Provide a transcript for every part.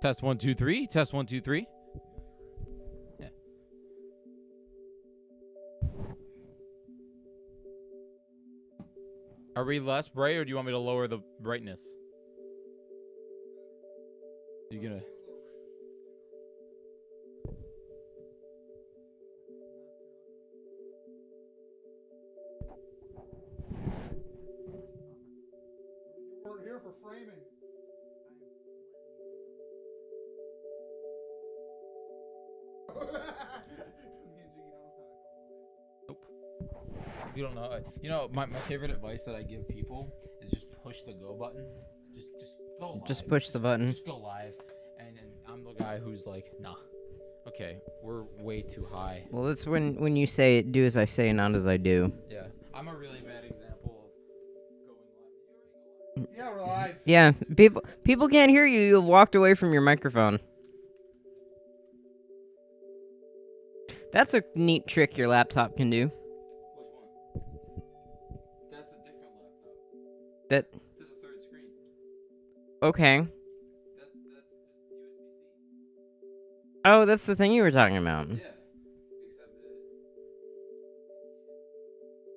Test 1 2 3. Test 1 2 3. Yeah. Are we less bright, or do you want me to lower the brightness? You gonna? We're here for framing. Nope. You don't know. You know, my favorite advice that I give people is just push the go button. Just go live. Just push the button. Just go live. And I'm the guy who's like, nah. Okay, we're way too high. Well, that's when you say do as I say, not as I do. Yeah, I'm a really bad example of going live. Yeah, we're live. Yeah, people can't hear you. You've walked away from your microphone. That's a neat trick your laptop can do. Which one? That's a different laptop. That There's a third screen. okay. That's just USB-C. Oh, that's the thing you were talking about. Yeah. Except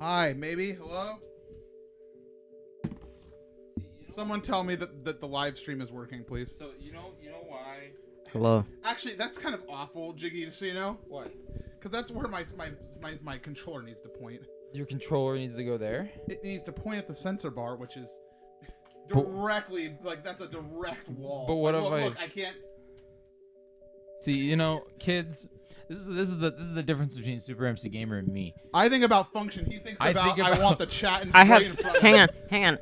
that. Hi, maybe. Hello? See, Someone tell me that the live stream is working, please. So you know why? Hello. Actually, that's kind of awful, Jiggy, just so you know. Why? Because that's where my controller needs to point. Your controller needs to go there. It needs to point at the sensor bar, which is directly, like, that's a direct wall. But what like, if look, I can't... See, you know, kids, this is the difference between Super MC Gamer and me. I think about function. He thinks I about, think I about- want the chat and I right in have. front of Hang me. on.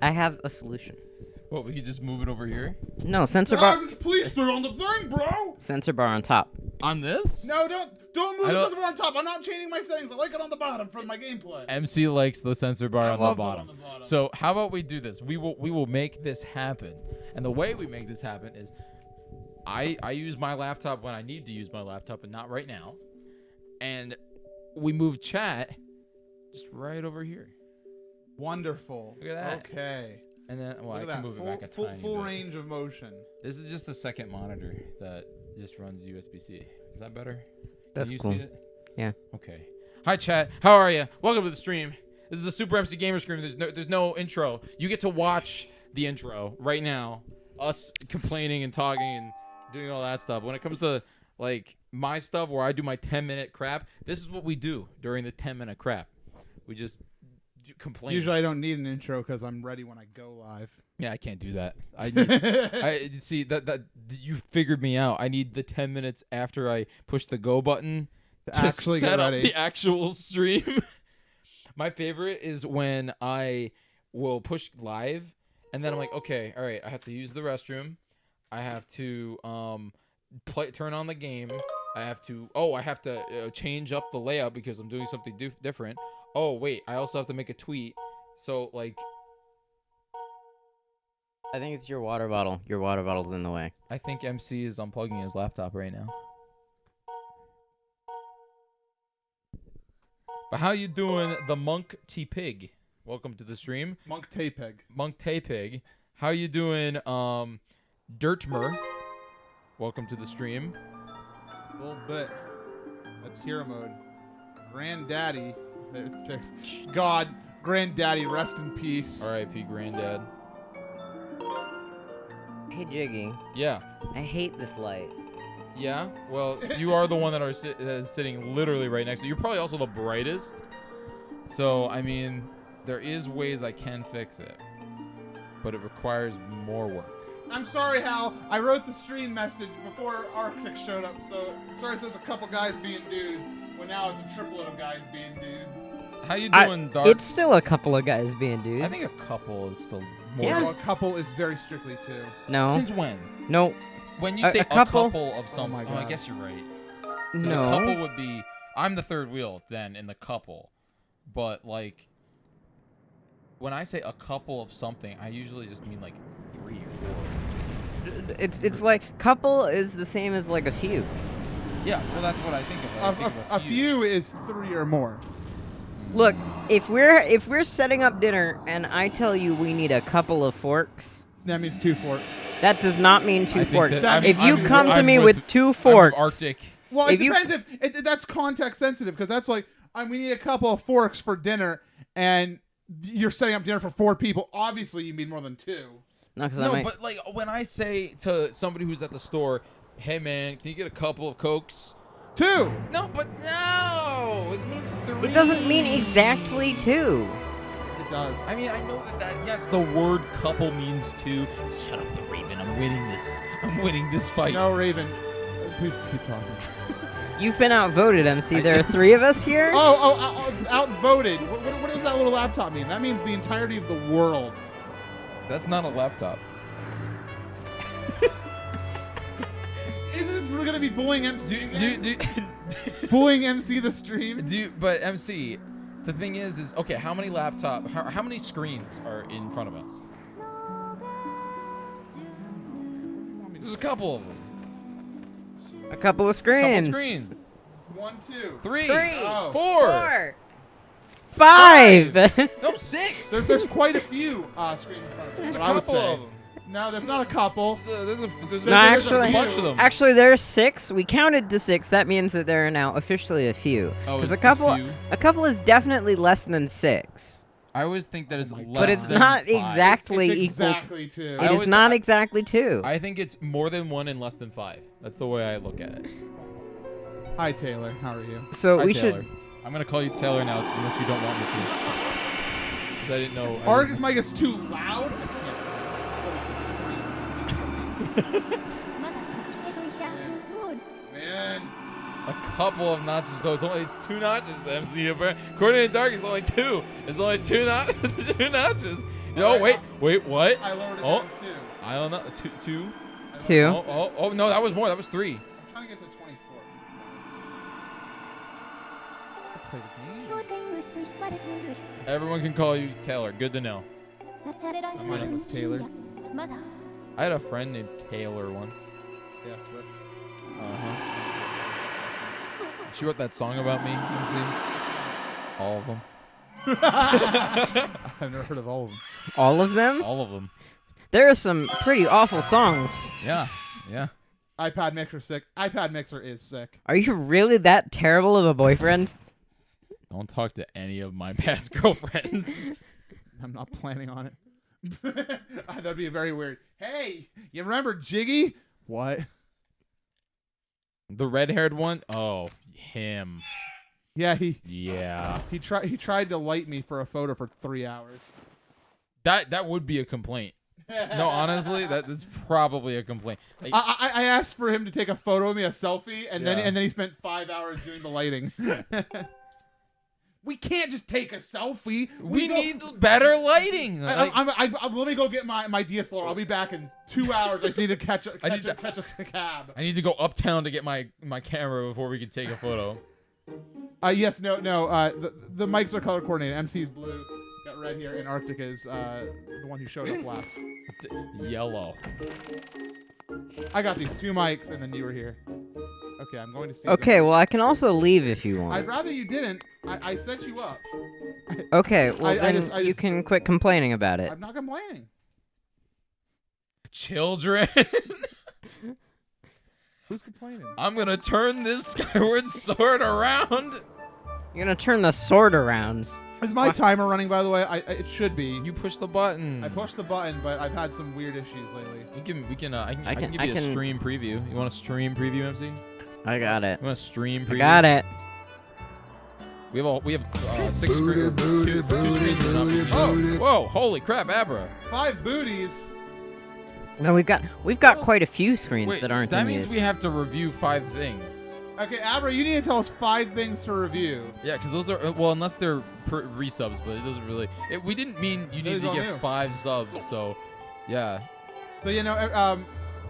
I have a solution. What, we could just move it over here? No, sensor bar. Just please stay on the thing, bro! Sensor bar on top. On this? No, don't move I the don't- sensor bar on top. I'm not changing my settings. I like it on the bottom for my gameplay. MC likes the sensor bar I on the love that bottom. on the bottom. So how about we do this? We will make this happen. And the way we make this happen is I use my laptop when I need to use my laptop and not right now. And we move chat just right over here. Wonderful. Look at that. Okay. And then, well, Look I at can that. move it back a Full, tiny full bit. range of motion. This is just a second monitor that just runs USB-C. Is that better? That's Can you cool. see it? Yeah. Okay. Hi, chat. How are you? Welcome to the stream. This is the Super MC Gamer stream. There's no intro. You get to watch the intro right now. Us complaining and talking and doing all that stuff. When it comes to like my stuff where I do my 10-minute crap, this is what we do during the 10-minute crap. We just complain. Usually I don't need an intro because I'm ready when I go live. Yeah, I can't do that. I see that you figured me out. I need the 10 minutes after I push the go button To actually set get up ready. the actual stream. My favorite is when I will push live and then I'm like, okay, all right, I have to use the restroom. I have to turn on the game. I have to change up the layout because I'm doing something different. Oh, wait, I also have to make a tweet. So like I think it's your water bottle. Your water bottle's in the way. I think MC is unplugging his laptop right now. But how you doing, the Monk T Pig? Welcome to the stream. Monk Tapeg. Monk T Pig. How you doing, Dirtmer? Welcome to the stream. A little bit. That's hero mode. Granddaddy. God, Granddaddy, rest in peace. R.I.P. Granddad. Hey Jiggy, Yeah. I hate this light. Yeah? Well, you are the one that is sitting literally right next to you. You're probably also the brightest. So, I mean, there is ways I can fix it. But it requires more work. I'm sorry, Hal. I wrote the stream message before Arctic showed up, so sorry it says a couple guys being dudes, when now it's a triplet of guys being dudes. How you doing, Dark? It's still a couple of guys being dudes. I think a couple is still more. Yeah. Well, a couple is very strictly two. No. Since when? No. When you say a couple- couple of something, my oh, I God. guess you're right. 'Cause No. a couple would be, I'm the third wheel then in the couple. But like, when I say a couple of something, I usually just mean like 3 or 4. It's like couple is the same as like a few. Yeah, well that's what I think of. I think of A few is 3 or more. Look, if we're setting up dinner and I tell you we need a couple of forks, That means 2 forks. That does not mean two I think forks. that If you come to I'm me with 2 I'm forks, Arctic. Well, it If you- depends if that's context sensitive because that's like we need a couple of forks for dinner, and you're setting up dinner for 4 people. Obviously, you need more than 2. no, because No, but like when I say to somebody who's at the store, "Hey man, can you get a couple of Cokes?" 2. No, but no, it means 3. it doesn't mean exactly 2. It does. I mean, I know that yes, the word couple means 2. Shut up, the Raven. I'm winning this. I'm winning this fight. No, Raven. Please keep talking. You've been outvoted, MC. There are 3 of us here. Outvoted. What does that little laptop mean? That means the entirety of the world. That's not a laptop. Is this really gonna be bullying MC? Do Bullying MC the stream? but MC, the thing is okay. How many how many screens are in front of us? There's a couple of them. A couple of screens. Couple screens. 1, 2, 3, 3, Oh. 4, 5. No, 6. There's quite a few screens in front of us. There's a I would couple say. of them. No, there's not a couple. There's a No, There's actually, a bunch of them. Actually, there's 6. We counted to 6. That means that there are now officially a few. Oh, Because it's few? a couple is definitely less than 6. I always think that it's my less But it's than not 5. exactly It's equal. exactly 2. I It is always not thought- exactly 2. I think it's more than 1 and less than 5. That's the way I look at it. Hi, Taylor. How are you? So Hi, we Taylor. should. I'm gonna call you Taylor now, unless you don't want me to. Because I didn't know. Argus mic is too loud. I can't. Man. A couple of notches, so it's 2 notches. MC, according to Dark, it's only 2. It's only 2 notches. No, Alright, wait, what? I lowered it Oh. down too. I don't know. 2. 2. Oh, no, that was more. That was 3. I'm trying to get to 24. I'll play the game. Everyone can call you Taylor. Good to know. My name was Taylor. I had a friend named Taylor once. Yeah, Swift. She wrote that song about me, MC. All of them. I've never heard of all of them. All of them? All of them. There are some pretty awful songs. Yeah. iPad Mixer sick. iPad Mixer is sick. Are you really that terrible of a boyfriend? Don't talk to any of my past girlfriends. I'm not planning on it. That'd be very weird. Hey, you remember Jiggy? What? The red-haired one? Oh, him. Yeah, Yeah. he tried to light me for a photo for 3 hours. That would be a complaint. No, honestly, that's probably a complaint. Like, I asked for him to take a photo of me, a selfie, and Yeah. then he spent 5 hours doing the lighting. We can't just take a selfie. we go- need better lighting. Like, let me go get my DSLR. I'll be back in 2 hours. I just need to catch a cab. I need to go uptown to get my camera before we can take a photo. Yes, no. The mics are color coordinated. MC's blue, got red here, and Arctic is the one who showed up last. Yellow. I got these 2 mics, and then you were here. Okay, I'm going to see. Okay, well, I can also leave if you I'd want. rather you didn't. I set you up. Okay, well, I then just- you can quit complaining about it. I'm not complaining. Children. Who's complaining? I'm gonna turn this skyward sword around. You're gonna turn the sword around. Is my timer running, by the way? It should be. You push the button. I pushed the button, but I've had some weird issues lately. I can give you a stream preview. You want a stream preview, MC? You I got it. want a stream preview? I got it. We have 6 screens. Two screens. are not being used. Oh, whoa! Holy crap, Abra. 5 booties. No, we've got quite a few screens Wait, that aren't that in means use. we have to review 5 things. Okay, Abra, you need to tell us 5 things to review. Yeah, because those are well, unless they're resubs, but it doesn't really. We didn't mean you need Those to all get new. 5 subs, so yeah. So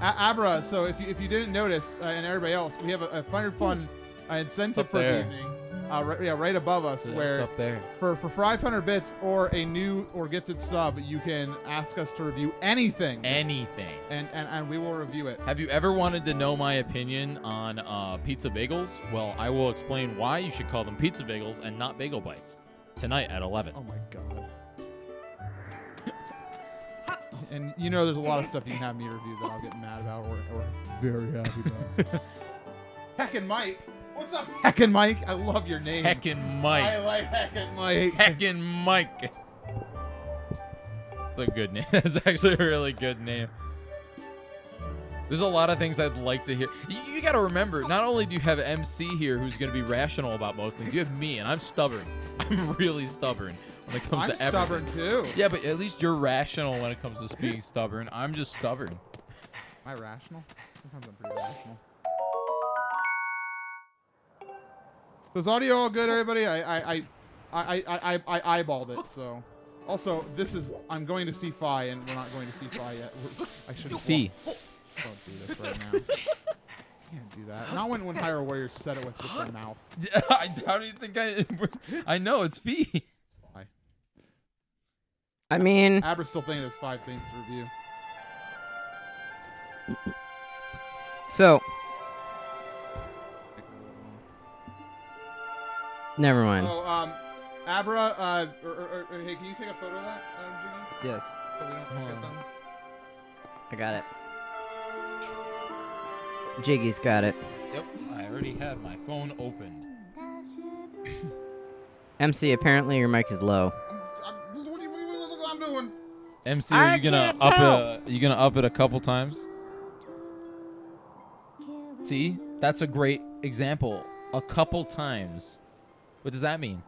Abra. So if you didn't notice, and everybody else, we have a fun incentive Up for the there. evening. Right above us, It's where up there. for 500 bits or a new or gifted sub, you can ask us to review anything, Anything. and we will review it. Have you ever wanted to know my opinion on pizza bagels? Well, I will explain why you should call them pizza bagels and not bagel bites tonight at 11. Oh my god. And you know there's a lot of stuff you can have me review that I'll get mad about or very happy about. Heckin' Mike. What's up, Heckin' Mike? I love your name. Heckin' Mike. I like Heckin' Mike. Heckin' Mike. It's a good name. That's actually a really good name. There's a lot of things I'd like to hear. You got to remember, not only do you have MC here who's going to be rational about most things, you have me, and I'm stubborn. I'm really stubborn when it comes to everything. I'm stubborn, too. Yeah, but at least you're rational when it comes to being stubborn. I'm just stubborn. Am I rational? Sometimes I'm pretty rational. So is audio all good, everybody? I eyeballed it, so. Also, I'm going to see Phi, and we're not going to see Phi yet. I shouldn't. Phi. Don't do this right now. Can't do that. Not when Hyrule Warriors said it with just their mouth. How do you think I know it's Phi. Phi. I mean, Abra's still thinking there's 5 things to review. so never mind. Oh, Abra, hey, can you take a photo of that, Jiggy? Yes, So we don't forget them. I got it. Jiggy's got it. Yep, I already had my phone opened. MC, apparently your mic is low. What do you think I'm doing? MC, are you gonna up it a couple times? See, that's a great example. A couple times. What does that mean?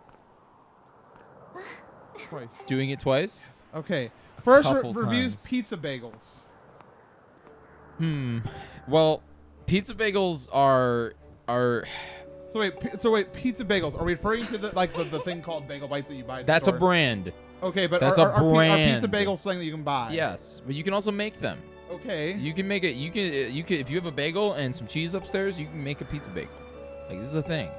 Twice. Doing it twice? Okay. First Couple reviews times. pizza bagels. Well, pizza bagels are. So wait, pizza bagels. Are we referring to the thing called Bagel Bites that you buy at the That's a store? brand. Okay, but That's are a brand. pizza bagels something that you can buy? Yes, but you can also make them. Okay. You can make it. You can if you have a bagel and some cheese upstairs, you can make a pizza bagel. Like, this is a thing.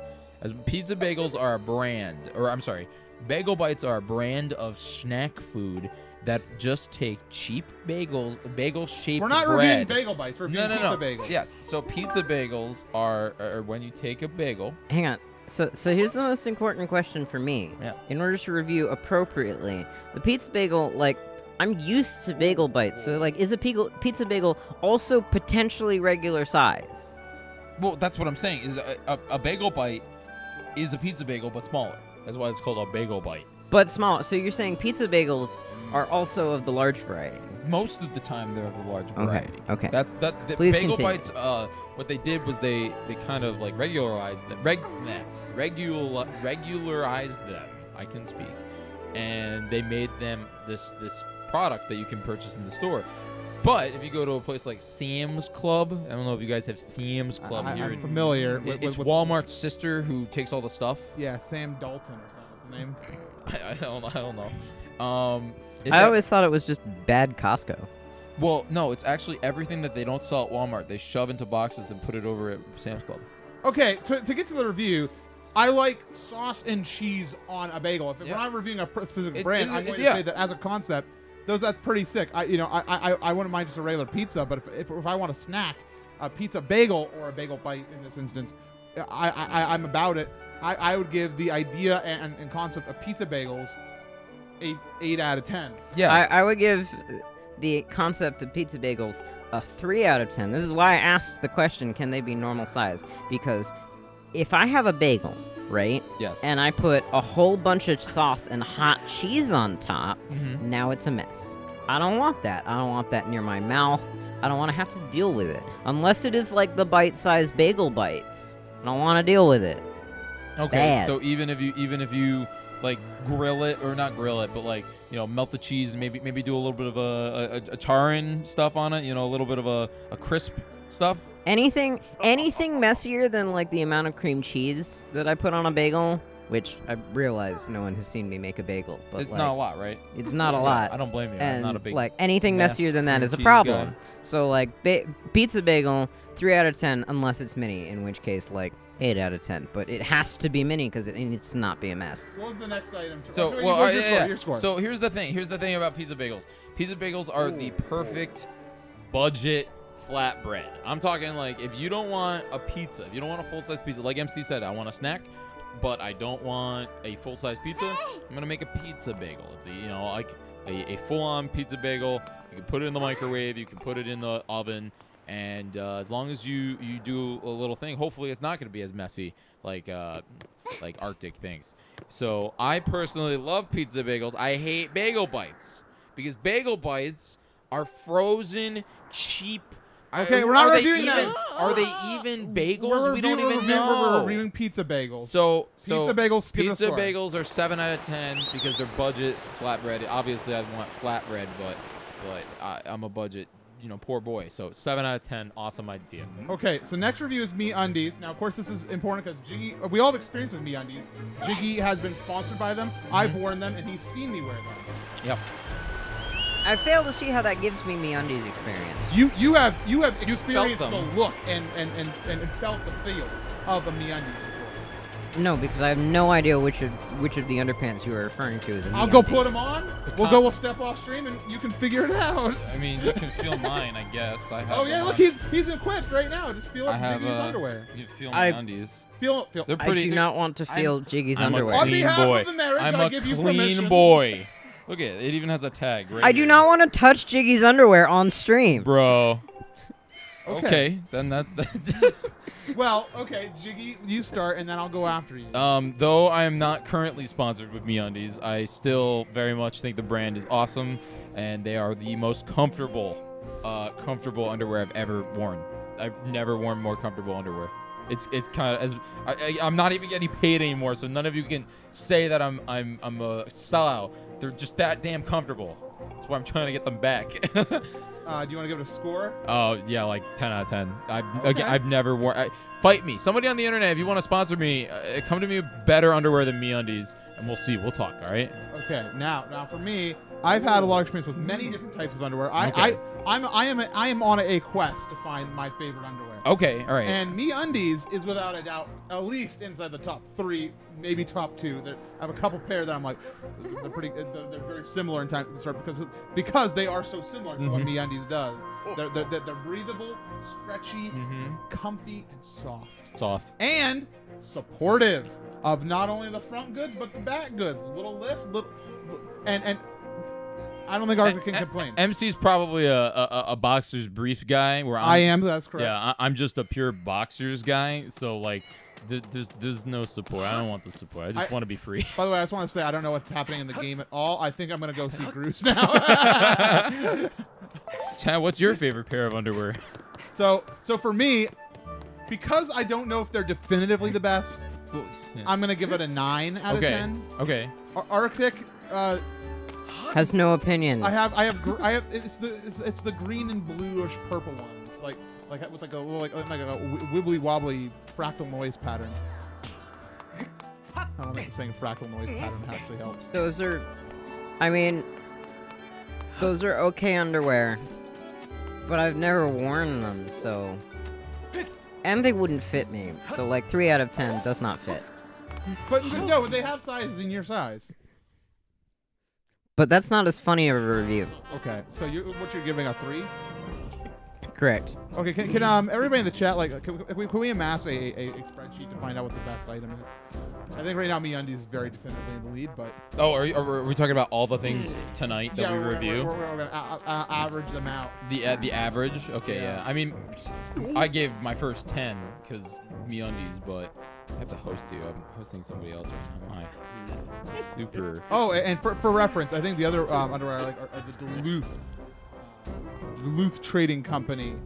As pizza bagels are a brand, or I'm sorry, Bagel Bites are a brand of snack food that just take cheap bagel-shaped We're not bread. reviewing Bagel Bites. We're reviewing No. pizza bagels. Yes. So pizza bagels are when you take a bagel. Hang on. So here's the most important question for me. Yeah. In order to review appropriately, the pizza bagel, like, I'm used to Bagel Bites, so like, is a pizza bagel also potentially regular size? Well, that's what I'm saying. Is a bagel bite is a pizza bagel but smaller. That's why it's called a bagel bite. But small. So you're saying pizza bagels are also of the large variety? Most of the time, they're of a large variety. Okay. The Please Bagel continue. Bites. What they did was they kind of like regularized them. Regularized them. I can speak, and they made them this product that you can purchase in the store. But if you go to a place like Sam's Club, I don't know if you guys have Sam's Club here. I'm familiar. It's with Walmart's sister who takes all the stuff. Yeah, Sam Dalton or something. That's the name. I don't know. I always thought it was just bad Costco. Well, no, it's actually everything that they don't sell at Walmart. They shove into boxes and put it over at Sam's Club. Okay, to get to the review, I like sauce and cheese on a bagel. If we're not reviewing a specific brand, I'm going to say that as a concept, that's pretty sick. I wouldn't mind just a regular pizza, but if I want to snack, a pizza bagel or a bagel bite in this instance, I'm about it. I would give the idea and concept of pizza bagels a 8 out of 10. Yeah, I would give the concept of pizza bagels a 3 out of 10. This is why I asked the question, can they be normal size? Because if I have a bagel, right? Yes. And I put a whole bunch of sauce and hot cheese on top, now it's a mess. I don't want that. I don't want that near my mouth. I don't want to have to deal with it. Unless it is like the bite-sized Bagel Bites. I don't want to deal with it. Okay, Bad. so even if you like grill it, or not grill it, but like, melt the cheese and maybe do a little bit of a charring stuff on it, a little bit of a crisp stuff. Anything messier than like the amount of cream cheese that I put on a bagel, which I realize no one has seen me make a bagel, but It's not a lot, right? It's not a lot. I don't blame you. And I'm not a big like anything mass messier than that cream is a cheese problem. guy. So like pizza bagel, 3 out of 10 unless it's mini, in which case like 8 out of 10. But it has to be mini because it needs to not be a mess. What was the next item? So, Your score. So here's the thing. Here's the thing about pizza bagels. Pizza bagels are the perfect budget flatbread. I'm talking like, if you don't want a pizza, if you don't want a full-size pizza, like MC said, I want a snack, but I don't want a full-size pizza, I'm gonna make a pizza bagel. It's like a full-on pizza bagel. You can put it in the microwave. You can put it in the oven. And as long as you do a little thing, hopefully it's not going to be as messy like Arctic things. So I personally love pizza bagels. I hate bagel bites because bagel bites are frozen, cheap. Okay, we're not reviewing that. Are they even bagels? We don't even know. We're reviewing pizza bagels. So pizza bagels. Pizza bagels are 7 out of 10 because they're budget flatbread. Obviously, I want flatbread, but I'm a budget, poor boy. So 7 out of 10, awesome idea. Okay, so next review is MeUndies. Now, of course, this is important because Jiggy, we all have experience with MeUndies. Jiggy has been sponsored by them. I've worn them, and he's seen me wear them. Yep. I fail to see how that gives me MeUndies experience. You have experienced felt the them. look and felt the feel of a MeUndies before. No, because I have no idea which of the underpants you are referring to as a I'll go put them on. We'll step off stream and you can figure it out. I mean, you can feel mine, I guess. I have Oh yeah, look, he's equipped right now. Just feel up Jiggy's underwear. You feel my undies. Feel. They're I pretty. do not want to feel Jiggy's I'm underwear. a On clean behalf boy. of the marriage, I'm I a give you clean permission. boy. Look at it. It even has a tag. Right I do here. not want to touch Jiggy's underwear on stream. Bro. Okay. Then that's Well, okay, Jiggy, you start, and then I'll go after you. Though I am not currently sponsored with MeUndies, I still very much think the brand is awesome, and they are the most comfortable underwear I've ever worn. I've never worn more comfortable underwear. It's kind of as I'm not even getting paid anymore, so none of you can say that I'm a sellout. They're just that damn comfortable. That's why I'm trying to get them back. Do you want to give it a score? Oh yeah, like 10 out of 10. Okay. I've never worn. Fight me, somebody on the internet. If you want to sponsor me, come to me with better underwear than MeUndies, and we'll see. We'll talk. All right. Okay. Now for me, I've had a lot of experience with many different types of underwear. Okay. I am on a quest to find my favorite underwear. Okay. All right. And MeUndies is without a doubt at least inside the top 3, maybe top 2. I have a couple pair that I'm like, they're very similar in time to start because they are so similar to what MeUndies does. They're breathable, stretchy, comfy, and soft. Soft. And supportive of not only the front goods but the back goods. Little lift, and I don't think Arthur can complain. MC's probably a boxer's brief guy. Where I am. That's correct. Yeah, I'm just a pure boxer's guy. So like, there's no support. I don't want the support. I just want to be free. By the way, I just want to say I don't know what's happening in the game at all. I think I'm gonna go see Bruce now. Chad, what's your favorite pair of underwear? So for me, because I don't know if they're definitively the best, I'm gonna give it a 9 out of 10. Okay. Arctic. Has no opinion. I have. It's the green and bluish purple ones, like with like a little like a wibbly wobbly fractal noise pattern. I don't think saying fractal noise pattern actually helps. Those are okay underwear, but I've never worn them, so. And they wouldn't fit me, so like 3 out of 10 does not fit. But no, they have sizes in your size. But that's not as funny of a review. Okay, so what you're giving a 3? Correct. Okay, can everybody in the chat can we amass a spreadsheet to find out what the best item is? I think right now MeUndies is very definitively in the lead, but are we talking about all the things tonight that we review? We're gonna average them out. The average? Okay, yeah. I mean, I gave my first 10 because MeUndies, but I have to host you. I'm hosting somebody else right now. Hi. Super. Oh, and for reference, I think the other underwear I like are the Duluth Trading Company.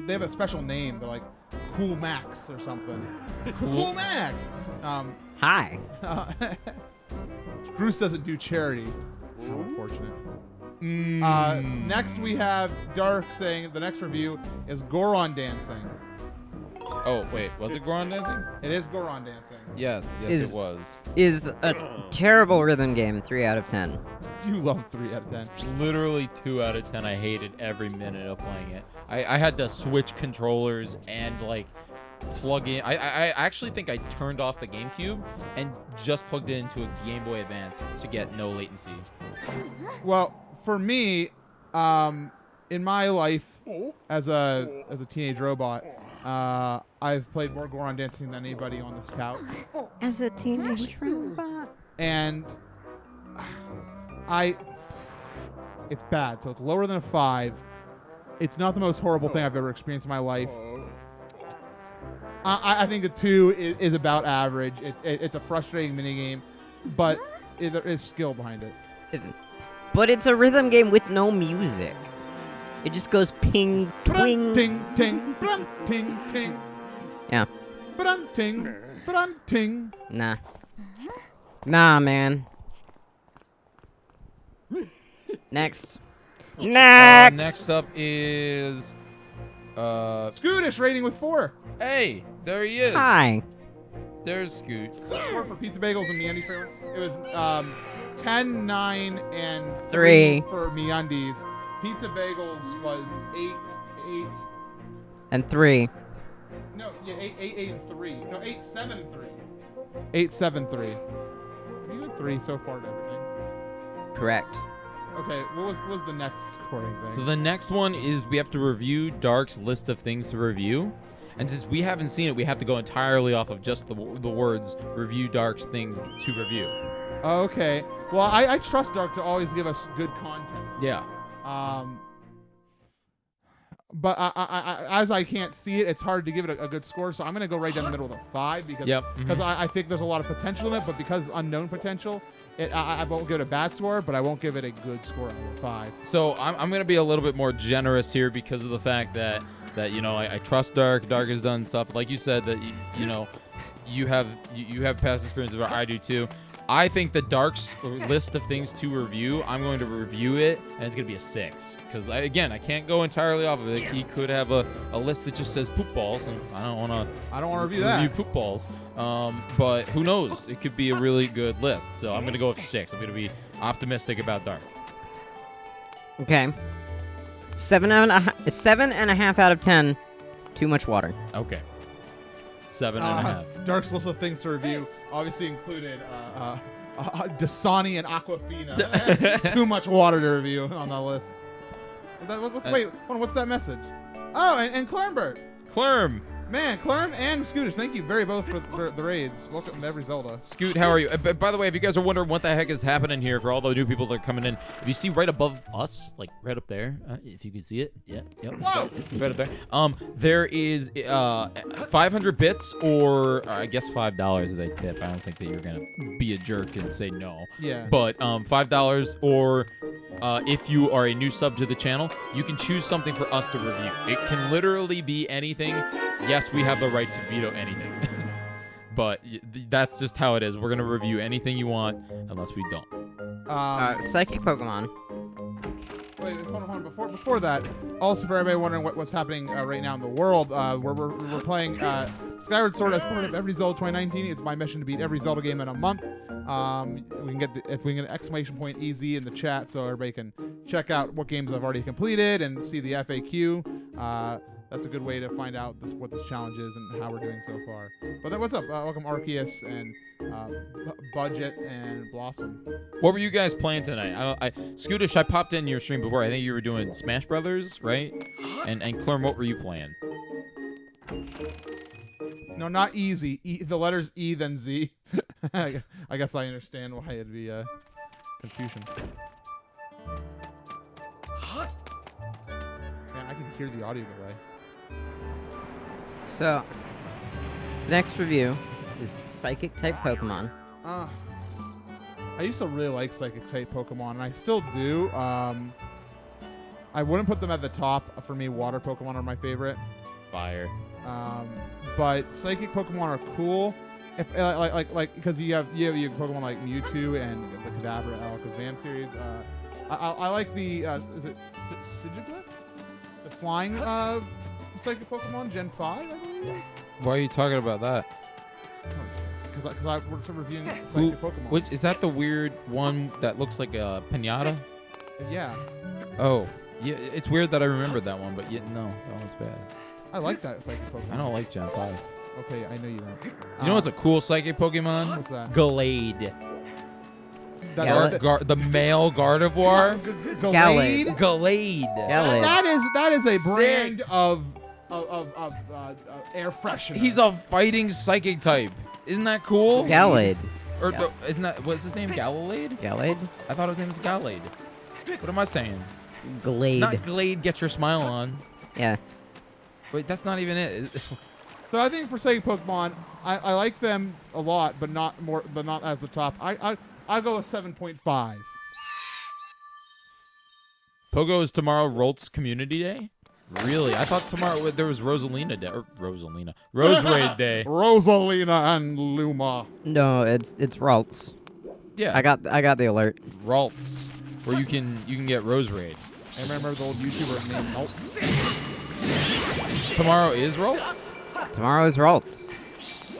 They have a special name. They're like Cool Max or something. Cool Max. Hi. Bruce doesn't do charity. How unfortunate. Next we have Dark saying the next review is Goron dancing. Oh wait, was it Goron dancing? It is Goron dancing. Yes, it was. Is a terrible rhythm game. 3 out of 10. You love 3 out of 10. Literally 2 out of 10. I hated every minute of playing it. I had to switch controllers and like plug in. I actually think I turned off the GameCube and just plugged it into a Game Boy Advance to get no latency. Well, for me, in my life as a teenage robot, I've played more Goron dancing than anybody on this couch. As a teenage robot. And It's bad. So it's lower than a 5. It's not the most horrible thing I've ever experienced in my life. I think a 2 is about average. It's a frustrating minigame, but there is skill behind it. But it's a rhythm game with no music. It just goes ping, twing. Ting, ting, ting, ting. Yeah. Ting, ting. Nah. Nah, man. Next. Next up is Scootish rating with 4. Hey, there he is. Hi. There's Scoot. 4 for pizza bagels and MeUndies flavor. It was 10, 9, and 3 for MeUndies. Pizza bagels was 8. And 3. No, yeah, 8, and 3. No, 8, 7, 3. 8, 7, 3. Have you had 3 so far to everything? Correct. Okay, what was the next scoring thing? So the next one is we have to review Dark's list of things to review. And since we haven't seen it, we have to go entirely off of just the words review Dark's things to review. Okay. Well, I trust Dark to always give us good content. Yeah. But as I can't see it, it's hard to give it a good score. So I'm going to go right down the middle with a 5 because I think there's a lot of potential in it. But because unknown potential, I won't give it a bad score, but I won't give it a good score out of 5. So I'm going to be a little bit more generous here because of the fact that you know I trust Dark. Dark has done stuff like you said that you know you have past experience of it. I do too. I think the Dark's list of things to review, I'm going to review it, and it's going to be a 6. Because, I can't go entirely off of it. He could have a list that just says poop balls, and I don't want to review poop balls. But who knows? It could be a really good list. So I'm going to go with 6. I'm going to be optimistic about Dark. Okay. 7.5 out of 10. Too much water. Okay. 7.5. Dark's list of things to review obviously included Dasani and Aquafina. Too much water to review on the list. Wait, hold on, what's that message? Oh, and Clernbert. Clerm. Man, Clerm and Scootish, thank you both for the raids. Welcome to every Zelda. Scoot, how are you? By the way, if you guys are wondering what the heck is happening here for all the new people that are coming in, if you see right above us, like right up there, if you can see it, yep, whoa, right up there. There is 500 bits, or I guess $5 that they tip. I don't think that you're gonna be a jerk and say no. Yeah. But $5, or if you are a new sub to the channel, you can choose something for us to review. It can literally be anything. Yes, we have the right to veto anything. But that's just how it is. We're going to review anything you want, unless we don't. Psychic Pokemon. Wait, hold on. Before that, also for everybody wondering what's happening right now in the world, we're playing Skyward Sword as part of every Zelda 2019. It's my mission to beat every Zelda game in a month. We can get if we can get an exclamation point easy in the chat so everybody can check out what games I've already completed and see the FAQ. That's a good way to find out what this challenge is and how we're doing so far. But then what's up? Welcome Arceus and Budget and Blossom. What were you guys playing tonight? Scootish, I popped in your stream before. I think you were doing Smash Brothers, right? And Clerm, what were you playing? No, not easy. The letters E then Z. I guess I understand why it'd be confusion. Man, I can hear the audio delay. So, next review is Psychic type Pokemon. I used to really like Psychic type Pokemon, and I still do. I wouldn't put them at the top. For me, Water Pokemon are my favorite. Fire. But Psychic Pokemon are cool. If like because you have Pokemon like Mewtwo and the Kadabra Alakazam series. I like the is it Sigilyph? The flying Psychic Pokemon Gen 5, I believe. Why are you talking about that? Because we're reviewing Psychic Pokemon. Which is that the weird one that looks like a pinata? Yeah. Oh, yeah. It's weird that I remembered that one, but no, that one's bad. I like that Psychic Pokemon. I don't like Gen 5. Okay, I know you don't. You know what's a cool Psychic Pokemon? What's that? Gallade. Gallade. The male Gardevoir. Gallade. Gallade. That is a brand of air freshener. He's a fighting psychic type. Isn't that cool? Gallade. Or Yeah. isn't that, what's his name? Galilade? Gallade? I thought his name was Galade. What am I saying? Glade. Not Glade, get your smile on. Yeah. Wait, that's not even it. So I think for Psychic Pokemon, I like them a lot, but not as the top. I go with 7.5. Pogo is tomorrow Rolt's Community Day? Really? I thought tomorrow there was Rosalina Day. Or Rose Raid Day. Rosalina and Luma. No, it's Ralts. Yeah. I got the alert. Ralts. Where you can get Rose Raid. I remember the old YouTuber named Nope. Tomorrow is Ralts? Tomorrow is Ralts.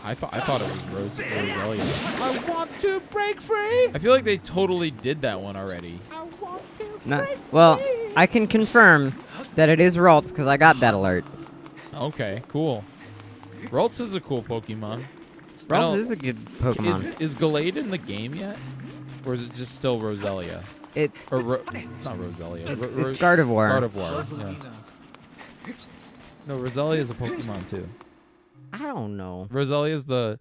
I thought it was Roselia. I want to break free. I feel like they totally did that one already. I want to No, break well, free. I can confirm that it is Ralts because I got that alert. Okay, cool. Ralts is a cool Pokemon. Ralts is a good Pokemon. Is Gallade in the game yet? Or is it just still Roselia? It's Not Roselia. it's Gardevoir. Gardevoir. Yeah. No, Roselia is a Pokemon too. I don't know. Roselia is the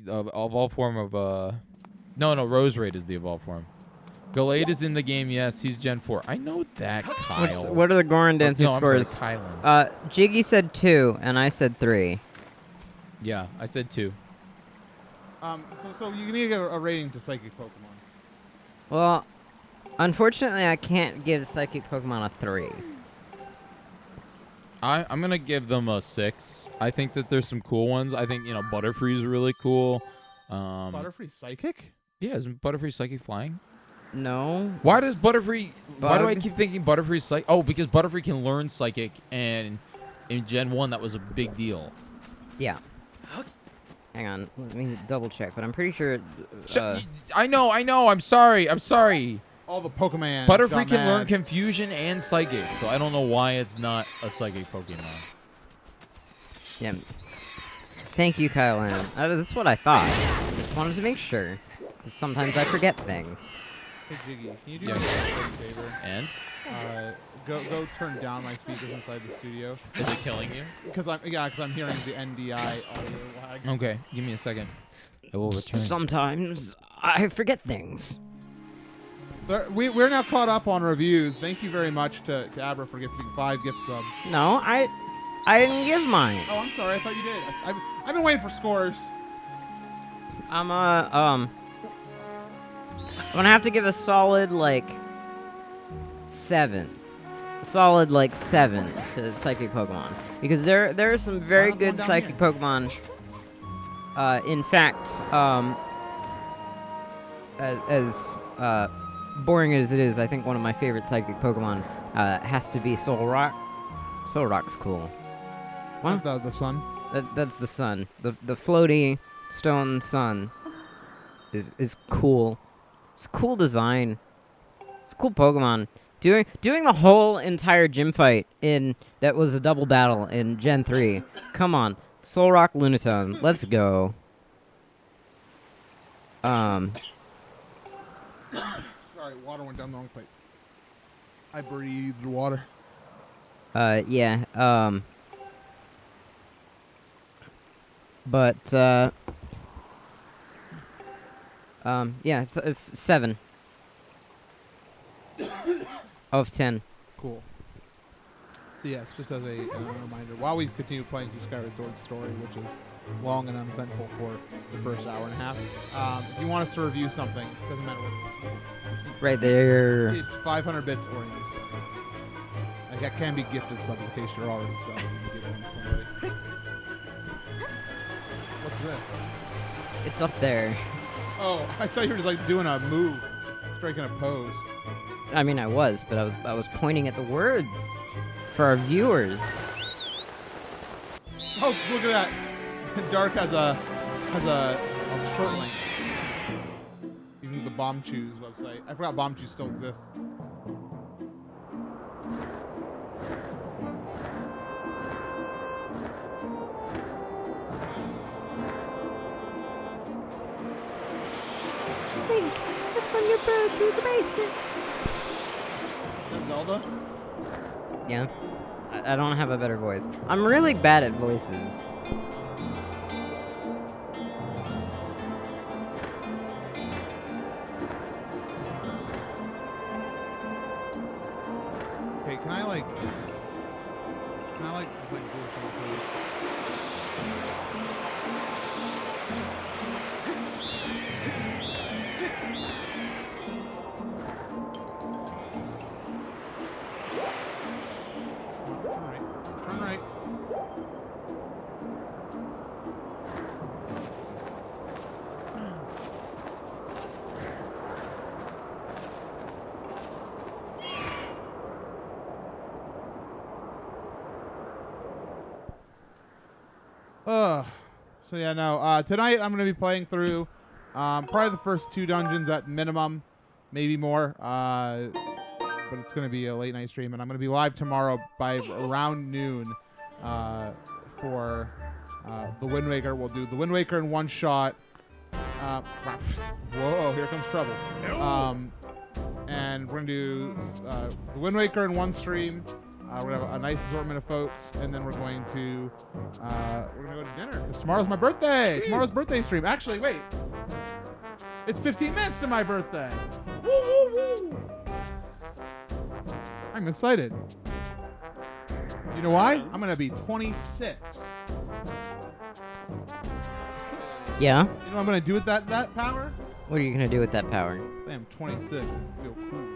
evolved form of No, Rose Raid is the evolved form. Gallade is in the game, yes. He's Gen 4. I know that, Kyle. What are the Goron Dancing no, scores? I'm sorry, Kylan. Jiggy said 2, and I said 3. Yeah, I said 2. So you need to give a rating to Psychic Pokemon. Well, unfortunately, I can't give Psychic Pokemon a 3. I'm going to give them a 6. I think that there's some cool ones. I think, Butterfree is really cool. Butterfree Psychic? Yeah, isn't Butterfree Psychic Flying? No. Why does Butterfree... Why do I Bug? keep thinking Butterfree Psychic? Oh, because Butterfree can learn Psychic, and in Gen 1, that was a big deal. Yeah. Hang on. Let me double check, but I'm pretty sure... I know. I'm sorry. All the Pokemon. Butterfree can learn Confusion and Psychic, so I don't know why it's not a Psychic Pokemon. Yeah. Thank you, Kylan. That's what I thought. I just wanted to make sure. 'Cause sometimes I forget things. Hey Jiggy, can you do Yeah. me a favor? And? Go turn down my speakers inside the studio. Is it killing you? Because I'm hearing the NDI audio lag. Okay, give me a second. I will return. Sometimes I forget things. We're now caught up on reviews. Thank you very much to Abra for gifting 5 gift subs. No, I didn't give mine. Oh, I'm sorry. I thought you did. I've been waiting for scores. I'm gonna have to give a solid 7. Solid 7 to Psychic Pokemon because there are some very Mine's good going down Psychic Pokemon. In fact, as boring as it is, I think one of my favorite Psychic Pokemon has to be Solrock. Solrock's cool. What? The sun. That's the sun. The floaty stone sun is cool. It's a cool design. It's a cool Pokemon. Doing the whole entire gym fight that was a double battle in Gen 3. Come on. Solrock Lunaton. Let's go. Sorry, water went down the wrong pipe. I breathed water. Yeah. But yeah, it's 7 of 10. Cool. So yes, just as a reminder, while we continue playing through Skyward Sword's story, which is long and uneventful for the first hour and a half, if you want us to review something, doesn't matter what it is. It's right there. It's 500 bits or news. Like that can be gifted sub in case you're already subbed. You can give one to somebody. What's this? It's up there. Oh, I thought you were just doing a move, striking a pose. I mean, I was, but I was pointing at the words for our viewers. Oh, look at that! Dark has a short link using the Bomb Choose website. I forgot Bomb Choose still exists. Think that's when you burn through the basics. Zelda? Yeah. I don't have a better voice. I'm really bad at voices. like blue color, please? Turn right. So yeah, no. Tonight I'm gonna be playing through probably the first 2 dungeons at minimum, maybe more. But it's gonna be a late night stream, and I'm gonna be live tomorrow by around noon for the Wind Waker. We'll do the Wind Waker in one shot. Whoa, here comes trouble. And we're gonna do the Wind Waker in one stream. We're gonna have a nice assortment of folks, and then we're gonna go to dinner because tomorrow's my birthday. Tomorrow's birthday stream. Actually, wait, it's 15 minutes to my birthday. Woo woo woo! I'm excited. You know why? I'm gonna be 26. Yeah? You know what I'm gonna do with that power? What are you gonna do with that power? Say I'm 26 and feel cool.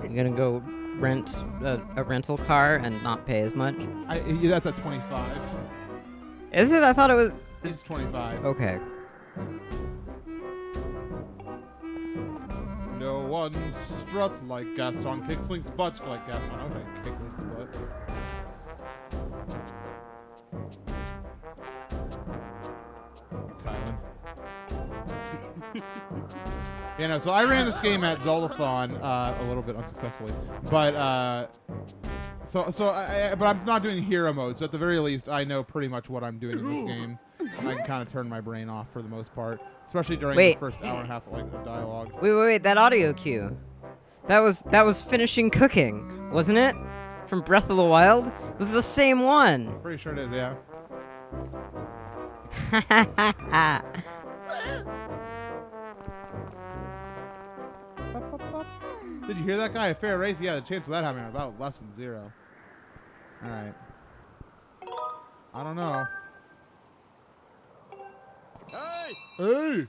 You're gonna go rent a rental car and not pay as much? Yeah, that's at 25. Is it? I thought it was... It's 25. Okay. No one struts like Gaston. Kicks Link's butt like Gaston. Okay, kick Link's butt. Kylan. You know, so I ran this game at Zeldathon a little bit unsuccessfully, but but I'm not doing hero mode. So at the very least, I know pretty much what I'm doing in this game. And I can kind of turn my brain off for the most part, especially during the first hour and a half of dialogue. Wait! That audio cue. That was finishing cooking, wasn't it? From Breath of the Wild? It was the same one. Pretty sure it is, yeah. Did you hear that guy? A fair race? Yeah, the chance of that happening are about less than 0. Alright. I don't know. Hey!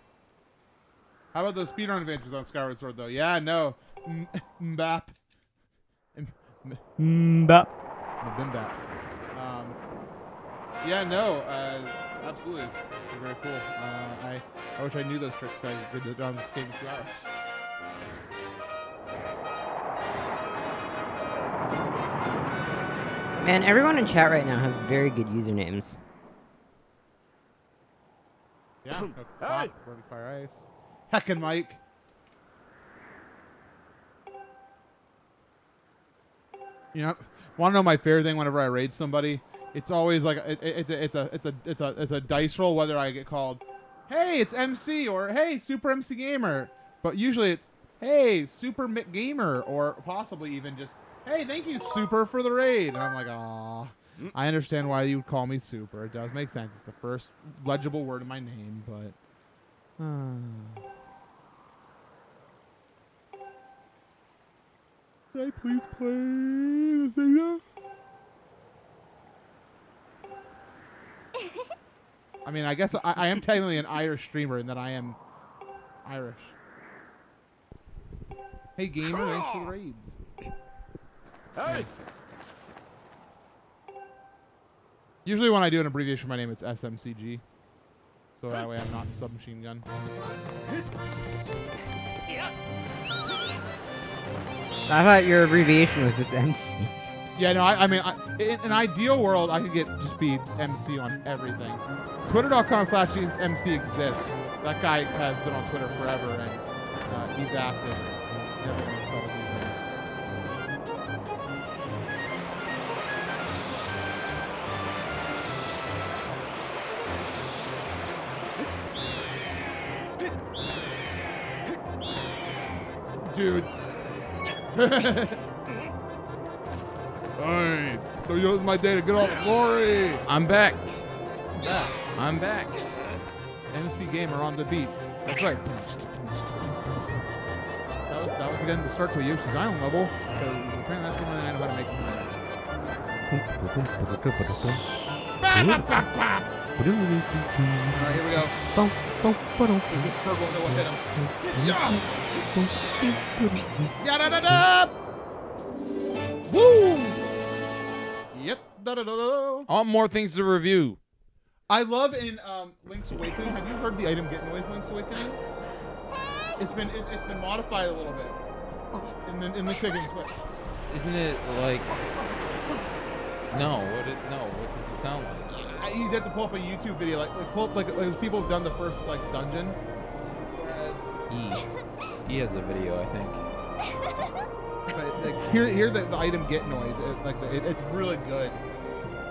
How about those speedrun advancements on Skyward Sword, though? Yeah, no. Mbap. Mbap. Bimbap. Yeah, no. Absolutely. They're very cool. I wish I knew those tricks because I did it on this game in 2 hours. Man, everyone in chat right now has very good usernames. Yeah. Hey! Fire Ice. Heckin' Mike. You know, want to know my favorite thing whenever I raid somebody? It's always like it's a dice roll whether I get called, hey, it's MC, or hey, Super MC Gamer. But usually it's, hey, Super Mick Gamer, or possibly even just, hey, thank you, Super, for the raid. And I'm like, aw, I understand why you would call me Super. It does make sense. It's the first legible word in my name, but. Could I please play the thing now? I mean, I guess I am technically an Irish streamer in that I am Irish. Hey, gamer, thanks for the raids. Hey! Usually when I do an abbreviation for my name, it's SMCG. So that way I'm not submachine gun. I thought your abbreviation was just MC. Yeah, no, I mean, in an ideal world, I could just be MC on everything. Twitter.com/MC exists. That guy has been on Twitter forever, and he's active. You know, dude. Hey, so use my day to get all the glory. I'm back. I'm back. MC Gamer on the beat. That's right. That was again the start to a Yoshi's Island level, because apparently that's the only thing I know how to make. Alright, here we go. This purple, no one hit him. Yeah! Da-da-da-da! Woo! Yep. Da-da-da-da. All more things to review. I love in Link's Awakening. Have you heard the item get noise Link's Awakening? It's been modified a little bit in Link's Awakening Switch. Isn't it like? No. What does it sound like? You have to pull up a YouTube video, pull up like people have done the first dungeon. He has a video, I think. But hear the item get noise. It's really good.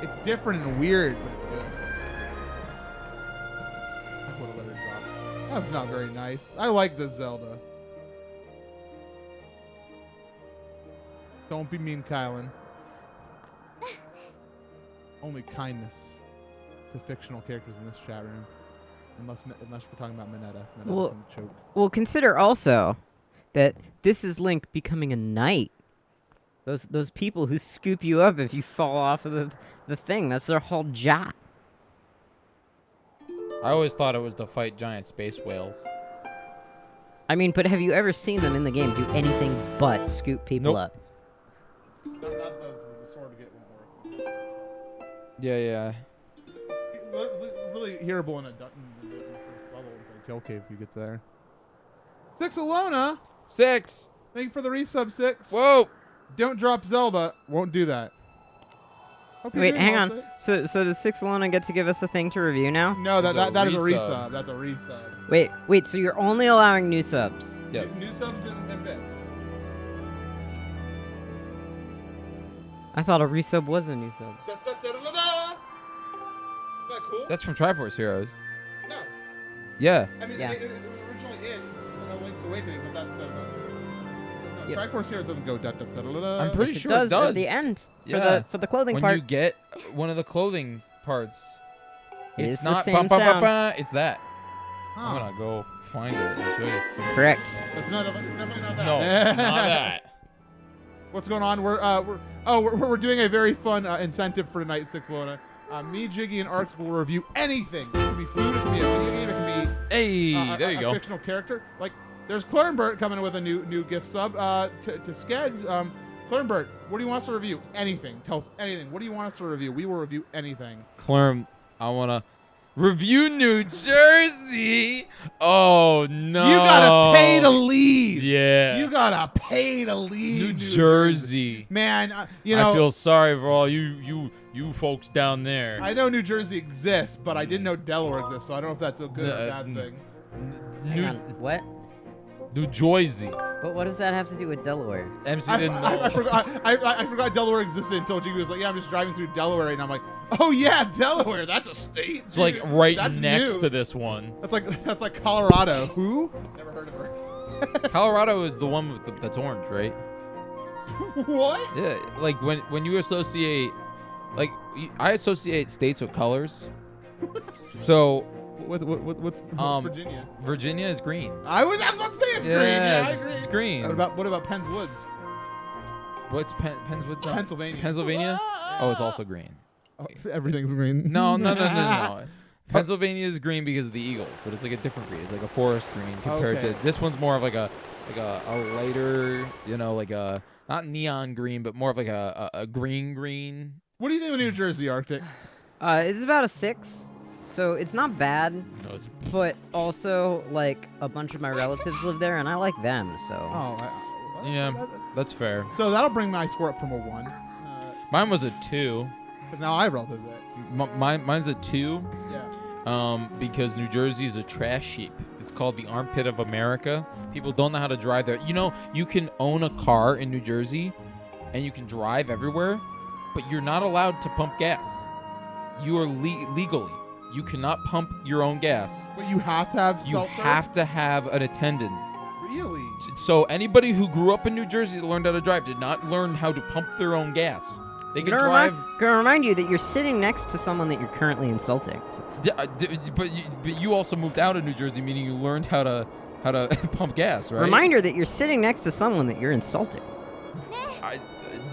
It's different and weird, but it's good. I would have let it drop. That was not very nice. I like the Zelda. Don't be mean, Kylan. Only kindness to fictional characters in this chat room. Unless we're talking about Mineta. Mineta can choke. Well, consider also that this is Link becoming a knight. Those people who scoop you up if you fall off of the thing, that's their whole job. I always thought it was to fight giant space whales. I mean, but have you ever seen them in the game do anything but scoop people up? Not the sword to get one more. Yeah. Really hearable in the first level inside Tail Cave if you get there. 6 Alona! 6! Thank you for the resub, 6. Whoa! Don't drop Zelda. Won't do that. Wait, hang on. 6. So does 6 Alona get to give us a thing to review now? No, that is a resub. That's a resub. Wait, so you're only allowing new subs? Yes. New subs and bits. I thought a resub was a new sub. Isn't that cool? That's from Triforce Heroes. No. Yeah. I mean, Yeah. it was originally in Link's Awakening, but that's no, Yep. Triforce Heroes doesn't go da-da-da-da-da. I'm pretty Yes, sure it does, it does at the end Yeah. for the clothing When part. you get one of the clothing parts, It it's is the not same ba, ba, ba, sound. ba, it's that. Huh. I'm gonna go find it and show you. Correct. It's definitely not that. No, it's not that. What's going on? We're doing a very fun incentive for tonight, 6 Lona. Me, Jiggy, and Arctic will review anything. It can be food, it can be a video game, it can be Hey, there you a go. fictional character. Like, there's Clarenbert coming in with a new gift sub to Skeds. Clarenbert, what do you want us to review? Anything. Tell us anything. What do you want us to review? We will review anything. Clerm, I wanna review New Jersey. Oh no! You gotta pay to leave. Yeah. You gotta pay to leave. New Jersey. Man, you know. I feel sorry for all you folks down there. I know New Jersey exists, but I didn't know Delaware exists, so I don't know if that's a good or bad thing. Hang on. What? New Jersey. But what does that have to do with Delaware? MC I didn't know. forgot Delaware existed until Jiggy was like, yeah, I'm just driving through Delaware, and I'm like, oh yeah, Delaware, that's a state. It's like right That's next new. to this one. That's like Colorado. Who? Never heard of her. Colorado is the one with that's orange, right? What? Yeah, like when you associate, like I associate states with colors. So What's Virginia? Virginia is green. I was about to say it's green. Yeah, I agree. it's green. What about Penn's Woods? What's Penn's Woods? Pennsylvania. Pennsylvania? Oh, it's also green. Oh, everything's green. No. Pennsylvania is green because of the Eagles, but it's like a different green. It's like a forest green compared to this one's more of like a lighter, like a not neon green, but more of like a green. What do you think of New Jersey, Arctic? It's about a 6, so it's not bad. No, it's But also, like, a bunch of my relatives live there, and I like them, so. Oh, yeah, that's fair. So that'll bring my score up from a 1. Mine was a 2. But now I have relatives there. Mine's a 2. Yeah. Because New Jersey is a trash heap. It's called the armpit of America. People don't know how to drive there. You can own a car in New Jersey, and you can drive everywhere, but you're not allowed to pump gas. You are legally. You cannot pump your own gas. But you have to have You self-serve? have to have an attendant. Really? So anybody who grew up in New Jersey that learned how to drive did not learn how to pump their own gas. They could drive. Gonna remind you that you're sitting next to someone that you're currently insulting. But you also moved out of New Jersey, meaning you learned how to pump gas, right? Reminder that you're sitting next to someone that you're insulting.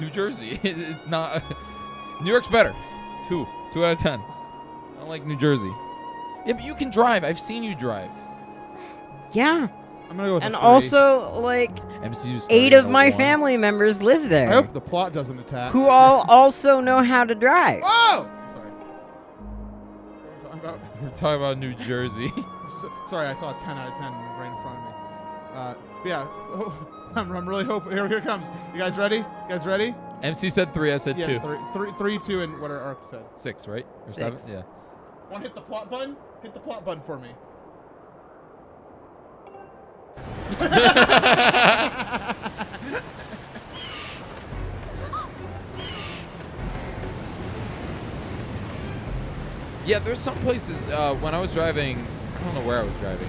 New Jersey. It's not. New York's better. 2 out of 10. I don't like New Jersey. Yeah, but you can drive. I've seen you drive. Yeah. I'm gonna go with And a 3. also, like, MCU's 8 of my 1. family members live there. I hope the plot doesn't attack. Who all also know how to drive. Oh! Sorry. What are we talking about? We're talking about New Jersey. Sorry, I saw a 10 out of 10 right in front of me. But yeah, I'm really hoping. Here it comes. You guys ready? You guys ready? MC said 3. I said 2. 3, 2, and what our arc said. 6, right? Or 6. 7? Yeah. Want to hit the plot button? Hit the plot button for me. Yeah, there's some places when I was driving. I don't know where I was driving.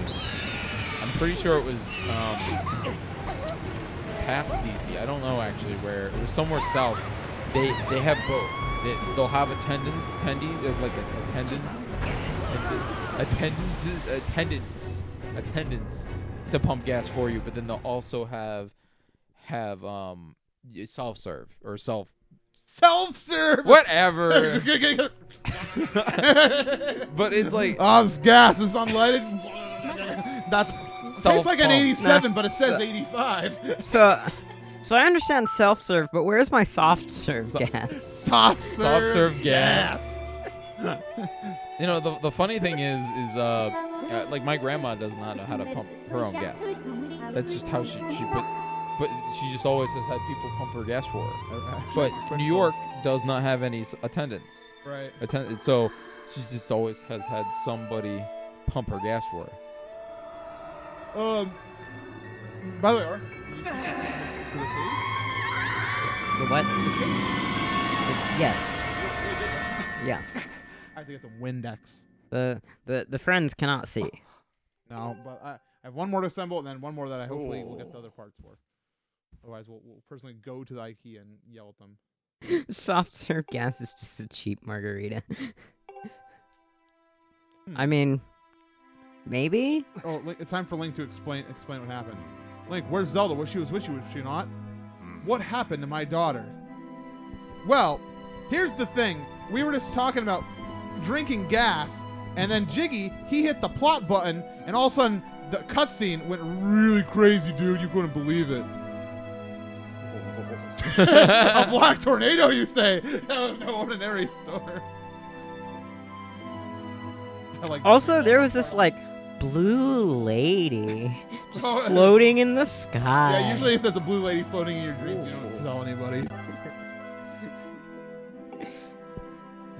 I'm pretty sure it was past DC. I don't know actually where. It was somewhere south. They have both. They'll have attendance to pump gas for you, but then they'll also have self-serve or self-serve. Whatever. But it's like, oh, this gas is unleaded. That's tastes like an 87, but it says 85. So I understand self-serve, but where's my soft-serve gas? Soft-serve gas. You know, the funny thing is like my grandma does not know how to pump her own gas. That's just how she but she just always has had people pump her gas for her. But New York does not have any attendance. Right. So she just always has had somebody pump her gas for her. By the way, Art, The what? Yes. Yeah. I have to get some Windex. The friends cannot see. No, but I have one more to assemble, and then one more that I hopefully will get the other parts for. Otherwise, we'll personally go to the IKEA and yell at them. Soft serve gas is just a cheap margarita. I mean, maybe? Oh, it's time for Link to explain what happened. Link, where's Zelda? Was she with you? Was she not? What happened to my daughter? Well, here's the thing. We were just talking about drinking gas, and then Jiggy, he hit the plot button, and all of a sudden, the cutscene went really crazy, dude. You couldn't believe it. A black tornado, you say? That was no ordinary storm. Also, there was this, like, blue lady just floating in the sky. Yeah, usually if there's a blue lady floating in your dreams, you don't tell anybody.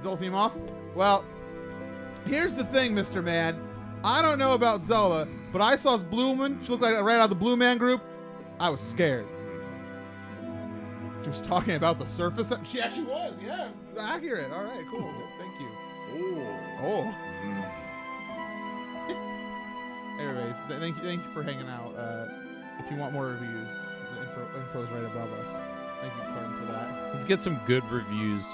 Zelda seem off? Well, here's the thing, Mr. Man. I don't know about Zelda, but I saw this blue woman. She looked like right out of the Blue Man Group. I was scared. She was talking about the surface. She actually was, yeah. Accurate. All right, cool. Thank you. Oh. Anyways, thank you for hanging out. If you want more reviews, the info is right above us. Thank you, Carton, for that. Let's get some good reviews.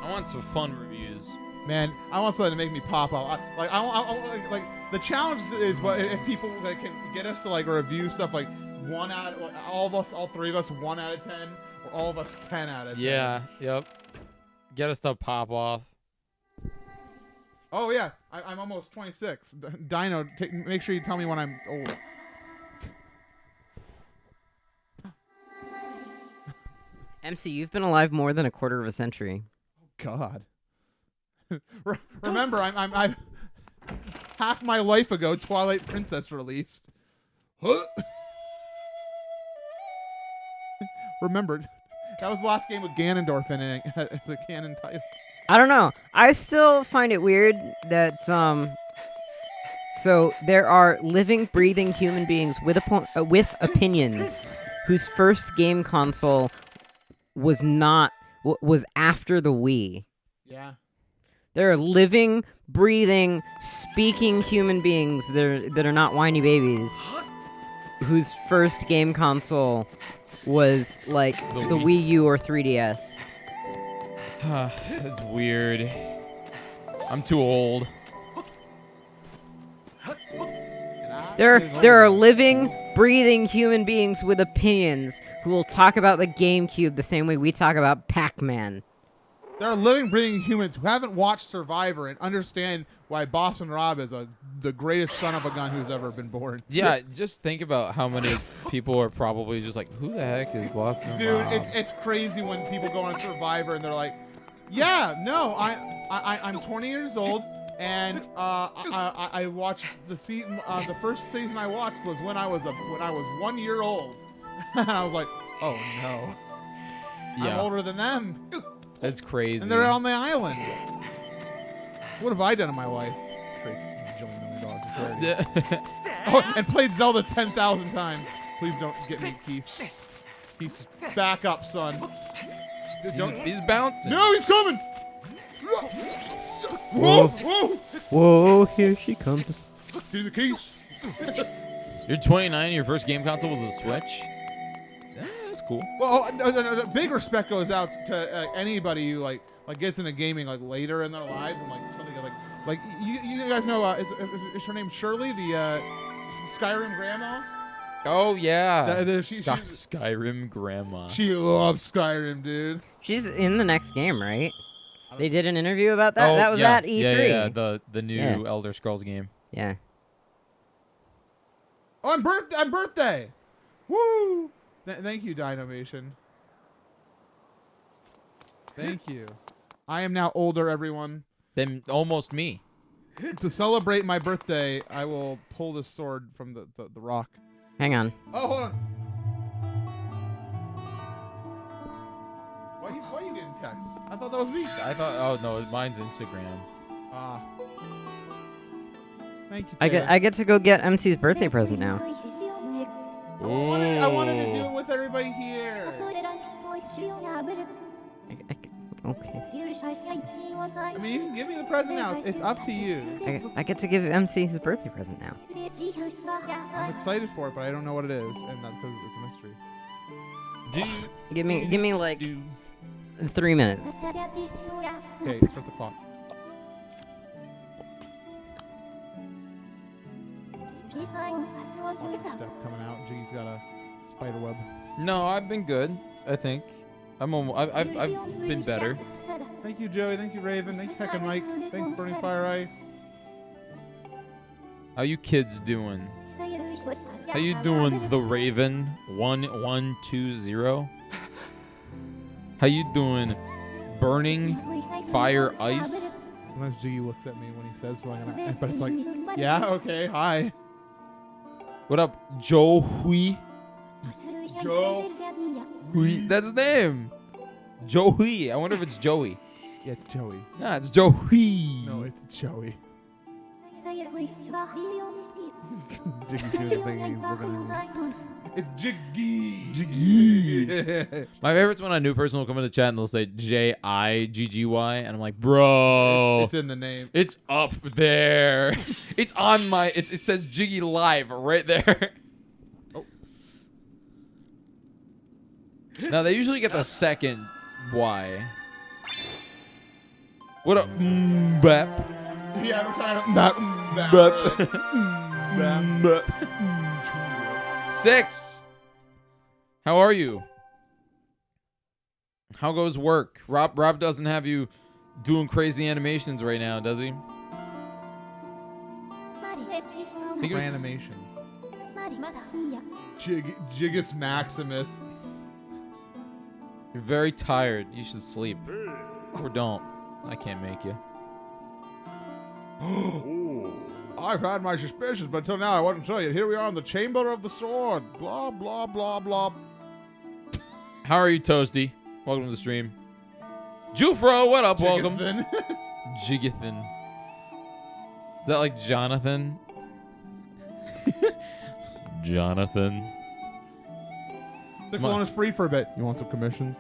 I want some fun reviews. Man, I want something to make me pop out. Like the challenge is what if people can get us to like review stuff like 1 out, all 3 of us 1 out of 10, or all of us 10 out of 10. Yeah. Yep. Get us to pop off. Oh yeah, I'm almost 26. Dino, make sure you tell me when I'm old. MC, you've been alive more than a quarter of a century. God. Remember, I'm half my life ago, Twilight Princess released. Remember, that was the last game with Ganondorf in it. It's a canon title. I don't know. I still find it weird that so there are living, breathing human beings with opinions whose first game console was after the Wii. Yeah. There are living, breathing, speaking human beings that are not whiny babies whose first game console was like the Wii U or 3DS. That's weird. I'm too old. There are living, breathing human beings with opinions who will talk about the GameCube the same way we talk about Pac-Man. There are living, breathing humans who haven't watched Survivor and understand why Boston Rob is the greatest son of a gun who's ever been born. Yeah, just think about how many people are probably just like, who the heck is Boston Dude, Rob? it's crazy when people go on Survivor and they're like, yeah, no, I'm 20 years old and I watched the first season I watched was when I was 1 year old. And I was like, oh no, I'm older than them. That's crazy. And they're on the island. What have I done in my life? Crazy. $1 million. Oh, and played Zelda 10,000 times. Please don't get me, Keith. Keith, back up, son. He's bouncing. No, he's coming. Whoa, whoa. Whoa, here she comes. Here's the keys. You're 29, your first game console was a Switch? Yeah, that's cool. Well, no, big respect goes out to anybody who like gets into gaming like later in their lives and like you guys know is her name Shirley, the Skyrim grandma? Oh yeah. Skyrim grandma. She loves Skyrim, dude. She's in the next game, right? They did an interview about that. Oh, that was yeah, at E3. Yeah, the new Elder Scrolls game. Yeah. Oh, I'm birthday. Woo! Thank you, Dynamation. Thank you. I am now older, everyone. Then almost me. To celebrate my birthday, I will pull this sword from the rock. Hang on. Oh, hold on. Why are you getting texts? I thought that was me. I thought, oh no, mine's Instagram. Ah. Thank you, I get to go get MC's birthday present now. I wanted to do it with everybody here. Okay. I mean, you can give me the present now. It's up to you. I get to give MC his birthday present now. I'm excited for it, but I don't know what it is, and that's because it's a mystery. Give me like 3 minutes. Okay, start the clock. Step coming out. Jiggy's got a spider web. No, I've been good. I think. I've been better. Thank you, Joey. Thank you, Raven. Thanks, Heck and Mike. Thanks, Burning Fire Ice. How you kids doing? How you doing, the Raven 1120? How you doing, Burning Fire Ice? Sometimes Jiggy looks at me when he says something, but it's like, yeah, okay, hi. What up, Joe Hui? Joe Hui. That's his name. Joe Hui. I wonder if it's Joey. Yeah, it's Joey. Nah, it's Joe Hui. No, it's Joey. Jiggy's doing the thing. He's looking at me. It's Jiggy. Jiggy. My favorite's when a new person will come in the chat and they'll say Jiggy, and I'm like, bro. It's in the name. It's up there. It's on my. It says Jiggy Live right there. Oh. Now they usually get the second Y. What up, Bap? Yeah, I'm trying to. Bap. 6. How are you? How goes work? Rob doesn't have you doing crazy animations right now, does he? Animations. Jiggus Maximus. You're very tired. You should sleep. Or don't. I can't make you. I've had my suspicions, but until now I wasn't sure yet. Here we are in the Chamber of the Sword. Blah, blah, blah, blah. How are you, Toasty? Welcome to the stream. Jufro, what up? Jiggathan. Welcome. Jiggathan. Is that like Jonathan? Jonathan. 6 alone is free for a bit. You want some commissions?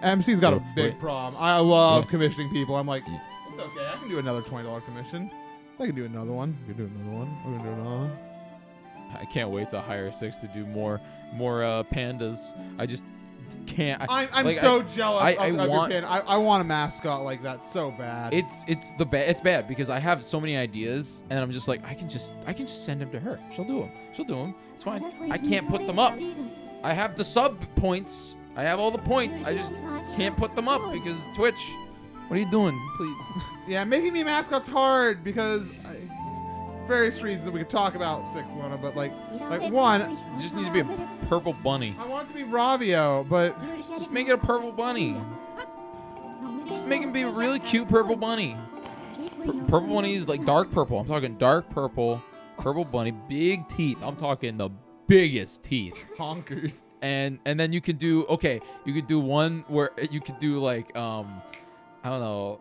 MC's got a big problem. I love commissioning people. I'm like, it's okay. I can do another $20 commission. I can do another one. I can do another one. I can do another one. I can't wait to hire 6 to do more pandas. I just can't. I'm like, so jealous of your panda. I want a mascot like that so bad. It's bad because I have so many ideas and I'm just like I can just send them to her. She'll do them. It's fine. I can't put them up. I have the sub points. I have all the points. I just can't put them up because Twitch. What are you doing? Please. Yeah, making me mascot's hard because various reasons that we could talk about, Six Luna, but like one, It just needs to be a purple bunny. I want it to be Ravio, but Just make it a purple bunny. Just make him be a really cute purple bunny. Purple bunny is like dark purple. I'm talking dark purple, purple bunny, big teeth. I'm talking the biggest teeth. honkers. And then you could do you could do one where you could do like I don't know.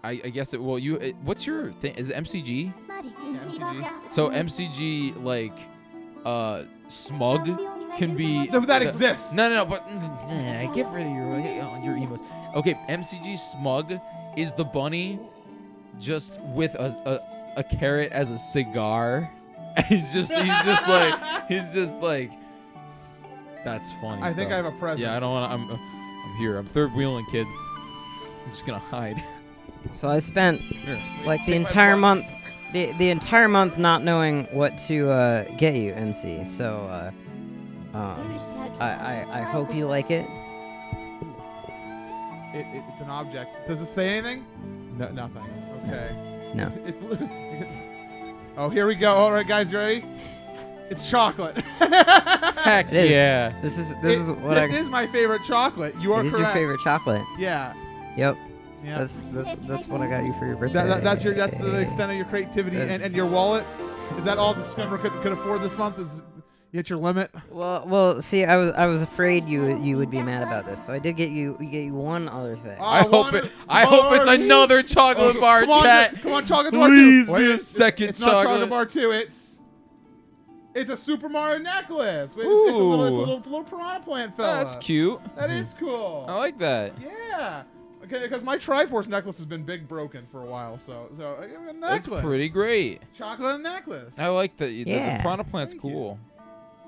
I guess what's your thing? Is it MCG? MCG. So MCG like smug can be No, but that exists. No, but get rid of your emos. Okay, MCG smug is the bunny just with a carrot as a cigar. He's just like that's funny. I think I have a present. Yeah, I don't want to. I'm here. I'm third wheeling, kids. I'm just gonna hide. So I spent Here, like the take my entire spot. month, the entire month not knowing what to get you, MC. So I hope you like it. It's an object. Does it say anything? No, nothing. Okay. No. It's. Oh, here we go. All right, guys, you ready? It's chocolate. Heck It is. yeah. This is what This is my favorite chocolate. You are it is correct. your favorite chocolate. Yeah. Yep. Yeah. That's what I got you for your birthday. That's the extent of your creativity and your wallet. Is that all Discover could afford this month? Is you hit your limit? Well. See, I was afraid you would be mad about this, so I did get you one other thing. I hope it's another chocolate bar, come on, chat. Come on, chocolate bar Please 2. be a Wait, second it's not chocolate chocolate. bar 2. It's a Super Mario necklace. Wait, it's a Ooh. little piranha plant fella. That's cute. That is cool. I like that. Yeah. Okay, because my Triforce necklace has been big broken for a while, so I give it a That's necklace. pretty great. Chocolate necklace. I like the Yeah. piranha plant's Thank you. cool.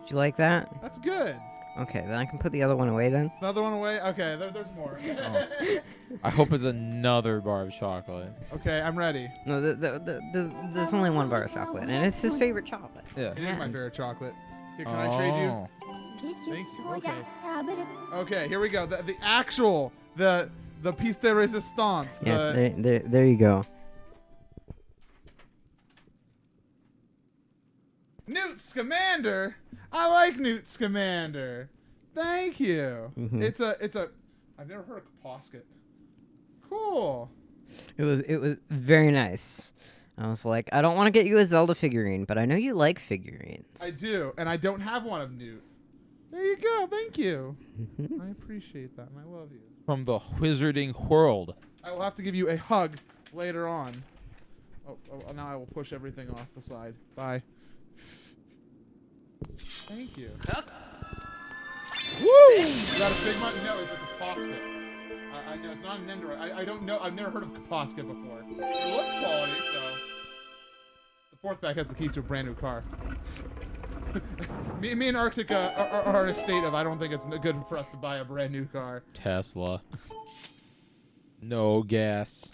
Did you like that? That's good. Okay, then I can put the other one away then. Another one away. Okay, there's more. Oh. I hope it's another bar of chocolate. Okay, I'm ready. No, there's only one bar of chocolate, and it's his favorite chocolate. Yeah. It is my Man. favorite chocolate. Here, can I trade you? Oh. Thank you. Okay. Okay, here we go. The actual the piece de resistance. Yeah, The there you go. Newt Scamander. I like Newt Scamander. Thank you. Mhm. It's a. I've never heard of Kaposket. Cool. It was very nice. I was like, I don't want to get you a Zelda figurine, but I know you like figurines. I do, and I don't have one of Newt. There you go. Thank you. I appreciate that, and I love you. From the wizarding world. I will have to give you a hug later on. Oh, now I will push everything off the side. Bye. Thank you. Woo! Is that a Sigma? No, it's a Kaposket. I know it's not an Endoroid. I don't know. I've never heard of Kaposket before. It looks quality, so. The fourth back has the keys to a brand new car. me and Arctic are in a state of I don't think it's good for us to buy a brand new car. Tesla. No gas.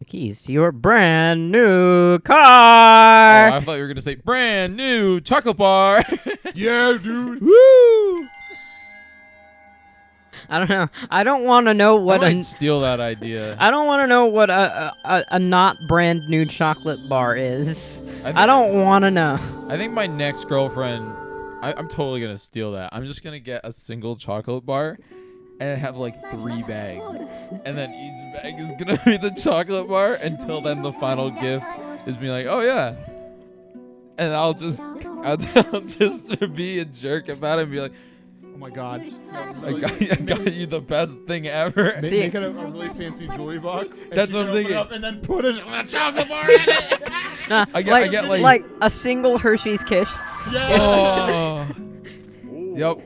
The keys to your brand new car. Oh, I thought you were gonna say brand new chocolate bar. Yeah, dude. Woo! I don't know. I don't want to know what I might steal that idea. I don't want to know what a not brand new chocolate bar is. I don't want to know. I think my next girlfriend, I'm totally gonna steal that. I'm just gonna get a single chocolate bar and have like 3 bags, and then each bag is gonna be the chocolate bar. Until then, the final gift is being like, oh yeah, and I'll just be a jerk about it and be like, Oh my god. I got you the best thing ever. See- Make it a really fancy jewelry box. And That's she what can I'm open it thinking. up and then put a chocolate bar in it. Nah, I get like a single Hershey's Kiss. oh. Yep,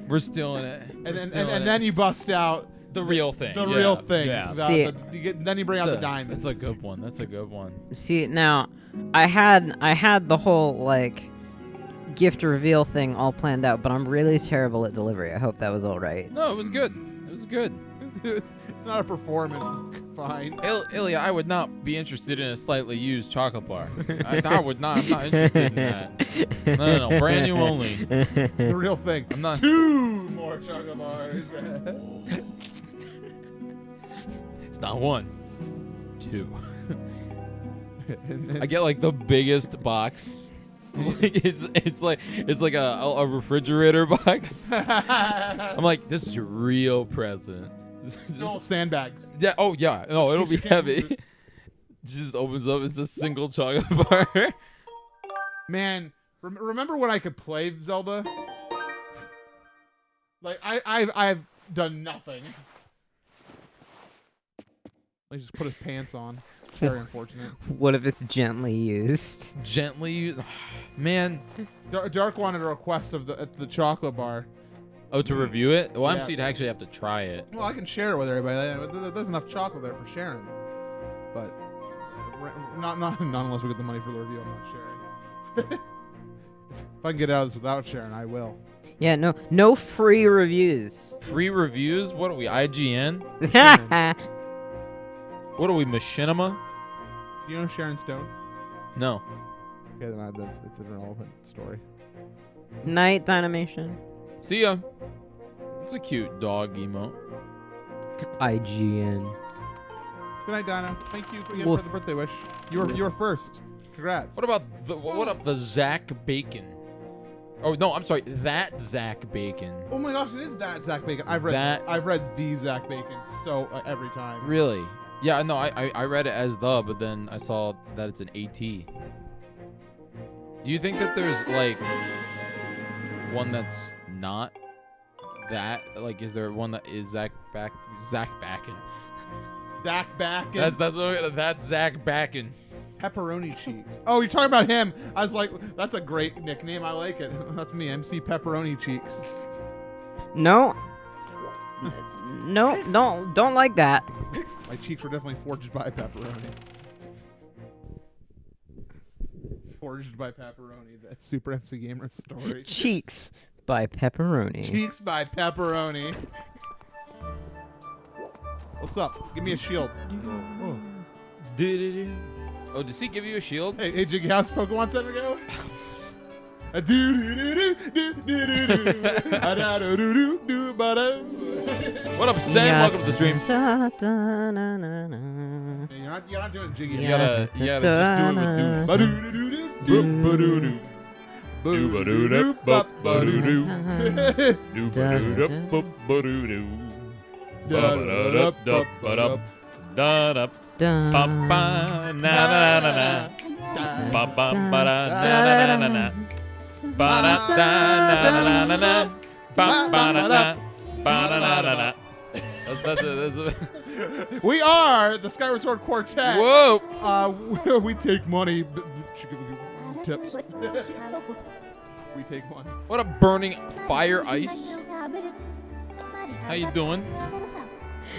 we're stealing it. And then you bust out the real thing. the yeah, real thing. Yeah. See- Then you bring out the diamonds. That's a good one. That's a good one. See, now I had the whole like gift reveal thing all planned out, but I'm really terrible at delivery. I hope that was all right. No, it was good. It was good. It's not a performance. It's fine. Ilya, I would not be interested in a slightly used chocolate bar. I would not. I'm not interested in that. No. Brand new only. The real thing. I'm not. 2 more chocolate bars. It's not 1. It's 2. And I get like the biggest box. Like it's like a refrigerator box. I'm like, this is your real present. no sandbags. Yeah. Oh yeah. No, it'll be heavy. Just opens up. It's a single chocolate bar. Man, remember when I could play Zelda? Like I've done nothing. He just put his pants on. Very unfortunate. What if it's gently used? Gently used. Man. Dark wanted a request of the chocolate bar. Oh, to review it? Well, I'm Yeah. seeing actually have to try it. Well, I can share it with everybody. There's enough chocolate there for sharing. But not unless we get the money for the review. I'm not sharing. If I can get out of this without sharing, I will. Yeah, no free reviews. Free reviews? What are we, IGN? What are we, Machinima? Do you know Sharon Stone? No. Okay, then it's an irrelevant story. Night Dynamation. See ya. It's a cute dog emote. IGN. Good night, Dino. Thank you again for the birthday wish. You were first. Congrats. What about the Zach Bacon? Oh no, I'm sorry, that Zach Bacon. Oh my gosh, it is that Zach Bacon. I've read the Zach Bacon so every time. Really? Yeah, no, I read it as the, but then I saw that it's an AT. Do you think that there's like one that's not that? Like, is there one that is Zach Backen? Zach Backen. That's Zach Backen. Pepperoni Cheeks. Oh, you're talking about him. I was like, that's a great nickname. I like it. That's me, MC Pepperoni Cheeks. No, don't like that. My cheeks were definitely forged by pepperoni. Forged by pepperoni. That's Super MC Gamer story. Cheeks by Pepperoni. Cheeks by pepperoni. What's up? Give me a shield. Oh. Oh, does he give you a shield? Hey, Jiggy, how's Pokemon Center go? What up, Sam? Yeah. Welcome to the stream. Da, da, na, na, na. Hey, you're not doing Jiggy. You gotta just do it with dudes. That's it. We are the Skyward Sword Quartet. Whoa! We take money. Tips. We take money. What a burning fire ice. How you doing?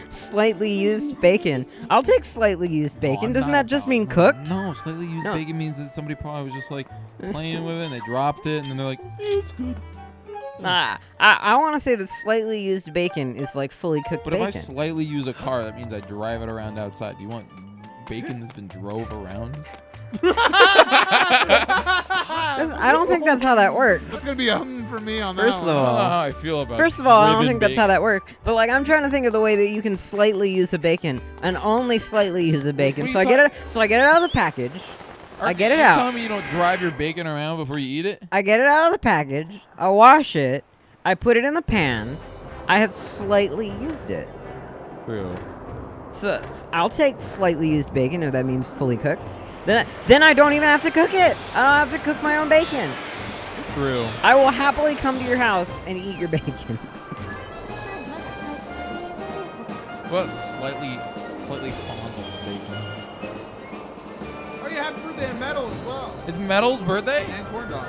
Slightly used bacon. I'll take slightly used bacon. Doesn't that just mean cooked? No, slightly used bacon means that somebody probably was just like playing with it and they dropped it and then they're like, it's good. Nah, I want to say that slightly used bacon is like fully cooked But bacon. if I slightly use a car, that means I drive it around outside. Do you want bacon that's been drove around? I don't think that's how that works. That's gonna be a for me on that First one. of I don't know all, how I feel about I don't driven think that's how bacon. that works. But like, I'm trying to think of the way that you can slightly use a bacon and only slightly use a bacon. What So are I you get it. So I get it out of the package. I get it out. You're telling me you don't drive your bacon around before you eat it? I get it out of the package. I wash it. I put it in the pan. I have slightly used it. True. So I'll take slightly used bacon if that means fully cooked. Then I don't even have to cook it. I don't have to cook my own bacon. True. I will happily come to your house and eat your bacon. Well, slightly fond of bacon. Oh, yeah, happy birthday to Metal as well. It's Metal's birthday? And Corn Dog.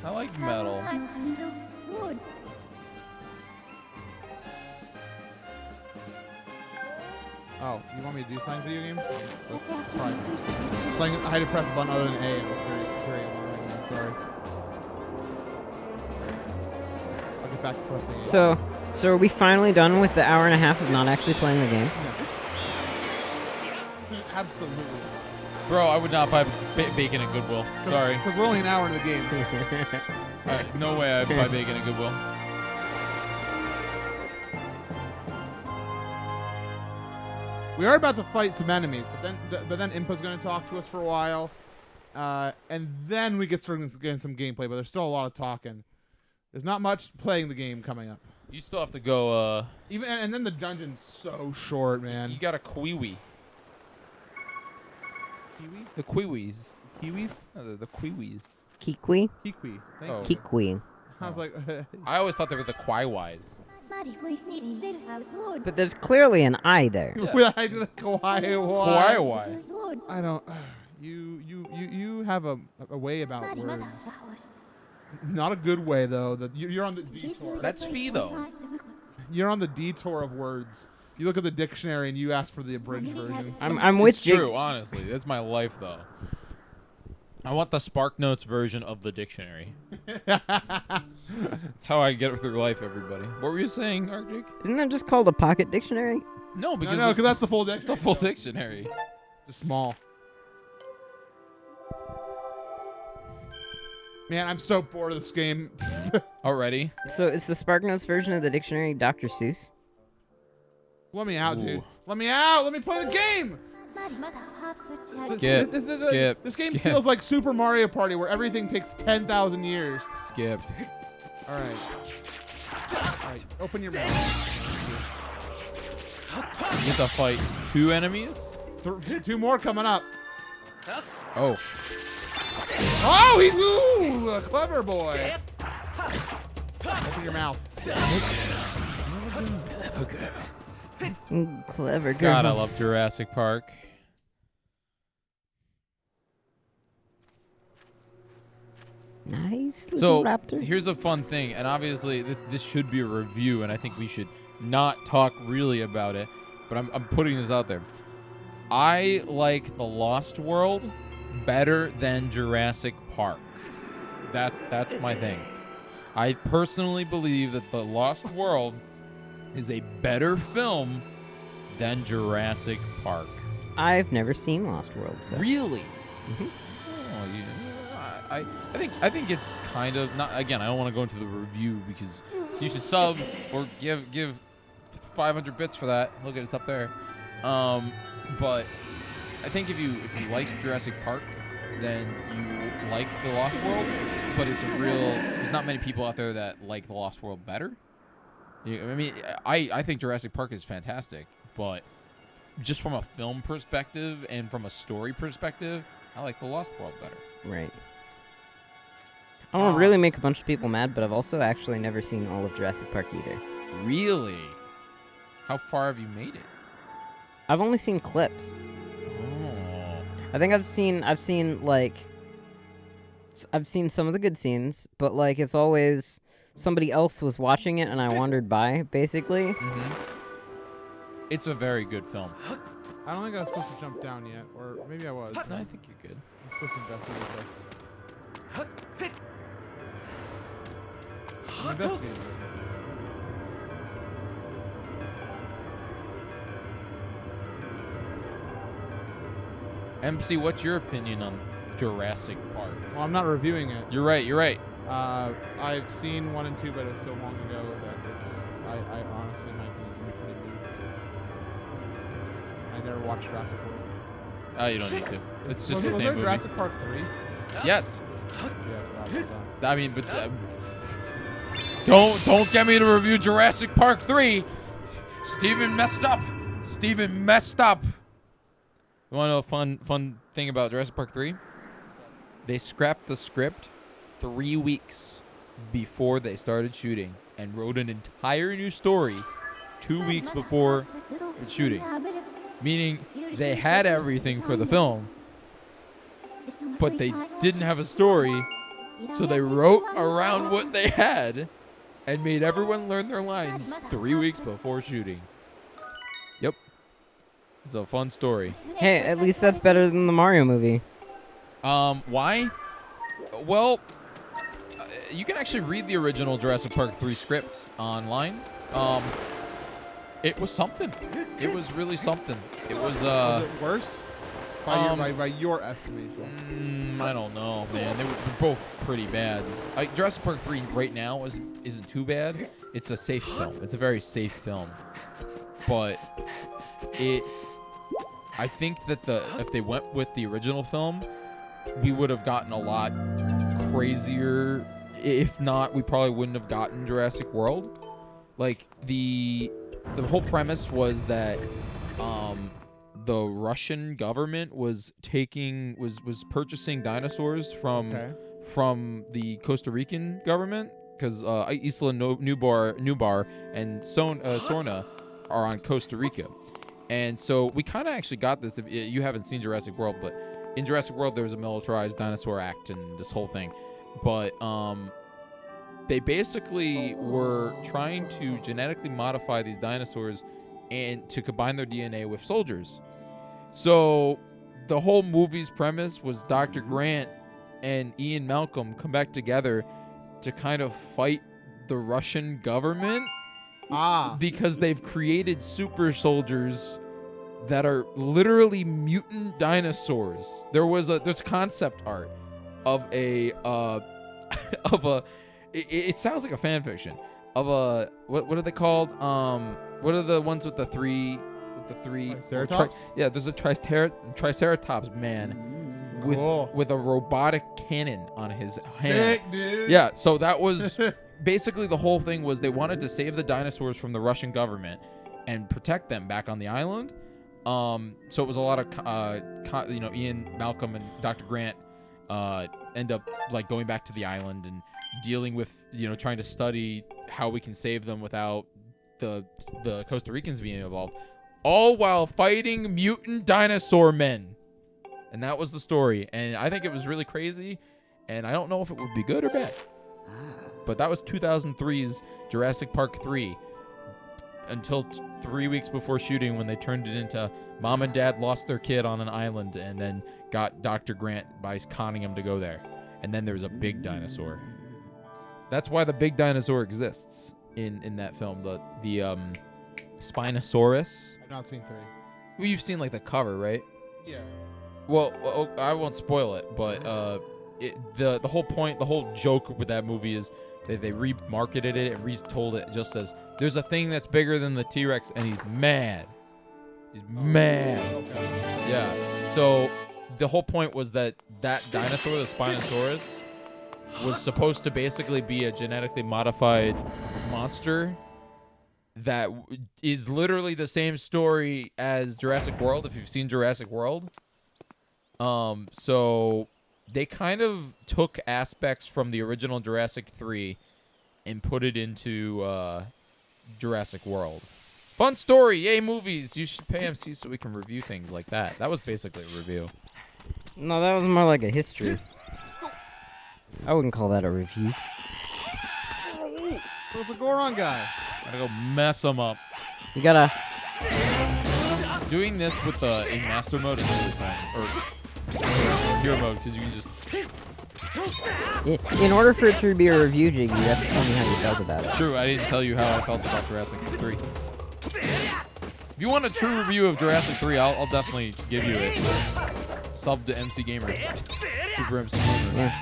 I like Metal. Oh, you want me to do something video games? Let's try. I had to press a button other than A. It was very alarming. I'm sorry. I'll get back to pressing A. So So are we finally done with the hour and a half of not actually playing the game? No. Absolutely. Bro, I would not buy bacon at Goodwill. Sorry. Because we're only an hour into the game. No way I'd buy bacon at Goodwill. We are about to fight some enemies, but then Impa's going to talk to us for a while, and then we get started getting some gameplay. But there's still a lot of talking. There's not much playing the game coming up. You still have to go. And then the dungeon's so short, man. You got a Kiwi. Kiwi? The Kiwis. Kiwis? No, the Kiwis. Kikwi? Kiwi. Oh. Kikwi. I was like, I always thought they were the Kwaiwais. But there's clearly an I there. Yeah. Kawaii. Kwaiwai. I don't. You have a way about words. Not a good way though. You're on the detour. That's fee though. You're on the detour of words. You look at the dictionary and you ask for the abridged version. I'm with It's Jake. true, honestly. That's my life though. I want the Spark Notes version of the dictionary. That's how I get through life, everybody. What were you saying, Arctic? Isn't that just called a pocket dictionary? No, because No, because that's the full dictionary. the full dictionary. Just small. Man, I'm so bored of this game. Already? So is the SparkNotes version of the dictionary Dr. Seuss? Let me out, Ooh. dude. Let me out. Let me play the game. Skip. This game feels like Super Mario Party, where everything takes 10,000 years. Skip. All right. Open your mouth. You get to fight 2 enemies? 2 more coming up. Oh. Oh, he's ooh, a clever boy. Open your mouth. Clever girl. God, I love Jurassic Park. Nice little So raptor. here's a fun thing, and obviously this should be a review, and I think we should not talk really about it, but I'm putting this out there. I like The Lost World better than Jurassic Park. That's my thing. I personally believe that The Lost World is a better film than Jurassic Park. I've never seen Lost World. So. Really? Mhm. Oh, yeah. I think it's kind of not. Again, I don't want to go into the review because you should sub or give 500 bits for that. Look at it's up there. But I think if you like Jurassic Park, then you like The Lost World. But there's not many people out there that like The Lost World better. I mean, I think Jurassic Park is fantastic, but just from a film perspective and from a story perspective, I like The Lost World better. Right. I don't want to really make a bunch of people mad, but I've also actually never seen all of Jurassic Park either. Really? How far have you made it? I've only seen clips. Oh. I think I've seen some of the good scenes, but like it's always somebody else was watching it and I wandered by, basically. Mm-hmm. It's a very good film. I don't think I was supposed to jump down yet, or maybe I was. No, I think you're good. I'm supposed to investigate this. I'm investigating this. MC, what's your opinion on Jurassic Park? Well, I'm not reviewing it. You're right. I've seen 1 and 2, but it was so long ago that I honestly, my opinion is pretty weak. I never watched Jurassic World. Oh, you don't need to. It's just was the there same movie. Jurassic Park 3? Yes. Yeah, probably. I mean, but don't get me to review Jurassic Park 3. Steven messed up. You want to know a fun thing about Jurassic Park 3? They scrapped the script 3 weeks before they started shooting and wrote an entire new story 2 weeks before shooting. Meaning they had everything for the film, but they didn't have a story, so they wrote around what they had and made everyone learn their lines 3 weeks before shooting. Yep. It's a fun story. Hey, at least that's better than the Mario movie. Why? Well, you can actually read the original Jurassic Park 3 script online. It was something. It was really something. It was Was it worse? By your estimation. I don't know, man. They're both pretty bad. Jurassic Park 3 right now isn't too bad. It's a safe film. It's a very safe film. But I think that if they went with the original film, we would have gotten a lot crazier. If not, we probably wouldn't have gotten Jurassic World. Like the whole premise was that the Russian government was purchasing dinosaurs from the Costa Rican government, because Isla Nubar and Sorna are on Costa Rica. And so we kind of actually got this. If you haven't seen Jurassic World, but in Jurassic World there was a militarized dinosaur act and this whole thing. But they basically were trying to genetically modify these dinosaurs and to combine their DNA with soldiers. So the whole movie's premise was Dr. Grant and Ian Malcolm come back together to kind of fight the Russian government because they've created super soldiers that are literally mutant dinosaurs. There's concept art of a it sounds like a fan fiction of a what are they called? What are the ones with the three? Triceratops? There's a Triceratops man with a robotic cannon on his hand. Sick, dude. Yeah, so that was basically the whole thing. Was they wanted to save the dinosaurs from the Russian government and protect them back on the island. So it was a lot of Ian Malcolm and Dr. Grant end up like going back to the island and dealing with trying to study how we can save them without the Costa Ricans being involved, all while fighting mutant dinosaur men. And that was the story. And I think it was really crazy, and I don't know if it would be good or bad. But that was 2003's Jurassic Park 3 until 3 weeks before shooting, when they turned it into mom and dad lost their kid on an island and then got Dr. Grant by conning him to go there. And then there was a big dinosaur. That's why the big dinosaur exists in that film. The Spinosaurus. I've not seen 3. Well, you've seen like the cover, right? Yeah. Well, I won't spoil it, but the whole point, the whole joke with that movie is that they remarketed it and retold it just as there's a thing that's bigger than the T-Rex, and he's mad. He's mad. Okay. Yeah. So the whole point was that dinosaur, the Spinosaurus, was supposed to basically be a genetically modified monster that is literally the same story as Jurassic World, if you've seen Jurassic World. So they kind of took aspects from the original Jurassic 3 and put it into Jurassic World. Fun story. Yay, movies. You should pay MC so we can review things like that. That was basically a review. No, that was more like a history. I wouldn't call that a review. Where's the Goron guy? Gotta go mess them up. You gotta... Doing this with in master mode is really fun. Or hero mode, because you can just... In order for it to be a review, Jiggy, you have to tell me how you felt about it. True, I didn't tell you how I felt about Jurassic 3. If you want a true review of Jurassic 3, I'll definitely give you it. Sub to MC Gamer. Super MC Gamer. Yeah.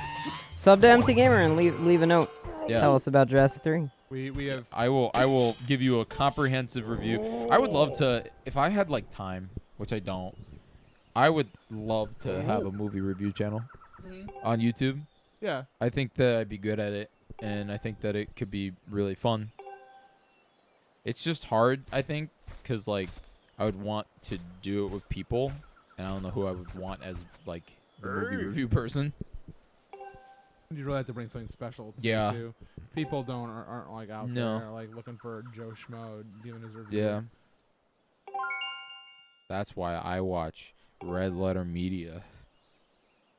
Sub to MC Gamer and leave a note. Yeah. Tell us about Jurassic 3. We have... I will give you a comprehensive review. I would love to, if I had like time, which I don't, I would love to have a movie review channel on YouTube. Yeah. I think that I'd be good at it, and I think that it could be really fun. It's just hard, I think, because like I would want to do it with people, and I don't know who I would want as like the movie review person. You really have to bring something special. Yeah. To people aren't like out there like looking for Joe Schmo giving his review. Yeah. That's why I watch Red Letter Media,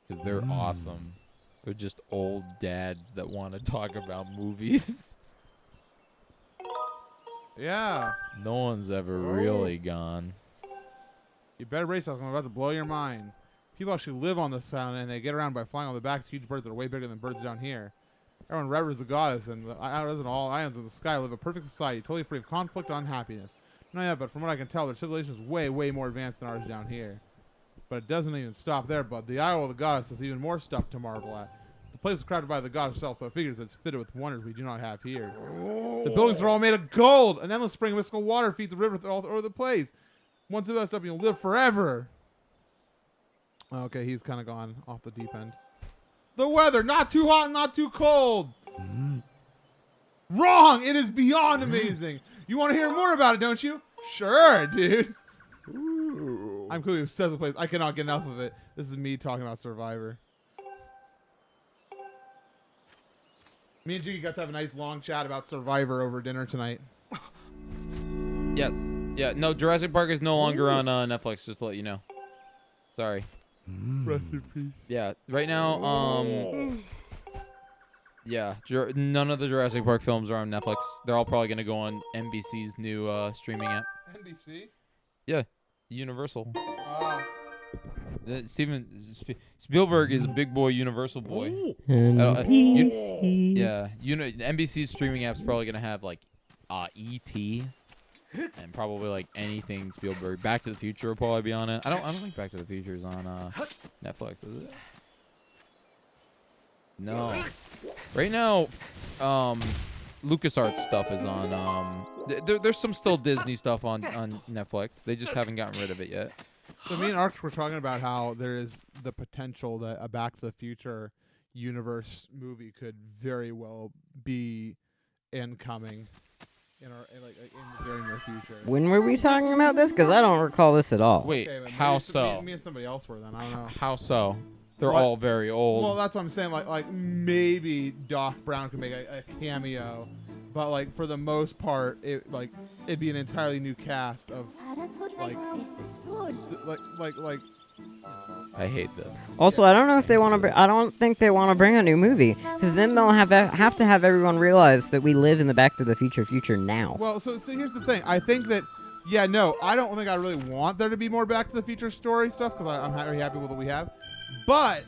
because they're awesome. They're just old dads that want to talk about movies. Yeah. No one's ever really gone. You better brace yourself. I'm about to blow your mind. People actually live on the sound, and they get around by flying on the backs of huge birds that are way bigger than birds down here. Everyone reveres the goddess, and the islands and all islands of the sky live a perfect society, totally free of conflict or unhappiness. No, yeah, but from what I can tell, their civilization is way, way more advanced than ours down here. But it doesn't even stop there, bud. The Isle of the Goddess has even more stuff to marvel at. The place was crafted by the goddess herself, so it figures it's fitted with wonders we do not have here. The buildings are all made of gold. An endless spring of mystical water feeds the river all over the place. Once you do that stuff, you'll live forever. Okay, he's kind of gone off the deep end. The weather, not too hot, not too cold. Wrong! It is beyond amazing. You want to hear more about it, don't you? Sure, dude. Ooh. I'm clearly obsessed with the place. I cannot get enough of it. This is me talking about Survivor. Me and Jiggy got to have a nice long chat about Survivor over dinner tonight. Yes. Yeah, no, Jurassic Park is no longer on Netflix, just to let you know. Sorry. Rest in peace. Yeah, right now, yeah, none of the Jurassic Park films are on Netflix. They're all probably going to go on NBC's new streaming app. NBC? Yeah, Universal. Steven Spielberg is a big boy Universal boy. NBC. Yeah, NBC's streaming app's probably going to have, like, E.T., and probably like anything Spielberg. Back to the Future will probably be on it. I don't think Back to the Future is on Netflix, is it? No. Right now, LucasArts stuff is on. There's some still Disney stuff on Netflix. They just haven't gotten rid of it yet. So me and Arch were talking about how there is the potential that a Back to the Future universe movie could very well be incoming. In the very near future. When were we talking about this? Because I don't recall this at all. Wait, okay, how so? Me and somebody else were then. I don't know. How so? They're all very old. Well, that's what I'm saying. Like maybe Doc Brown could make a cameo, but like for the most part, it'd be an entirely new cast of like. I hate this. Also, I don't know if they want to. I don't think they want to bring a new movie, because then they'll have to have everyone realize that we live in the Back to the future now. Well, so here's the thing. I think that, I don't think I really want there to be more Back to the Future story stuff, because I'm very happy with what we have. But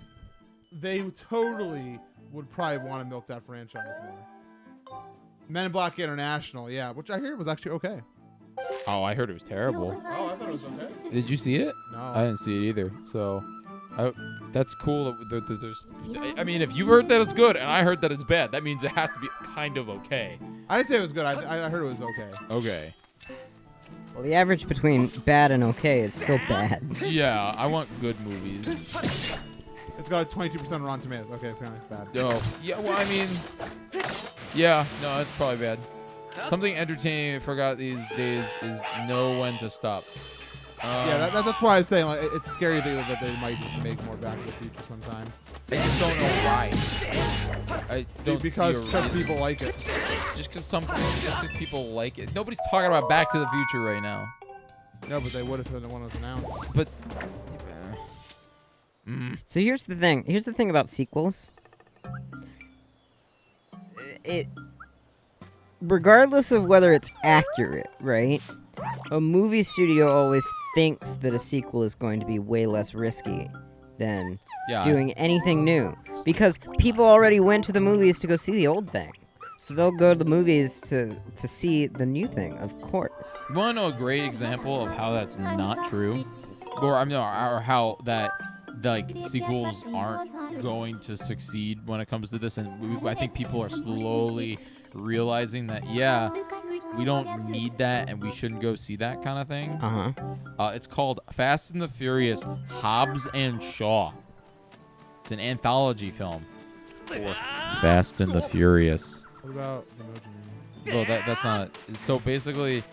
they totally would probably want to milk that franchise more. Men in Black International, yeah, which I hear was actually okay. Oh, I heard it was terrible. Oh, I thought it was okay. Did you see it? No. I didn't see it either. So, that's cool. There's. I mean, if you heard that it's good and I heard that it's bad, that means it has to be kind of okay. I didn't say it was good. I heard it was okay. Okay. Well, the average between bad and okay is still bad. Yeah, I want good movies. It's got a 22% on Rotten Tomatoes. Okay, apparently it's bad. Oh, yeah. Well, I mean, yeah. No, it's probably bad. Something entertaining I forgot these days is know when to stop. Yeah, that's why I was saying it's scary that they might make more Back to the Future sometime. I just don't know why. I don't because see a reason. people like it. Just because people like it. Nobody's talking about Back to the Future right now. No, but they would if the one was announced. But So here's the thing. Here's the thing about sequels. Regardless of whether it's accurate, right? A movie studio always thinks that a sequel is going to be way less risky than doing anything new, because people already went to the movies to go see the old thing, so they'll go to the movies to see the new thing, of course. You want to know a great example of how that's not true, or how that sequels aren't going to succeed when it comes to this, and I think people are slowly realizing that we don't need that and we shouldn't go see that kind of thing. It's called Fast and the Furious Hobbs and Shaw. It's an anthology film for Fast and the Furious. What about Well, that's not. So basically,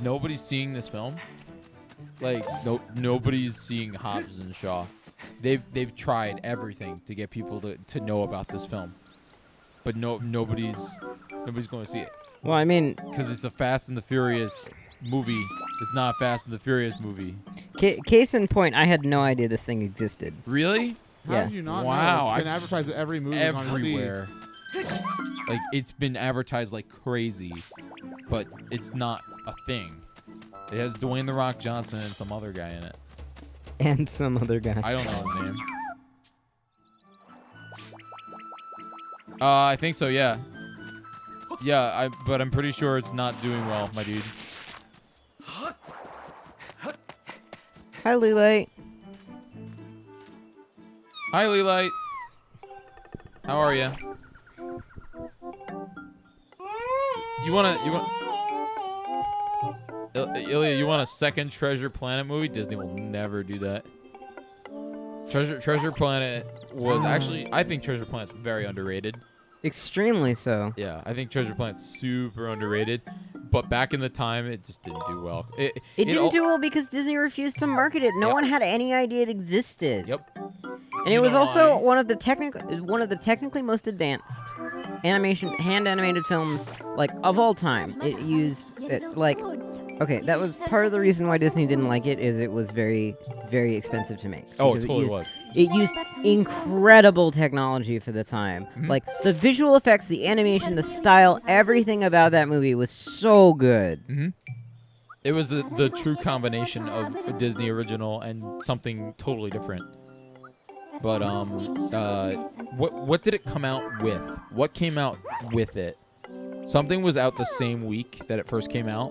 nobody's seeing this film. Like nobody's seeing Hobbs and Shaw. They've tried everything to get people to know about this film, but nobody's going to see it. Well, I mean, because it's a Fast and the Furious movie. It's not a Fast and the Furious movie. Case in point, I had no idea this thing existed. Really? How did you not know? Wow, It's been advertised at every movie everywhere. Like, it's been advertised like crazy, but it's not a thing. It has Dwayne "The Rock" Johnson and some other guy in it. And some other guy. I don't know his name. I think so. Yeah. Yeah. But I'm pretty sure it's not doing well, my dude. Hi, Lelite. Hi, Lelite. How are you? You want Ilya, you want a second Treasure Planet movie? Disney will never do that. Treasure Planet was actually, I think Treasure Planet's very underrated. Extremely so. Yeah, I think Treasure Planet's super underrated. But back in the time, it just didn't do well. It didn't do well because Disney refused to market it. No one had any idea it existed. Yep. And it was also one of the technically most advanced hand animated films like of all time. It used okay, that was part of the reason why Disney didn't like it is it was very, very expensive to make. Oh, it totally was. It used incredible technology for the time. Like, the visual effects, the animation, the style, everything about that movie was so good. It was the true combination of a Disney original and something totally different. But, what did it come out with? What came out with it? Something was out the same week that it first came out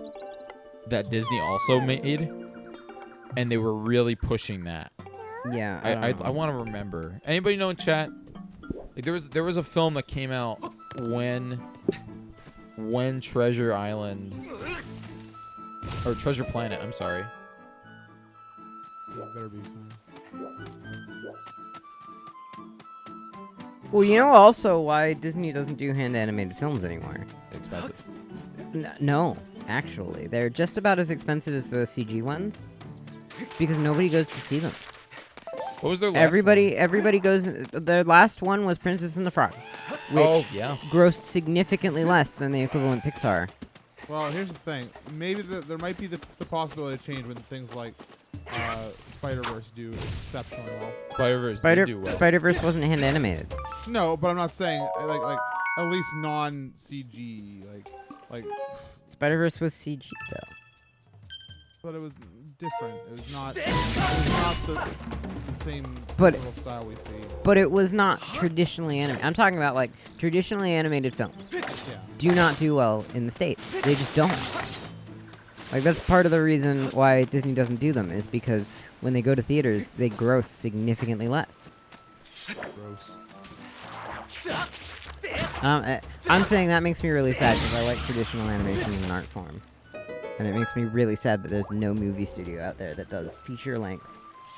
that Disney also made, and they were really pushing that. Yeah, I want to remember. Anybody know in chat? Like there was a film that came out when Treasure Island or Treasure Planet. I'm sorry. Yeah, better be fine. Well, you know also why Disney doesn't do hand animated films anymore. Expensive. No, actually, they're just about as expensive as the CG ones, because nobody goes to see them. What was their last Everybody goes. Their last one was Princess and the Frog, which grossed significantly less than the equivalent Pixar. Well, here's the thing. Maybe there might be the possibility of change when things like Spider-Verse do exceptionally well. Spider-Verse did do well. Spider-Verse wasn't hand animated. No, but I'm not saying like at least non-CG like. Spider-Verse was CG though. But it was different. It was not the same style we see. But it was not traditionally animated. I'm talking about like traditionally animated films. Yeah. Do not do well in the States. They just don't. Like, that's part of the reason why Disney doesn't do them, is because when they go to theaters, they gross significantly less. Gross. I'm saying that makes me really sad because I like traditional animation as an art form. And it makes me really sad that there's no movie studio out there that does feature-length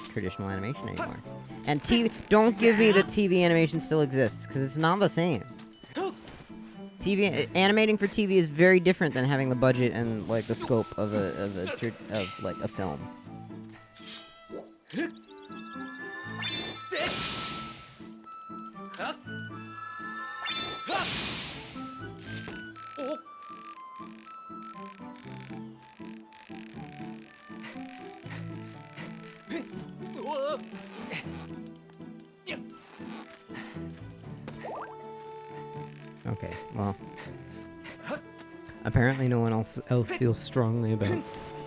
traditional animation anymore. And TV, don't give me that TV animation still exists, because it's not the same. Animating for TV is very different than having the budget and like the scope of a film. Okay, well, apparently no one else feels strongly about.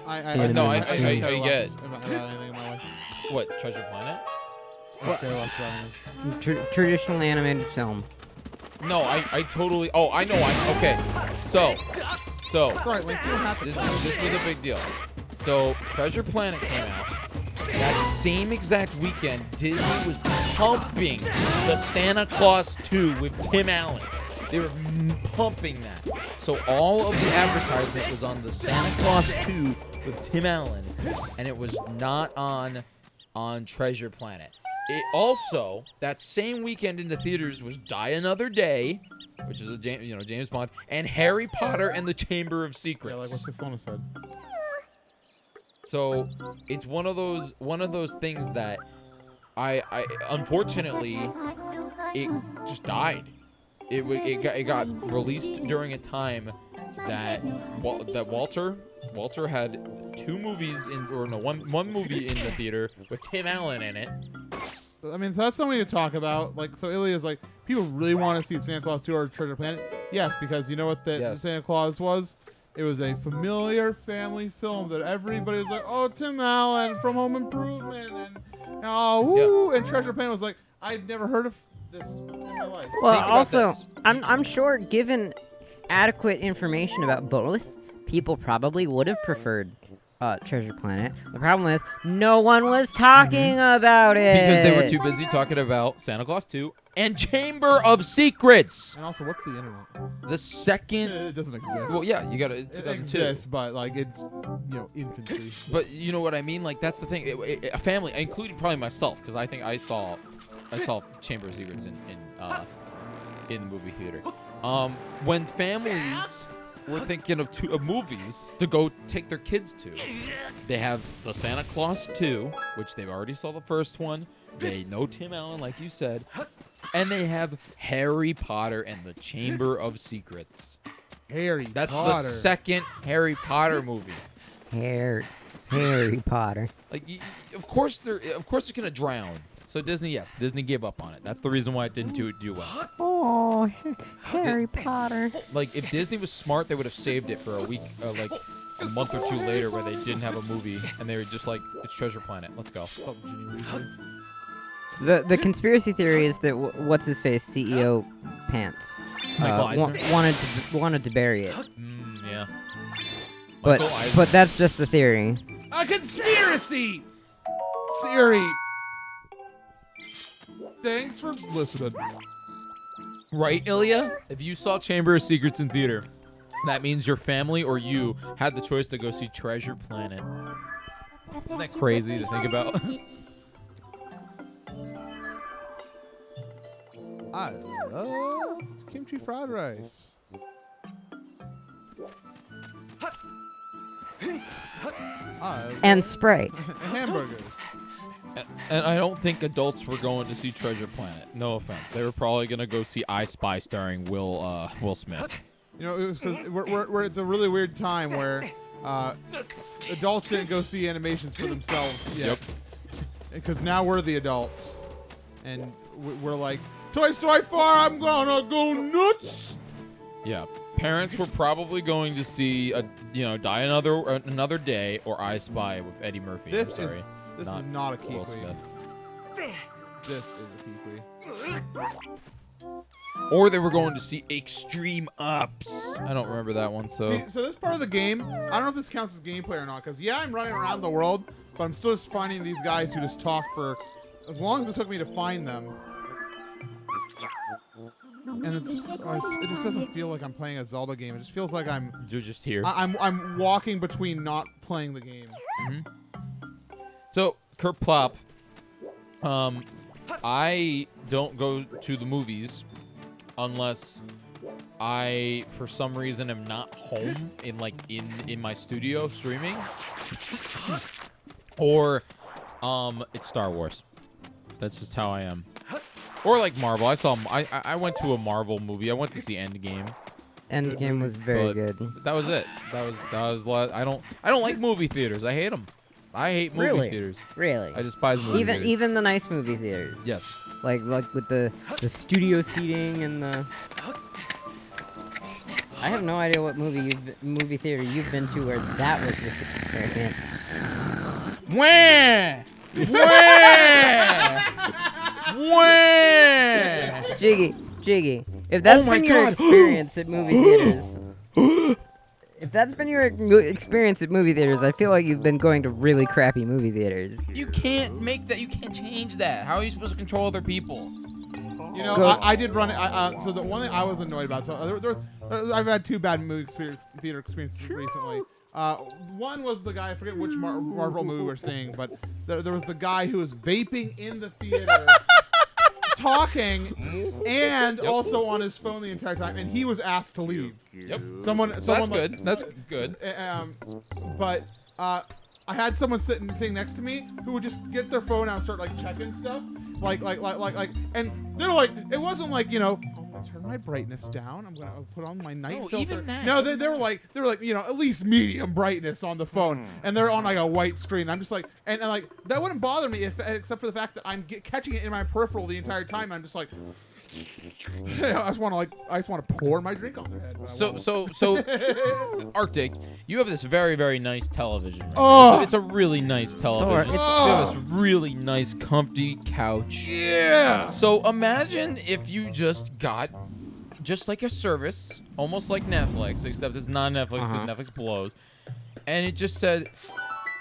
I get. About anything in my life. What, Treasure Planet? Traditional animated film. No, I totally. Oh, I know. Okay, so Sorry, Link, you don't have to. this was a big deal. So Treasure Planet came out. That same exact weekend, Disney was pumping the Santa Claus 2 with Tim Allen. They were pumping that. So all of the advertisement was on the Santa Claus 2 with Tim Allen, and it was not on Treasure Planet. It also, that same weekend in the theaters, was Die Another Day, which is a James Bond, and Harry Potter and the Chamber of Secrets. Yeah, like what Six Lona said. So it's one of those things that I unfortunately it just died. It got released during a time that Walter had two movies one movie in the theater with Tim Allen in it. I mean, so that's something to talk about. Like, so Ilya's like, people really want to see Santa Claus 2 or Treasure Planet. Yes, because you know what the Santa Claus was? It was a familiar family film that everybody was like, oh, Tim Allen from Home Improvement, and oh, woo! Yeah. And Treasure Planet was like, I've never heard of this in my life. Well, Think about also, this. I'm sure given adequate information about both, people probably would have preferred Treasure Planet. The problem is no one was talking about it Because they were too busy talking about Santa Claus 2 and Chamber of Secrets. And also, what's the internet? The second. It doesn't exist. Well, yeah, you got it. It 2002. exists, but like it's infancy. But you know what I mean? Like that's the thing. A family, including probably myself, because I think I saw Chamber of Secrets in the movie theater. When families were thinking of movies to go take their kids to, they have the Santa Claus 2, which they've already saw the first one. They know Tim Allen, like you said, and they have Harry Potter and the Chamber of Secrets. That's Potter. the second Harry Potter movie. Harry Potter. Like, of course they're gonna drown. So Disney gave up on it. That's the reason why it didn't do well. Oh, Harry Potter. Like, if Disney was smart, they would have saved it for a week, like a month or two later, where they didn't have a movie, and they were just like, "It's Treasure Planet, let's go." The conspiracy theory is that what's his face CEO Pants Michael Eisner? wanted to bury it, Yeah. but Michael Eisner. that's just a theory. A conspiracy theory. Thanks for listening. Right, Ilya? If you saw Chamber of Secrets in theater, that means your family or you had the choice to go see Treasure Planet. Isn't that crazy to think about? I love kimchi fried rice. And Sprite. Hamburgers. And I don't think adults were going to see Treasure Planet. No offense. They were probably going to go see I Spy starring Will Smith. You know, it was 'cause we're it's a really weird time where adults didn't go see animations for themselves yet. Yep. Because now we're the adults, and we're like, Toy Story 4, I'm gonna go nuts. Yeah. Parents were probably going to see Die Another Day or I Spy with Eddie Murphy. This I'm sorry. is not a key Will queen. Smith. This is a key queen. Or they were going to see Extreme Ops. I don't remember that one, so. See, so this part of the game, I don't know if this counts as gameplay or not, because yeah, I'm running around the world, but I'm still just finding these guys who just talk for as long as it took me to find them. And it just doesn't feel like I'm playing a Zelda game. It just feels like You're just here. I'm walking between not playing the game. So, Kurt Plop, I don't go to the movies unless I, for some reason, am not home in my studio streaming, or it's Star Wars. That's just how I am. Or like Marvel. I went to a Marvel movie. I went to see Endgame. Endgame was very good. That was it. That was. I don't like movie theaters. I hate them. I hate movie theaters. Really? I despise movie theaters. Even the nice movie theaters. Yes. Like with the studio seating and the. I have no idea what movie theater you've been to where that was the experience. Wah! Wah! Jiggy. If that's been your experience at movie theaters. If that's been your experience at movie theaters, I feel like you've been going to really crappy movie theaters. You can't make that. You can't change that. How are you supposed to control other people? You know, I did run it. So the one thing I was annoyed about. So I've had two bad theater experiences recently. One was the guy. I forget which Marvel movie we're seeing, but there was the guy who was vaping in the theater. Talking and also on his phone the entire time, and he was asked to leave. Yep. Someone That's good. That's good. But I had someone sitting next to me who would just get their phone out and start like checking stuff, like, and they're like, it wasn't like, turn my brightness down. I'm gonna put on my night filter. Even that. No, they were like, at least medium brightness on the phone, and they're on like a white screen. I'm just like, and like that wouldn't bother me except for the fact that I'm catching it in my peripheral the entire time. I'm just like, I just want to pour my drink on their head. So Arctic, you have this very, very nice television. Right Oh. It's a really nice television. You have this really nice, comfy couch. Yeah. So imagine if you just got just like a service, almost like Netflix, except it's not Netflix because Netflix blows, and it just said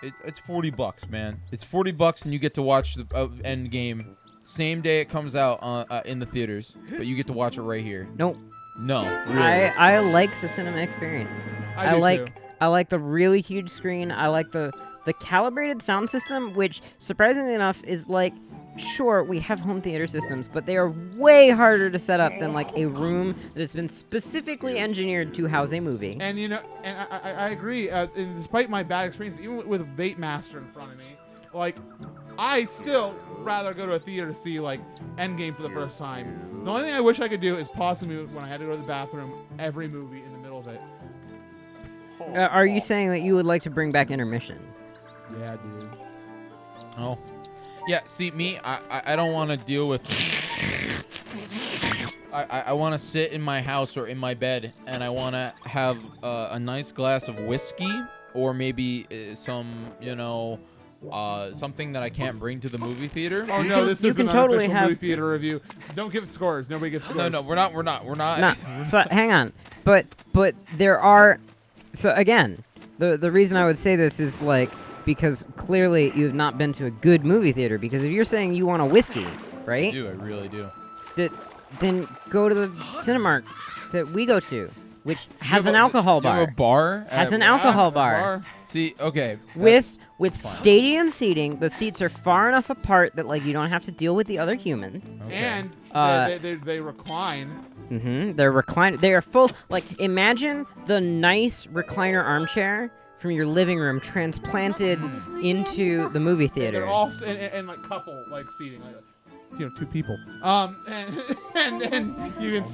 it's $40, man. It's $40, and you get to watch the Endgame same day it comes out in the theaters, but you get to watch it right here. Nope. No, really. I like the cinema experience. I do too. I like the really huge screen. I like the calibrated sound system, which surprisingly enough is like, sure, we have home theater systems, but they are way harder to set up than like a room that has been specifically engineered to house a movie. And I agree. And despite my bad experience, even with Vape Master in front of me, like, I still rather go to a theater to see like Endgame for the first time. The only thing I wish I could do is pause the movie when I had to go to the bathroom. Every movie in the middle of it. Are you saying that you would like to bring back intermission? Yeah, dude. Oh. Yeah, see, me, I don't want to deal with... I want to sit in my house or in my bed, and I want to have a nice glass of whiskey, or maybe some, something that I can't bring to the movie theater. Oh, no, this is an totally unofficial movie theater review. Don't give scores. Nobody gets scores. No, we're not. No, so hang on. But there are... So again, the reason I would say this is like... Because clearly you've not been to a good movie theater. Because if you're saying you want a whiskey, right? I do. I really do. Then go to the Cinemark that we go to, which has an alcohol bar. You have a bar? Has an alcohol bar. See, okay. With fine. stadium seating, the seats are far enough apart that like you don't have to deal with the other humans. Okay. And they recline. Mm-hmm. They're recliner. They are full. Like imagine the nice recliner armchair from your living room transplanted into the movie theater. They're all and like couple like seating, like, 2 people. And you can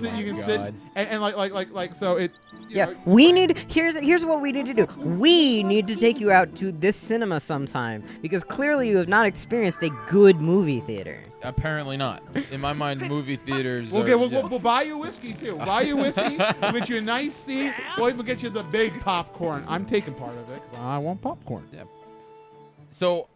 sit and like so it. Yeah, we need. Here's what we need to do. We need to take you out to this cinema sometime because clearly you have not experienced a good movie theater. Apparently not. In my mind, movie theaters. We'll buy you whiskey too. Buy you whiskey. We'll get you a nice seat. We'll even get you the big popcorn. I'm taking part of it because I want popcorn. Yeah. So,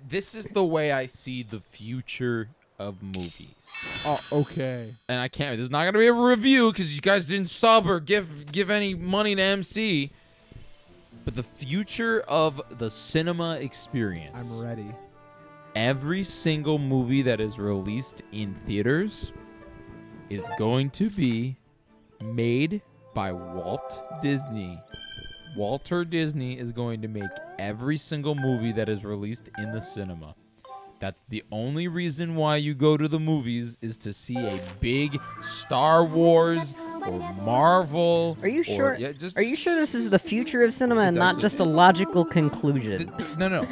this is the way I see the future of movies. Oh, okay. And I can't. There's not gonna be a review because you guys didn't sub or give any money to MC. But the future of the cinema experience. I'm ready. Every single movie that is released in theaters is going to be made by Walt Disney. Walter Disney is going to make every single movie that is released in the cinema. That's the only reason why you go to the movies is to see a big Star Wars or Marvel. Are you sure? Yeah, are you sure this is the future of cinema and not just a logical conclusion? No.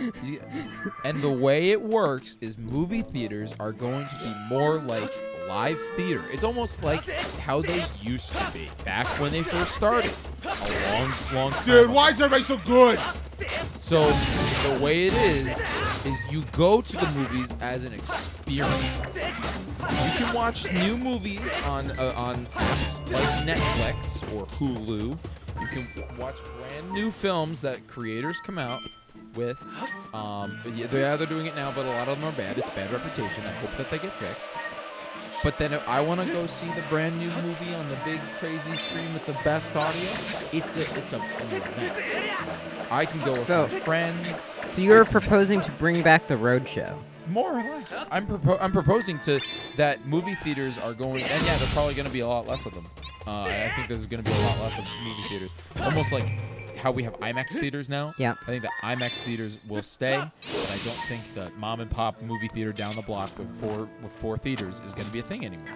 And the way it works is movie theaters are going to be more like live theater. It's almost like how they used to be back when they first started. A long time Dude, ago. why is everybody so good? So the way it is you go to the movies as an experience. You can watch new movies on apps like Netflix or Hulu. You can watch brand new films that creators come out with. They're doing it now, but a lot of them are bad. It's bad reputation. I hope that they get fixed. But then if I want to go see the brand new movie on the big crazy screen with the best audio, it's an event. I can go with my friends. So you're proposing to bring back the Roadshow? More or less. I'm proposing to that movie theaters are going, and yeah, there's probably going to be a lot less of them. I think there's going to be a lot less of movie theaters. Almost like how we have IMAX theaters now. Yeah. I think the IMAX theaters will stay, and I don't think the mom and pop movie theater down the block with four theaters is going to be a thing anymore.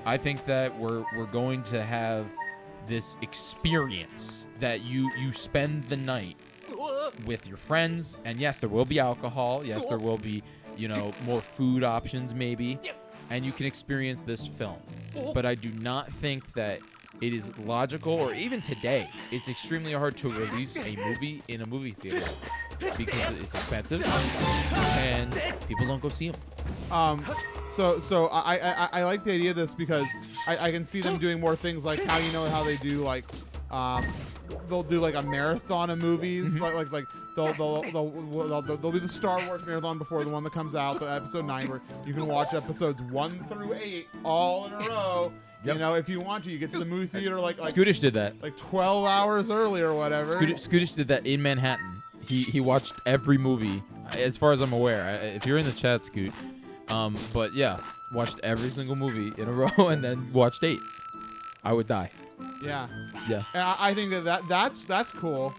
I think that we're going to have this experience that you spend the night with your friends, and yes, there will be alcohol. Yes, there will be, more food options maybe, and you can experience this film. But I do not think that it is logical, or even today, it's extremely hard to release a movie in a movie theater because it's expensive and people don't go see them. So I like the idea of this because I can see them doing more things like how they do like they'll do like a marathon of movies like they'll do the Star Wars marathon before the one that comes out, the episode 9, where you can watch episodes 1 through 8 all in a row. Yep. You know, if you want to, you get to the movie theater like Scootish did that. Like 12 hours early or whatever. Scootish did that in Manhattan. He watched every movie, as far as I'm aware. If you're in the chat, Scoot. But yeah, watched every single movie in a row and then watched 8. I would die. Yeah. Yeah. And I think that's cool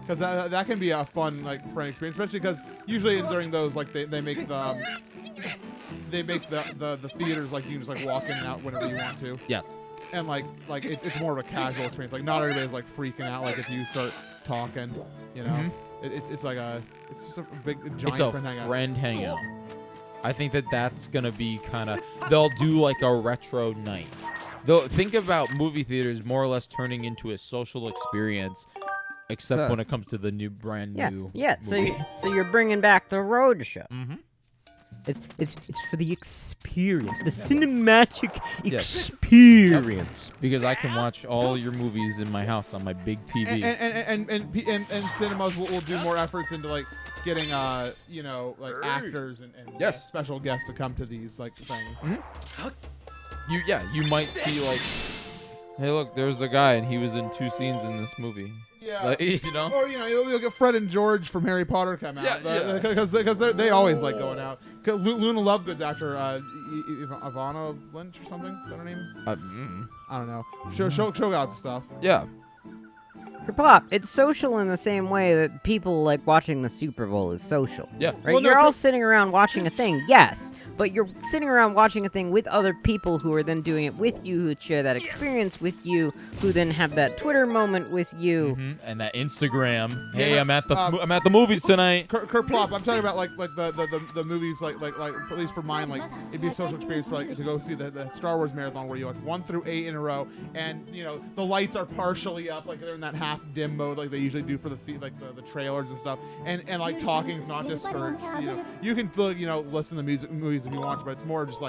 because that can be a fun experience, especially because usually during those they make the theaters like you can just like walk in and out whenever you want to. Yes. And it's more of a casual experience. Like not everybody's like freaking out like if you start talking, you know. It's just a big giant friend hangout. I think that's gonna be kind of. They'll do like a retro night. They'll think about movie theaters more or less turning into a social experience, except when it comes to the brand new. Yeah. Movie. So you're bringing back the road show. Mm-hmm. It's for the experience, the cinematic experience. Because I can watch all your movies in my house on my big TV. And cinemas will do more efforts into getting actors and special guests to come to these things. Mm-hmm. You might see hey, look, there's the guy, and he was in 2 scenes in this movie. Yeah. You know? Or, you'll get Fred and George from Harry Potter come out. Because they always like going out. Luna Lovegood's after Ivana Lynch or something. Is that her name? I don't know. Show out stuff. Yeah. For Plop, it's social in the same way that people like watching the Super Bowl is social. Yeah. Right? Well, you're all sitting around watching a thing, yes. But you're sitting around watching a thing with other people who are then doing it with you, who share that experience with you, who then have that Twitter moment with you, and that Instagram. Hey, I'm at the movies tonight. Kurt Plop, I'm talking about the movies at least for mine it'd be a social experience for to go see the Star Wars marathon where you watch 1 through 8 in a row, and the lights are partially up they're in that half dim mode like they usually do for the trailers and stuff, and talking's not discouraged. You can listen to movies if you want to, but it's more just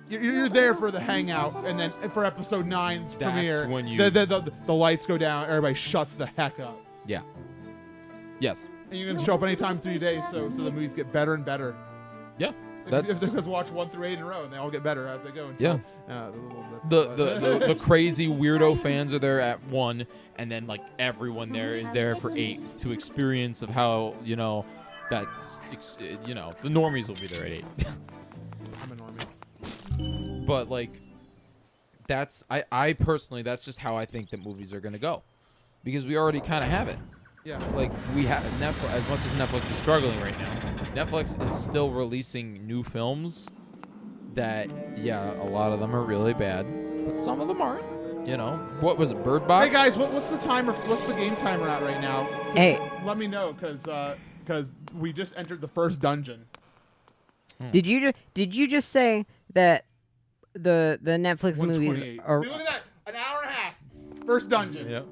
you're there for the hangout, and then for episode 9's premiere, when the lights go down, everybody shuts the heck up. Yeah. Yes. And you can show up anytime through your day, so the movies get better and better. Yeah. If they just watch 1 through 8 in a row, and they all get better as they go. The crazy weirdo fans are there at 1, and then everyone there is there for 8 to experience of how that's the normies will be there at 8. I'm a normie. But that's I personally, that's just how I think that movies are gonna go, because we already kind of have it. Yeah. We have Netflix. As much as Netflix is struggling right now, Netflix is still releasing new films that, a lot of them are really bad, but some of them aren't. What was it, Bird Box? Hey guys, what's the timer? What's the game timer at right now? Let me know, because we just entered the first dungeon. Did you just say that the Netflix movies are? See, look at that, an hour and a half. First dungeon. Yep.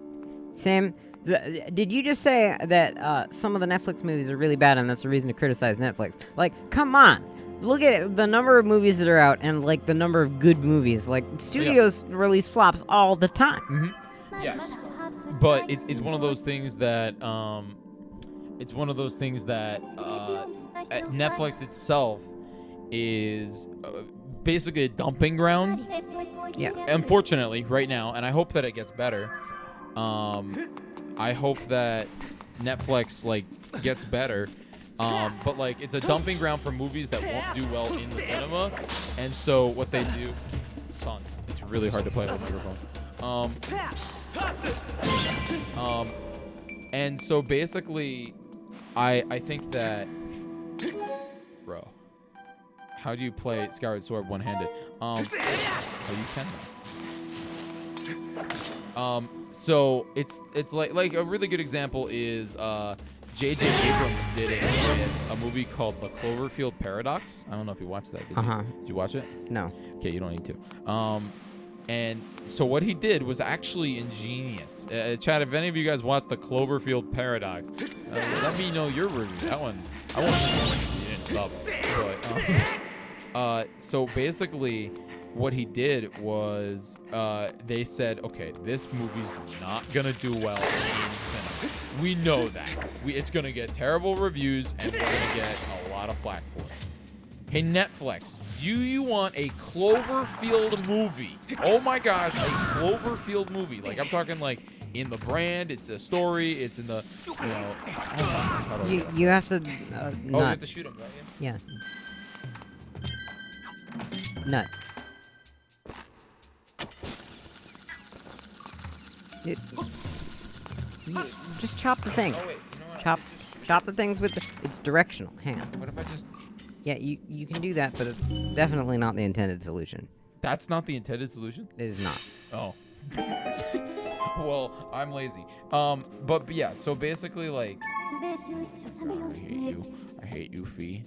Sam, did you just say that some of the Netflix movies are really bad and that's a reason to criticize Netflix? Come on. Look at the number of movies that are out and the number of good movies. Studios release flops all the time. Mm-hmm. Yes. But it's one of those things that Netflix itself is basically a dumping ground. Yeah. Unfortunately, right now, and I hope that it gets better. I hope that Netflix gets better. But it's a dumping ground for movies that won't do well in the cinema, and so what they do, son, it's really hard to play with a microphone. And so basically, I think that, bro, how do you play Skyward Sword one-handed? Oh, you can now. So it's like a really good example is J.J. Abrams did it with a movie called The Cloverfield Paradox. I don't know if you watched that. Did you watch it? No. Okay, you don't need to. And so what he did was actually ingenious. Chad, if any of you guys watched The Cloverfield Paradox, let me know your review. That one, I won't. You didn't sub. So basically, what he did was they said, okay, this movie's not gonna do well in cinema. We know that. It's gonna get terrible reviews, and we're gonna get a lot of flack for it. Hey, Netflix, do you want a Cloverfield movie? Oh my gosh, a Cloverfield movie. Like, I'm talking like in the brand, it's a story, it's in the, you know. How do I do that? You have to. You have to shoot him, don't you? Yeah. Nut. You just chop the things. Oh, wait, you know what? Chop the things with the. It's directional. Hang on. What if I just... Yeah, you can do that, but it's definitely not the intended solution. That's not the intended solution? It is not. Oh. Well, I'm lazy. But yeah, so basically, like... I hate you, Fee.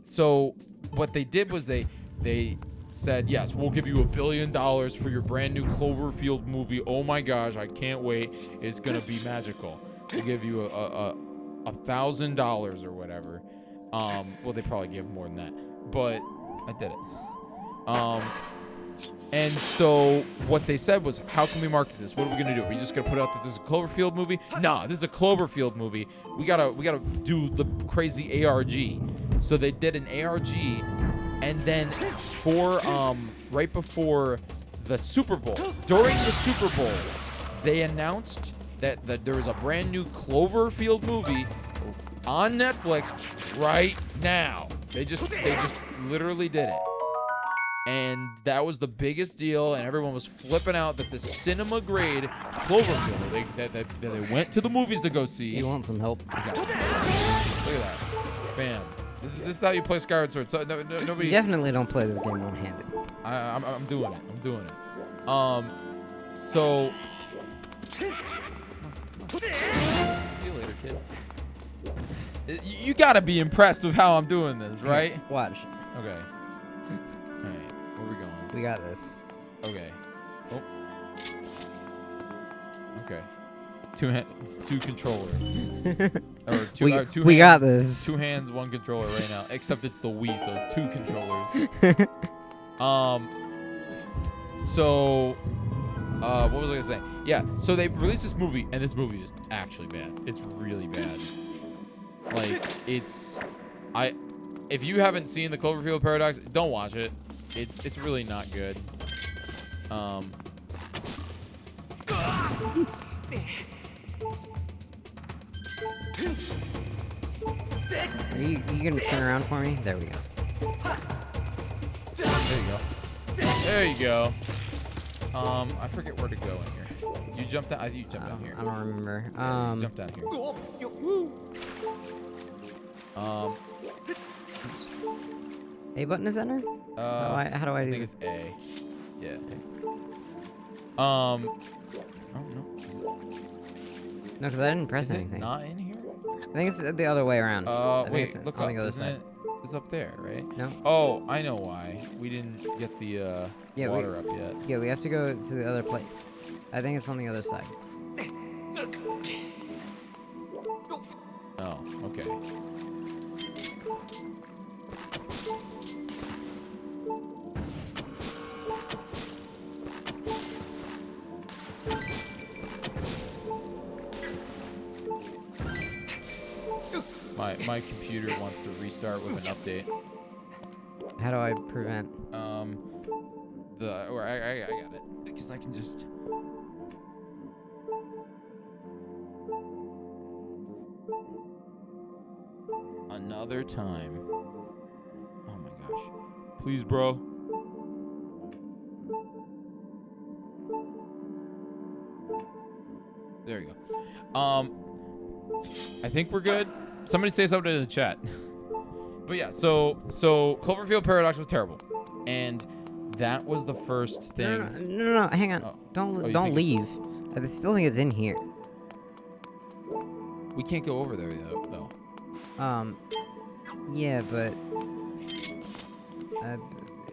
So what they did was they said, yes, we'll give you $1 billion for your brand new Cloverfield movie. Oh my gosh, I can't wait. It's gonna be magical. We'll give you $1,000 or whatever. Well, they probably gave more than that, but I did it. And so what they said was, how can we market this? What are we gonna do? Are we just gonna put out that there's a Cloverfield movie? Nah, this is a Cloverfield movie. We gotta do the crazy ARG. So they did an ARG, and then for right before the Super Bowl, during the Super Bowl, they announced that there was a brand new Cloverfield movie on Netflix right now. They just literally did it. And that was the biggest deal, and everyone was flipping out that the cinema grade Cloverfield that they went to the movies to go see. You want some help? Look at that. Bam. This is how you play Skyward Sword. So nobody. You definitely don't play this game one-handed. I'm doing it. I'm doing it. So. See you later, kid. You gotta be impressed with how I'm doing this, right? Watch. Okay. All right. Where we going? We got this. Okay. Oh. Okay. Two controllers. Or two. Two we hands, got this. 2 hands, 1 controller right now. Except it's the Wii, so it's 2 controllers. So. What was I gonna say? Yeah. So they released this movie, and this movie is actually bad. It's really bad. Like, if you haven't seen the Cloverfield Paradox, don't watch it. It's really not good. Are you gonna turn around for me? There we go. There you go. There you go. I forget where to go in here. You jumped down. I think you jumped down here. I don't remember. Yeah, you jumped down here. A button is enter? How do I do I think this? it's A. Yeah. Oh no. No, because I didn't press Is it anything. not in here? I think it's the other way around. I think Wait. it's Look on up. the other Isn't side. it? It's up there, right? No. Oh, I know why. We didn't get the water up yet. Yeah, we have to go to the other place. I think it's on the other side. Oh, okay. My computer wants to restart with an update. How do I prevent? I got it because I can just. Another time. Oh my gosh. Please, bro. There you go. I think we're good. Somebody say something in the chat. But yeah, so Cloverfield Paradox was terrible, and that was the first thing. No, hang on. Oh. Don't leave. I still think it's in here. We can't go over there though. Yeah, but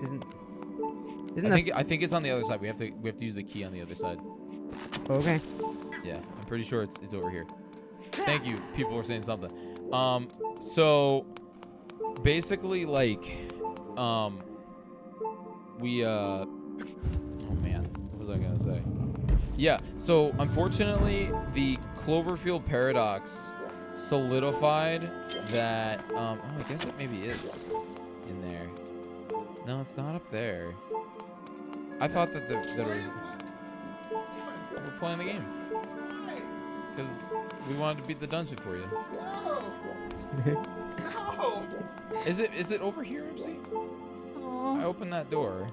isn't I think it's on the other side. We have to use the key on the other side. okay? Yeah, I'm pretty sure it's over here. Thank you. People were saying something. So basically, like, we oh man, what was I gonna say? Yeah, so unfortunately, the Cloverfield paradox solidified that. Oh, I guess it maybe is in there. No, it's not up there. I thought that that was. We're playing the game because we wanted to beat the dungeon for you. No. No. Is it over here, MC? Aw. I opened that door,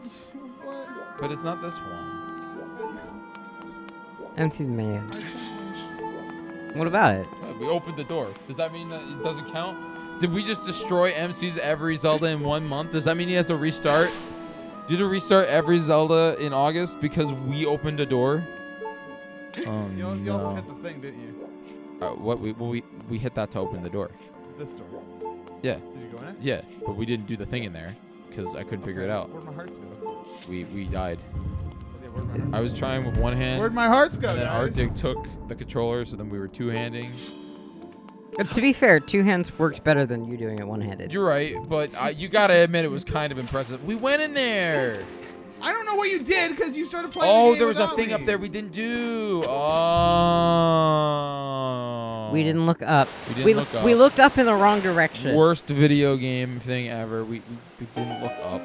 What? but it's not this one. MC's mad. What about it? We opened the door. Does that mean that it doesn't count? Did we just destroy MC's every Zelda in 1 month? Does that mean he has to restart? Did you restart every Zelda in August because we opened a door? Oh, You also hit the thing, didn't you? What we hit that to open the door. This door. Yeah. Did you go in it? Yeah, but we didn't do the thing in there because I couldn't figure it out. Where'd my hearts go? We died. Yeah, where'd my hearts I was trying with one hand. Where'd my hearts go, And then guys? Arctic took the controller, so then we were two-handing. To be fair, two hands worked better than you doing it one-handed. You're right, but you gotta admit it was kind of impressive. We went in there. I don't know what you did because you started playing the Oh, game there was a without thing me. up there we didn't do. Oh. We didn't look up. We didn't look up. We looked up in the wrong direction. Worst video game thing ever. We didn't look up.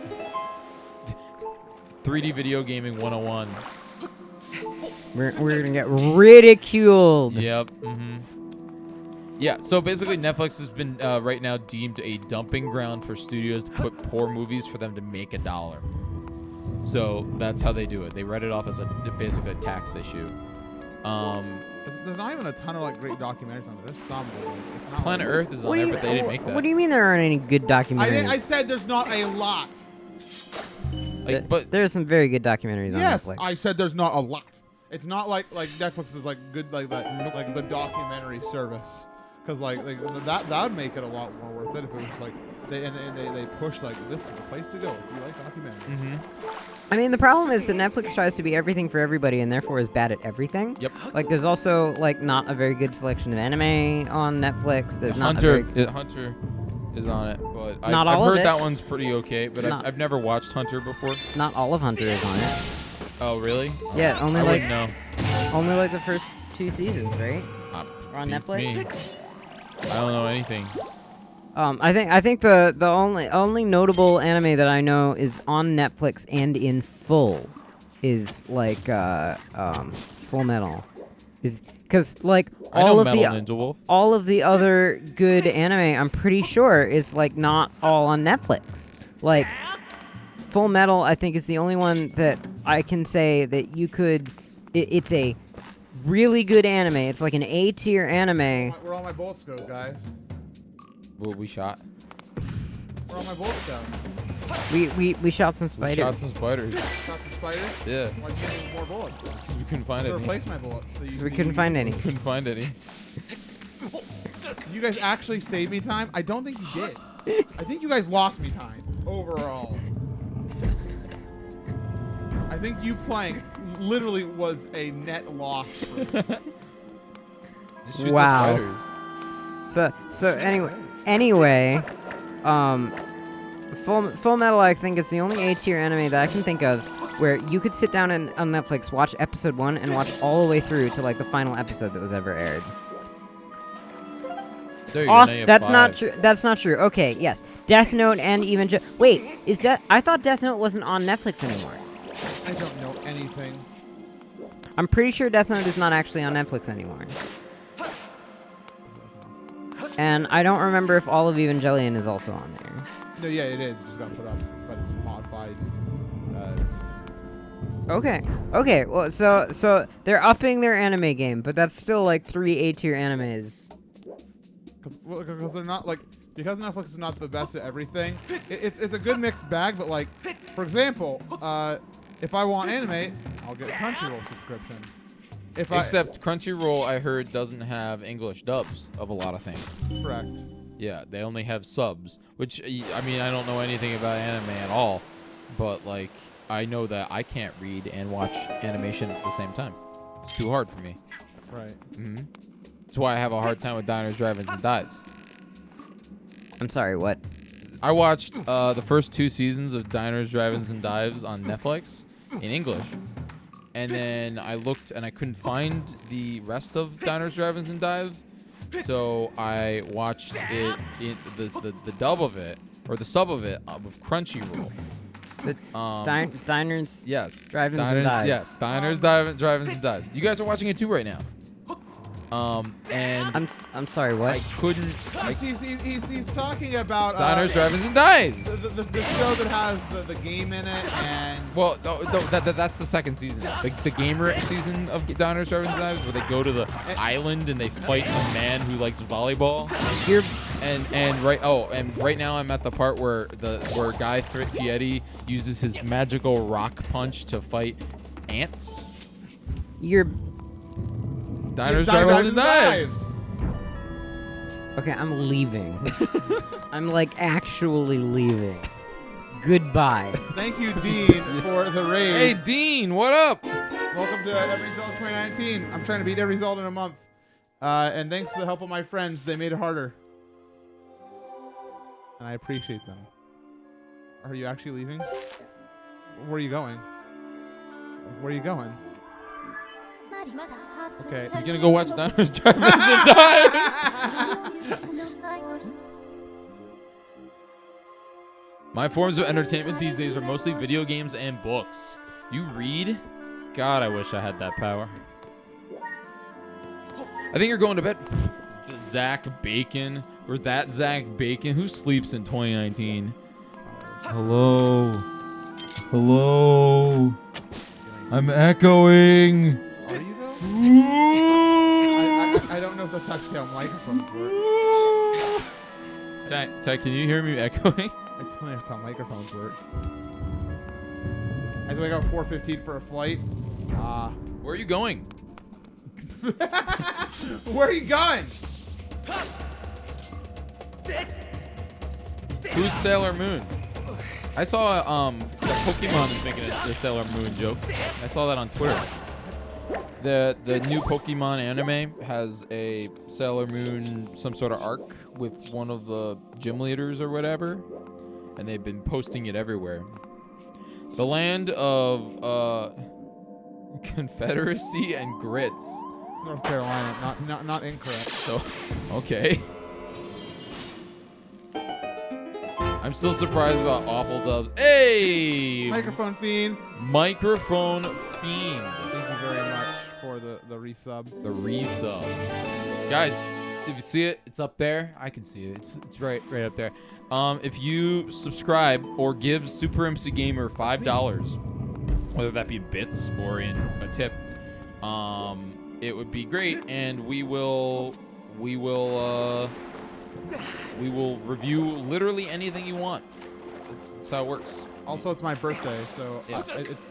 3D video gaming 101. We're gonna get ridiculed. Yep. Yeah, so basically Netflix has been right now deemed a dumping ground for studios to put poor movies for them to make $1. So that's how they do it. They write it off as basically a tax issue. There's not even a ton of like great documentaries on there. There's some. But, like, it's not Planet like, Earth is on there, but they didn't make that. What do you mean there aren't any good documentaries? I said there's not a lot. Like, but there are some very good documentaries Yes, on Netflix. I said there's not a lot. It's not like Netflix is like good like that like the documentary service. Because like that would make it a lot more worth it if it was like they push like this is the place to go if you like documentaries. I mean, the problem is that Netflix tries to be everything for everybody and therefore is bad at everything. Yep. Like, there's also like not a very good selection of anime on Netflix. There's not a very Hunter is on it, but Not I've all of heard it. that one's pretty okay. But Not- I've never watched Hunter before. not all of Hunter is on it. Oh, really? Yeah, only I like wouldn't know. only like the first 2 seasons, right? Or on Beats Netflix. me. I don't know anything. I think the only notable anime that I know is on Netflix and in full is like Full Metal, is because like I know all of Metal the Ninja Wolf. all of the other good anime I'm pretty sure is like not all on Netflix. Like Full Metal I think is the only one that I can say that you could. It's a really good anime. It's like an A tier anime. Where all my bullets go, guys? What we shot? Where all my bullets go? We shot some We spiders. shot some spiders. Shot some spiders? Yeah, Why'd you give me more bullets? because we couldn't find To any. replace my bullets. So So we couldn't find any. Couldn't find any. Did you guys actually save me time? I don't think you did. I think you guys lost me time overall. I think you playing literally was a net loss for me. Just shoot Wow. the spiders. So anyway, Full Metal I think is the only A tier anime that I can think of where you could sit down on Netflix, watch episode 1, and watch all the way through to like the final episode that was ever aired. There you go. Oh, now you have that's not 5. true. That's not true. Okay, yes, Death Note and even wait, is that? I thought Death Note wasn't on Netflix anymore. I don't know anything. I'm pretty sure Death Note is not actually on Netflix anymore. And I don't remember if all of Evangelion is also on there. No, yeah, it is. It just got put up, but it's modified. Okay. Well, so they're upping their anime game, but that's still like 3 A tier animes. Because they're not like because Netflix is not the best at everything. It's a good mixed bag, but like for example, if I want anime, I'll get a Crunchyroll subscription. Except Crunchyroll, I heard, doesn't have English dubs of a lot of things. Correct. Yeah, they only have subs, which, I mean, I don't know anything about anime at all, but, like, I know that I can't read and watch animation at the same time. It's too hard for me. Right. That's why I have a hard time with diners, drive-ins, and dives. I'm sorry, what? I watched the first 2 seasons of Diners, Drive-Ins, and Dives on Netflix in English. And then I looked and I couldn't find the rest of Diners, Drive-Ins, and Dives. So I watched it in the dub of it, or the sub of it, with Crunchyroll. Diners, Yes. Drive-Ins, and Dives. Yes. Diners, Drive-Ins, and Dives. You guys are watching it too right now. And I'm sorry, what? I couldn't. He's talking about Diners, Drive-Ins, and Dives. The show that has the game in it, and Well, that's the second season. The gamer season of Diners, Drive-Ins, and Dives, where they go to the island and they fight a man who likes volleyball. And right now I'm at the part where Guy Fieri uses his magical rock punch to fight ants. You're Diners, Drive-Ins, and Dives. okay. I'm leaving. I'm like actually leaving. Goodbye. thank you, Dean, for the raid. Hey, Dean, what up? Welcome to Every Zelda 2019. I'm trying to beat every Zelda in a month. And thanks to the help of my friends, they made it harder. And I appreciate them. Are you actually leaving? Where are you going? Where are you going? Okay. He's gonna go watch Diners, Drive-Ins, and Dives. My forms of entertainment these days are mostly video games and books. You read? God, I wish I had that power. I think you're going to bed. The Zach Bacon, or that Zach Bacon. Who sleeps in 2019? Hello. Hello. I'm echoing. Are you though? I don't know if that's actually how microphones work. Ty, can you hear me echoing? I don't know that's how microphones work. I think I got 4:15 for a flight. Where are you going? Where are you going? Who's Sailor Moon? I saw Pokemon is making a Sailor Moon joke. I saw that on Twitter. The new Pokemon anime has a Sailor Moon, some sort of arc with one of the gym leaders or whatever, and they've been posting it everywhere. The land of Confederacy and grits. North Carolina, not incorrect. So, okay. I'm still surprised about awful dubs. Hey! Microphone fiend. Microphone fiend. Thank you very much for the resub. The resub. Guys, if you see it, it's up there. I can see it. It's right up there. If you subscribe or give Super MC Gamer $5, whether that be bits or in a tip, it would be great, and we will review literally anything you want. That's how it works. Also, it's my birthday, so Yeah.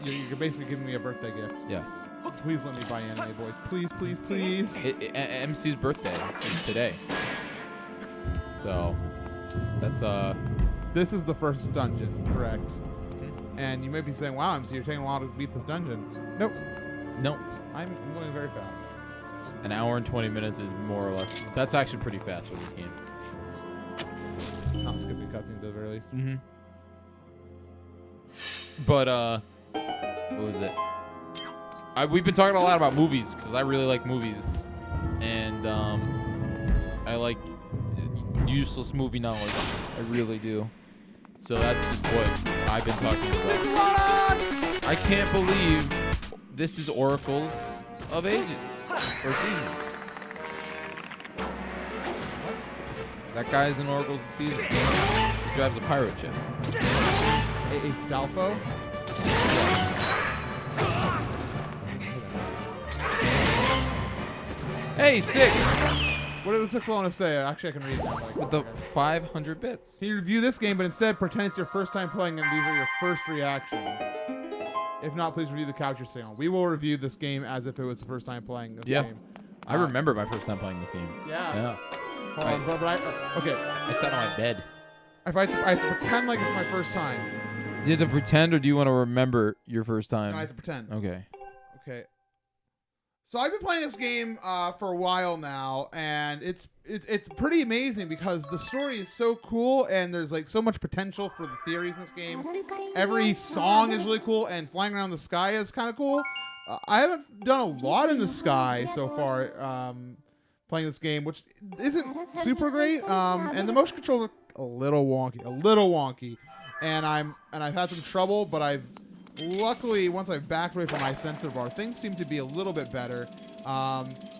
you're basically giving me a birthday gift. Yeah. Please let me buy Anime Boys. Please, please, please. MC's birthday is today. So, that's This is the first dungeon, correct? And you may be saying, "Wow, MC, you're taking a while to beat this dungeon." Nope. no. I'm going very fast. An hour and 20 minutes is more or less. That's actually pretty fast for this game. Not skipping cutscenes at the very least. Mm-hmm. But what was it? We've been talking a lot about movies because I really like movies, and I like useless movie knowledge. I really do. So that's just what I've been talking about. I can't believe this is Oracles of Ages or Seasons. That guy's in Oracles of Seasons. He drives a pirate ship. A Stalfo? Hey, 6! What did the Cyclone say? Actually, I can read it. With the 500 bits. Can you review this game, but instead pretend it's your first time playing and these are your first reactions? If not, please review the couch you're sitting on. We will review this game as if it was the first time playing this game. I remember my first time playing this game. Yeah. Hold on, but okay. I sat on my bed. If I have to pretend like it's my first time. Do you have to pretend, or do you want to remember your first time? No, I have to pretend. Okay. Okay. So I've been playing this game for a while now, and it's pretty amazing because the story is so cool, and there's like so much potential for the theories in this game. Every song is really cool, and flying around the sky is kind of cool. I haven't done a lot in the sky so far playing this game, which isn't super great. And the motion controls are a little wonky, and I've had some trouble, but I've luckily, once I've backed away from my sensor bar, things seem to be a little bit better.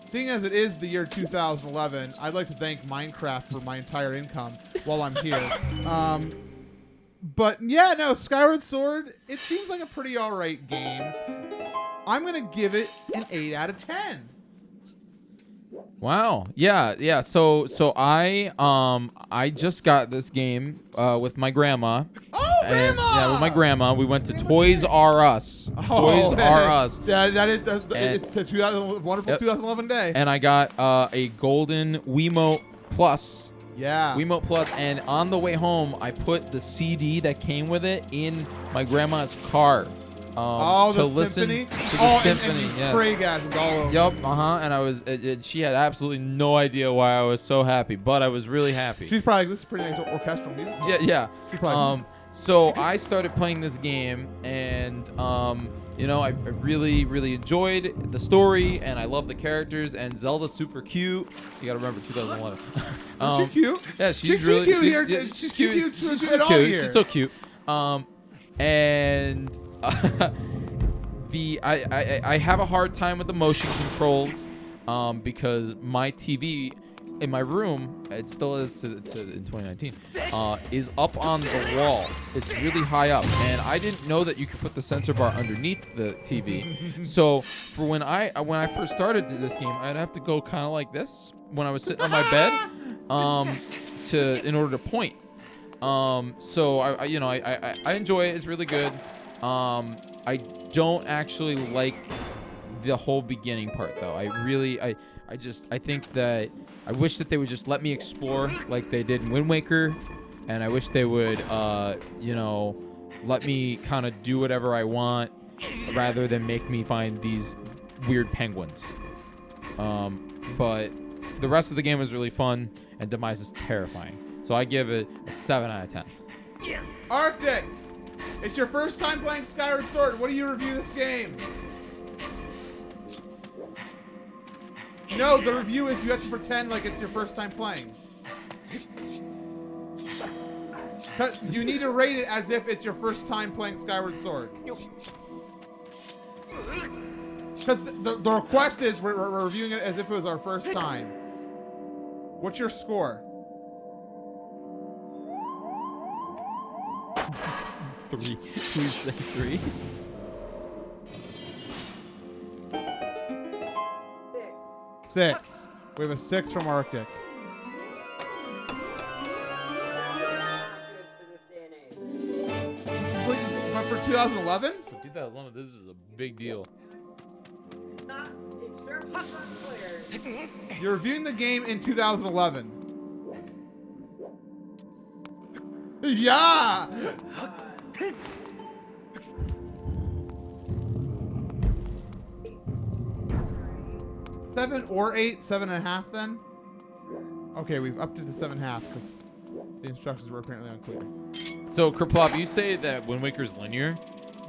Seeing as it is the year 2011, I'd like to thank Minecraft for my entire income while I'm here. But yeah, no, Skyward Sword, it seems like a pretty alright game. I'm going to give it an 8 out of 10. Wow. Yeah. So I just got this game with my grandma. Oh, grandma! Yeah, with my grandma. We went to Toys R Us. Toys R Us. Yeah, it's the wonderful 2011 day. And I got a golden Wiimote Plus. Yeah. Wiimote Plus, and on the way home, I put the CD that came with it in my grandma's car. To listen symphony? to the symphony. And Craig asked all over. Yup, and she had absolutely no idea why I was so happy, but I was really happy. She's probably like, this is pretty nice orchestral music. Yeah. She's probably so I started playing this game, and I really, really enjoyed the story, and I love the characters, and Zelda's super cute. You gotta remember 2011. She's cute. Yeah, she's really cute here. she's cute. She's cute. She's so cute. And I have a hard time with the motion controls because my TV in my room, it still is in 2019, is up on the wall. It's really high up, and I didn't know that you could put the sensor bar underneath the TV. So for when I first started this game, I'd have to go kind of like this when I was sitting on my bed in order to point. So I enjoy it. It's really good. I don't actually like the whole beginning part though. I think that I wish that they would just let me explore like they did in Wind Waker, and I wish they would let me kind of do whatever I want rather than make me find these weird penguins. But the rest of the game was really fun, and Demise is terrifying. So I give it a 7 out of 10. Arctic, it's your first time playing Skyward Sword. What do you review this game? No, the review is you have to pretend like it's your first time playing. You need to rate it as if it's your first time playing Skyward Sword. Because the request is we're reviewing it as if it was our first time. What's your score? 3. Please say 3. 6. We have a 6 from Arctic. But for 2011? For 2011, this is a big deal. You're reviewing the game in 2011. Yeah! 7 or 8, 7.5 then? Okay, we've upped it to 7.5 because the instructions were apparently unclear. So, Kerplop, you say that Wind Waker's linear,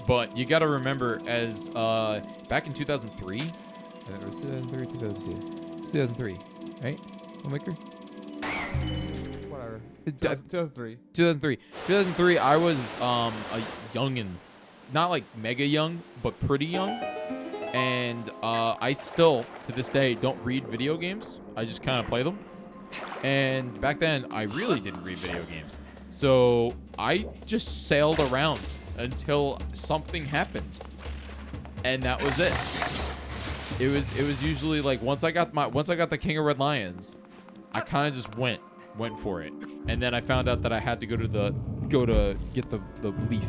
but you gotta remember as back in 2003, I think it was 2003, 2002. 2003, right? Wind Waker? Whatever. 2003. 2003, I was a youngin'. Not like mega young, but pretty young. And I still, to this day, don't read video games. I just kind of play them. And back then, I really didn't read video games. So I just sailed around until something happened. And that was it. It was usually like once I got the King of Red Lions, I kind of just went for it. And then I found out that I had to go to get the leaf.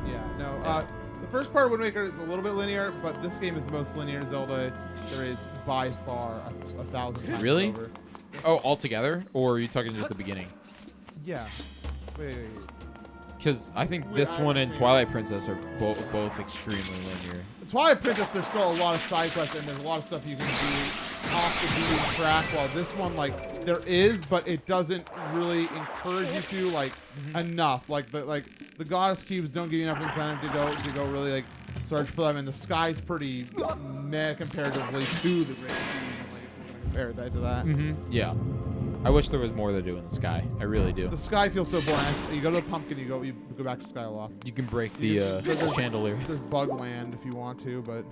Yeah, no. The first part of Wind Waker is a little bit linear, but this game is the most linear Zelda there is by far 1,000 times Really? over. Oh, altogether? Or are you talking just the beginning? Yeah. Wait. because I think this one and Twilight Princess are both extremely linear. Twilight Princess, there's still a lot of side quests and there's a lot of stuff you can do off the beaten track. While this one, like, there is, but it doesn't really encourage you to, like, enough. Like the goddess cubes don't give you enough incentive to go really like search for them, and the sky's pretty meh comparatively to the Great Sea. Like, compare that to that. Yeah. I wish there was more to do in the sky. I really do. The sky feels so boring. You go to the pumpkin, you go back to Skyloft. You can break the chandelier. There's bug land if you want to, but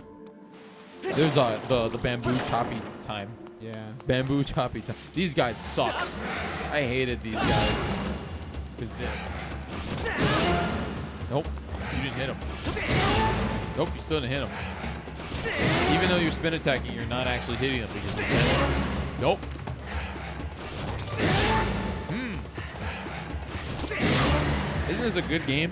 there's the bamboo choppy time. Yeah. Bamboo choppy time. These guys suck. I hated these guys. Who's this? Nope. You didn't hit him. Nope, you still didn't hit him. Even though you're spin attacking, you're not actually hitting them because you're spinning. Nope. Isn't this a good game?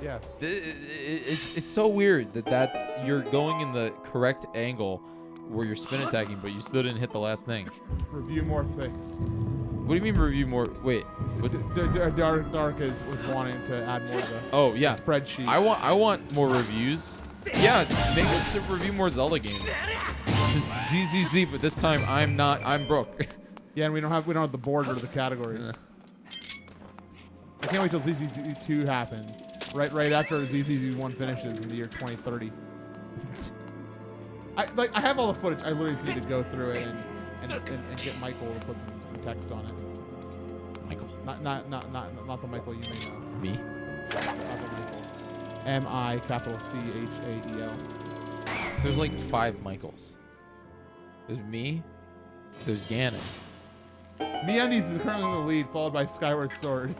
Yes. It's so weird that you're going in the correct angle where you're spin attacking, but you still didn't hit the last thing. Review more things. What do you mean review more? Wait. Dark was wanting to add more to the spreadsheet. I want more reviews. Yeah, make us to review more Zelda games. ZZZ, but this time I'm broke. Yeah, and we don't have the border of the categories. I can't wait till ZZZ 2 happens. Right after ZZZ 1 finishes in the year 2030. I have all the footage. I literally just need to go through it and get Michael to put some text on it. Michael. Not the Michael you may know. Me. Not the Michael. MICHAEL. There's like 5 Michaels. There's me. There's Ganon. MeUndies is currently in the lead, followed by Skyward Sword.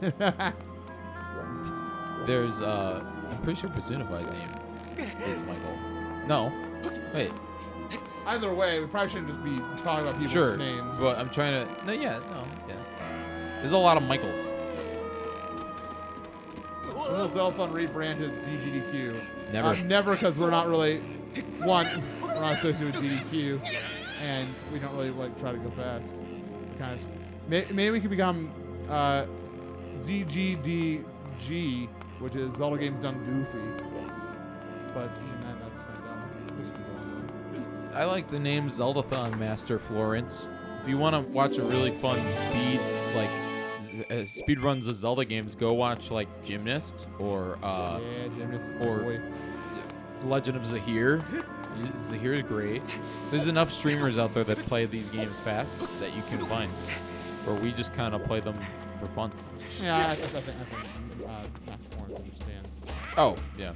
There's I'm pretty sure Personified's name is Michael. No. Wait. Either way, we probably shouldn't just be talking about people's names. But I'm trying to yeah. There's a lot of Michaels. When will Zelda rebranded ZGDQ? Never. Never, because we're not really we're not associated with GDQ, and we don't really like try to go fast. Kind of. Maybe we could become ZGDG, which is Zelda Games Done Goofy. But even then, that's kind of dumb. I like the name Zeldathon Master Florence. If you want to watch a really fun speed runs of Zelda games, go watch like Gymnast or Gymnast or Legend of Zahir. Zahir is great. There's enough streamers out there that play these games fast that you can find, or we just kind of play them for fun. Yeah, I think Max Florence understands. Oh yeah.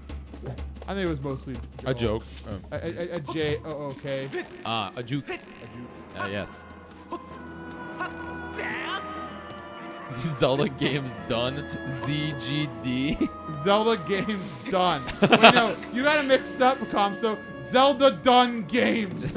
I think it was mostly a joke. A J-O-O-K. A juke. Yes. Zelda games done. ZGD. Zelda games done. Wait, no, you got it mixed up, Comso. Zelda done games.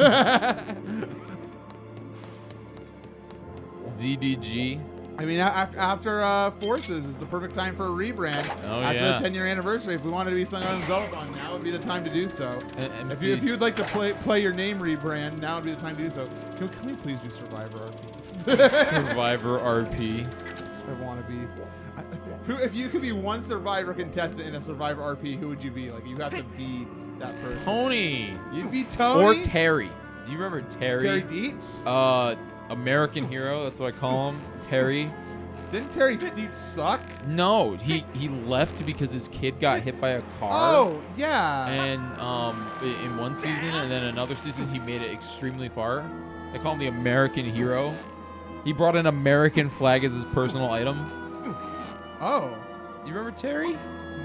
ZDG. I mean, after Forces is the perfect time for a rebrand. After the 10-year anniversary, if we wanted to be something on Zelda, now would be the time to do so. If you would like to play your name rebrand, now would be the time to do so. Can we please do Survivor RP? Survivor RP. I want to be. If you could be one Survivor contestant in a Survivor RP, who would you be? Like, you have to be that person. Tony. You'd be Tony. Or Terry. Do you remember Terry? Terry Dietz? American hero. That's what I call him. Terry. Didn't Terry Dietz suck? No, he left because his kid got hit by a car. Oh, yeah. And in one season, and then another season, he made it extremely far. They call him the American hero. He brought an American flag as his personal item. Oh. You remember Terry?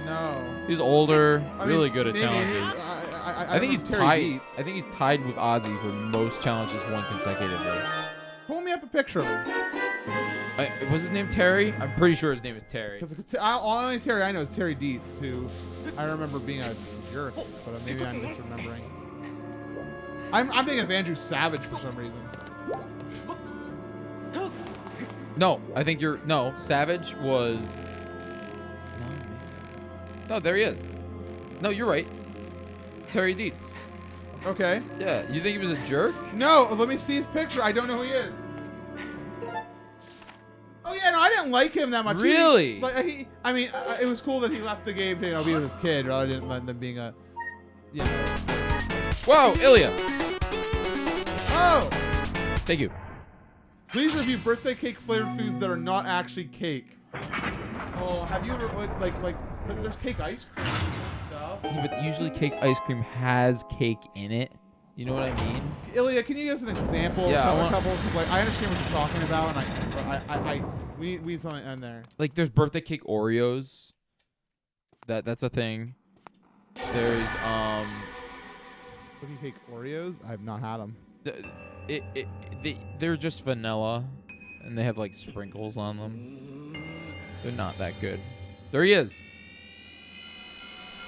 No. He was older, really good at challenges. I think he's tied. I think he's tied with Ozzy for most challenges won consecutively. Pull me up a picture of him. Was his name Terry? I'm pretty sure his name is Terry. Only Terry I know is Terry Dietz, who I remember being a jerk, but maybe I'm misremembering. I'm thinking of Andrew Savage for some reason. No, I think you're. No, Savage was. No, there he is. No, you're right. Terry Dietz. Okay. Yeah, you think he was a jerk? No, let me see his picture. I don't know who he is. Oh yeah, no, I didn't like him that much. Really? I mean, it was cool that he left the game to be with his kid rather than being a. Yeah. Whoa, Ilya. Oh. Thank you. Please review birthday cake flavored foods that are not actually cake. Oh, have you ever like there's cake ice cream and stuff? Yeah, but usually cake ice cream has cake in it. You know what I mean? Ilya, can you give us an example? Yeah, of a couple. Like I understand what you're talking about, and we need something in there. Like there's birthday cake Oreos. That's a thing. There's Birthday cake Oreos? I've not had them. They're just vanilla, and they have like sprinkles on them. They're not that good. There he is.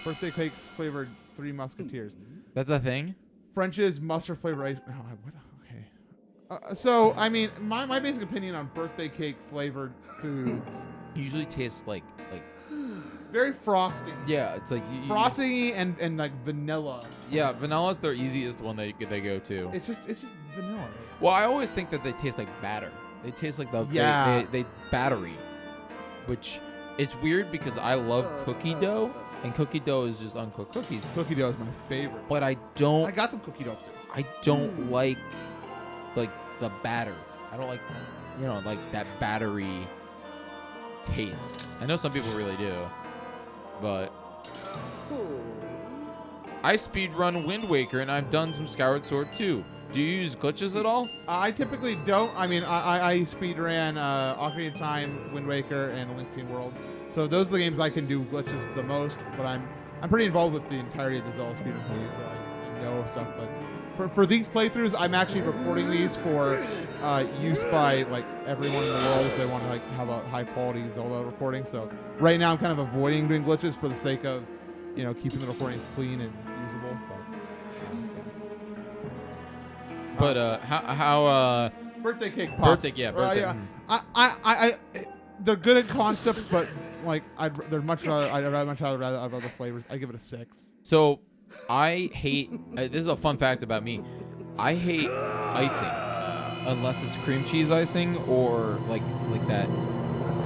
Birthday cake flavored Three Musketeers. That's a thing. French's mustard flavored ice. Oh, what? Okay. So I mean, my basic opinion on birthday cake flavored foods Usually tastes like very frosty. yeah, it's like frosty and like vanilla. Yeah, vanilla's their easiest one they go to. It's just vanilla. Well, I always think that they taste like batter. They taste like they battery, which it's weird because I love cookie dough, and cookie dough is just uncooked cookies. Cookie dough is my favorite. But I got some cookie dough too. I don't like the batter. I don't like like that battery taste. I know some people really do, but I speedrun Wind Waker and I've done some Skyward Sword too. Do you use glitches at all? I typically don't. I mean, I speedran Ocarina of Time, Wind Waker, and Link Between Worlds. So those are the games I can do glitches the most. But I'm pretty involved with the entirety of the Zelda speedrun plays, so I know stuff. But for these playthroughs, I'm actually recording these for use by like everyone in the world if they want to like have a high quality Zelda recording. So right now I'm kind of avoiding doing glitches for the sake of keeping the recordings clean and usable. But how birthday cake pops. Birthday, yeah, birthday. I they're good at concepts, but like I'd much rather other flavors. I give it a 6. So I hate. This is a fun fact about me. I hate icing unless it's cream cheese icing or like that.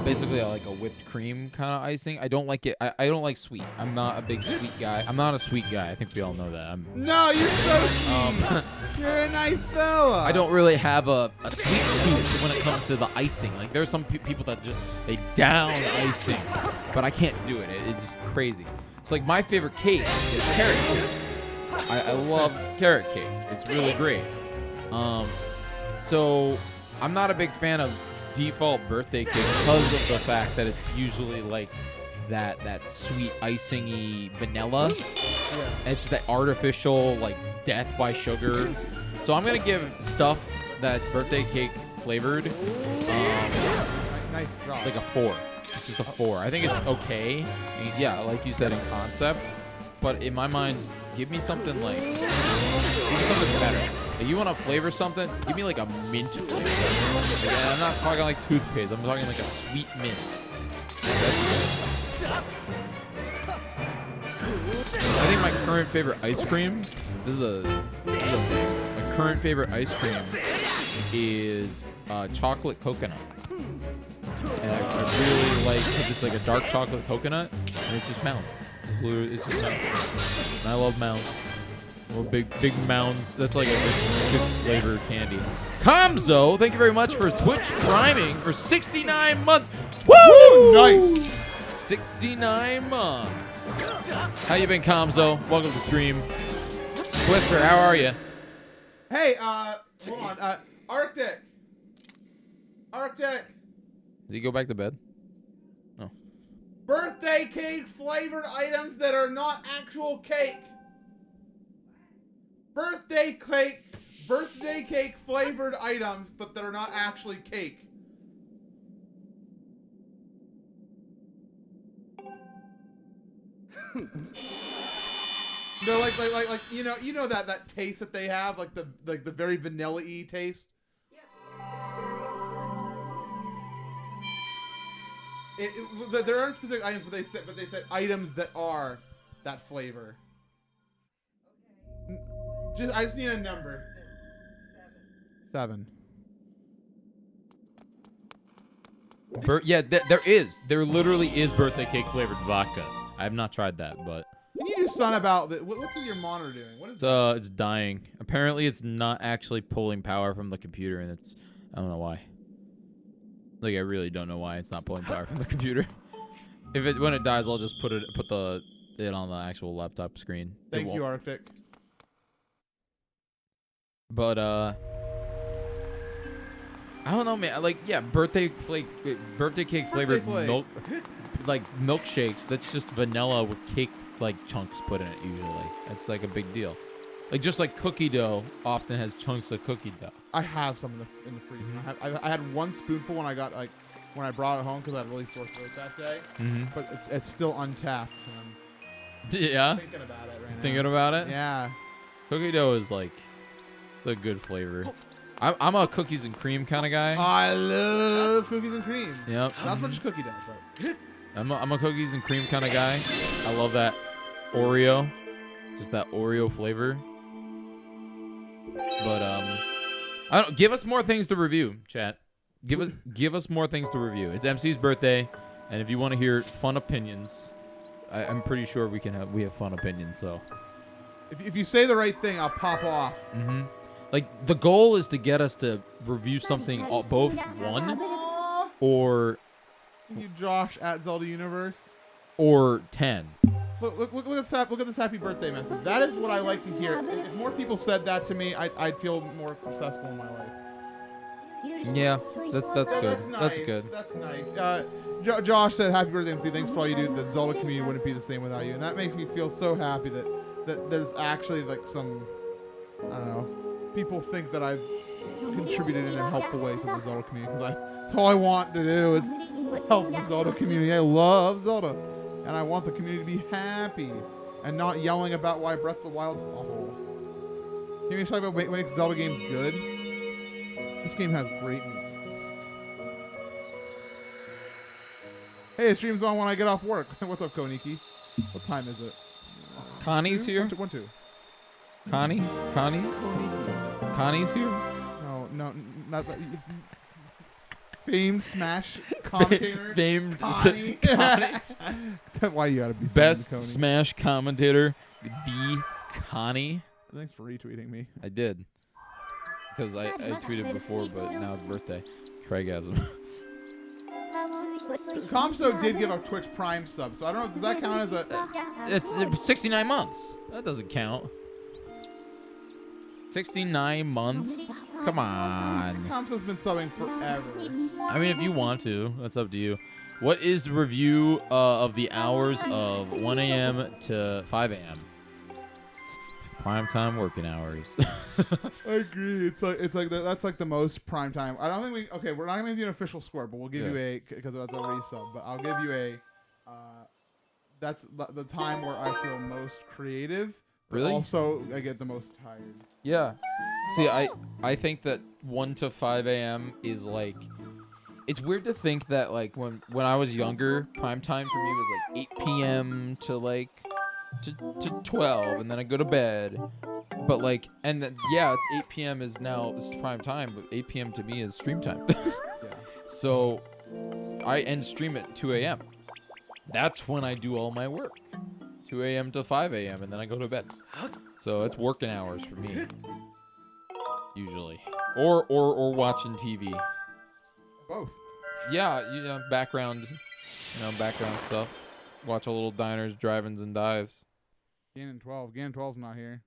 Basically, like a whipped cream kind of icing. I don't like it. I don't like sweet. I'm not a big sweet guy. I'm not a sweet guy. I think we all know that. No, you're so sweet. You're a nice fella. I don't really have a sweet tooth when it comes to the icing. Like there's some people that just they down icing, but I can't do it. It's just crazy. So like my favorite cake is carrot cake. I love carrot cake. It's really great. So I'm not a big fan of default birthday cake because of the fact that it's usually like that sweet icingy vanilla. Yeah. It's that artificial like death by sugar. So I'm gonna give stuff that's birthday cake flavored nice job. Like a 4. It's just a 4. I think it's okay. Yeah, like you said in concept, but in my mind, give me something better. If you want to flavor something, give me like a mint flavor. Like, I'm not talking like toothpaste. I'm talking like a sweet mint. I think my current favorite ice cream. This is a thing. My current favorite ice cream is chocolate coconut. And I really like because it's like a dark chocolate coconut, and it's just mounds. It's just mounds. And I love mounds. Well, big mounds. That's like a good flavor candy. Kamzo, thank you very much for Twitch priming for 69 months. Woo! Nice. 69 months. How you been, Kamzo? Welcome to the stream. Twister, how are you? Hey, hold on. Arctic. Did he go back to bed? Oh. Birthday cake flavored items that are not actual cake. Birthday cake flavored items, but that are not actually cake. No, like you know that taste that they have, like the very vanilla-y taste. There aren't specific items, but they said items that are that flavor. I just need a number. 7. There literally is birthday cake flavored vodka. I have not tried that, but. Can you do something about that? What's with your monitor doing? What is It's dying. Apparently, it's not actually pulling power from the computer, and I don't know why. Like, I really don't know why it's not pulling power from the computer. When it dies, I'll just put it on the actual laptop screen. Thank you, Arctic. But I don't know, man. Like, yeah, birthday cake flavored milk, like milkshakes. That's just vanilla with cake like chunks put in it. Usually, it's like a big deal. Like just like cookie dough often has chunks of cookie dough. I have some in the freezer. I had one spoonful when I brought it home because I had really sore throat that day. But it's still untapped. Yeah. Thinking about it right now. Thinking about it? Yeah. Cookie dough is like, it's a good flavor. I'm a cookies and cream kind of guy. I love cookies and cream. Yep. Not as much as cookie dough, but. I'm a cookies and cream kind of guy. I love that Oreo, just that Oreo flavor. But I don't give us more things to review, chat. Give us more things to review. It's MC's birthday, and if you want to hear fun opinions, I'm pretty sure we have fun opinions. So if you say the right thing, I'll pop off. Like the goal is to get us to review something both one or. You, Josh at Zelda Universe. Or 10. Look at this happy birthday message. That is what I like to hear. If more people said that to me, I'd feel more successful in my life. Yeah, that's good. That's nice. That's good. That's nice. Josh said, "Happy birthday, MC. Thanks for all you do. The Zelda community wouldn't be the same without you." And that makes me feel so happy that there's actually like some, I don't know, people think that I've contributed in a helpful way to the Zelda community because that's all I want to do is help the Zelda community. I love Zelda, and I want the community to be happy and not yelling about why Breath of the Wild's awful. Can you talk about what makes Zelda games good? This game has great music. Hey, stream's on when I get off work. What's up, Koniki? What time is it? Connie's here. 1-2. Connie? Connie's here? No, not that. Famed Smash commentator. Famed Connie. Why you gotta be so best Coney? Smash commentator, D. Connie. Thanks for retweeting me. I did. Because I tweeted before, but now it's birthday. Craigasm. Comso did give a Twitch Prime sub, so I don't know. Does that count as a? It's 69 months. That doesn't count. 69 months? Come on. Comso's been subbing forever. I mean, if you want to, that's up to you. What is the review of the hours of 1 a.m. to 5 a.m.? Prime time working hours. I agree. That's like the most prime time. I don't think we're not gonna give you an official score, but we'll give you a because that's already sub. But I'll give you a. That's the time where I feel most creative. Really? Also, I get the most tired. Yeah. See, I think that 1 to 5 a.m. is like. It's weird to think that like when I was younger, prime time for me was like 8 p.m. to like. To 12, and then I go to bed. But like, and then, 8 p.m. is now it's prime time, but 8 p.m. to me is stream time. Yeah. So I end stream at 2 a.m. That's when I do all my work. 2 a.m. to 5 a.m. and then I go to bed. So it's working hours for me. Usually. Or watching TV. Both. Yeah, background stuff. Watch a little diners, drive-ins, and dives. Ganon 12. Ganon 12's not here.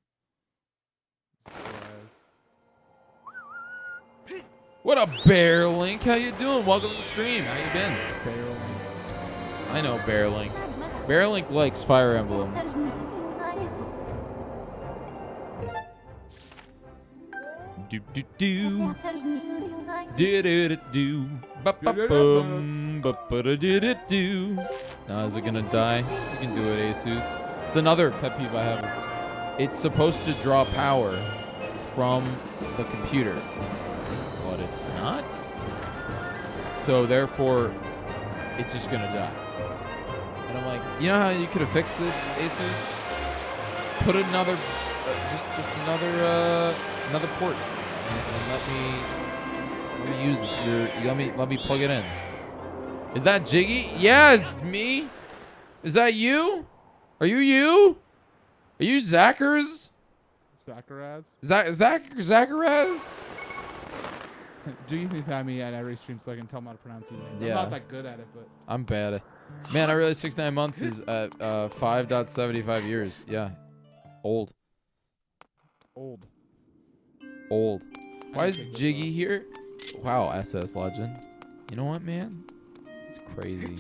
What up, Bear Link? How you doing? Welcome to the stream. How you been? Bear Link. I know Bear Link. Bear Link likes Fire Emblem. Do do do. Did it do? Ba ba bum. Ba ba da did it do? Now is it gonna die? You can do it, Asus. It's another pet peeve I have. It's supposed to draw power from the computer, but it's not. So therefore, it's just gonna die. And I'm like, you know how you could have fixed this, Asus? Put another, just another port, and let me use let me plug it in. Is that Jiggy? Yeah, it's me. Is that you? Are you? Are you Zachars? Zacharaz? Zacharaz? Do you think that me at every stream so I can tell him how to pronounce his name? Yeah. I'm not that good at it, but I'm bad. Man, I realized 69 months is 5.75 years. Yeah. Old. Why is Jiggy here? Wow, SS Legend. You know what, man? It's crazy.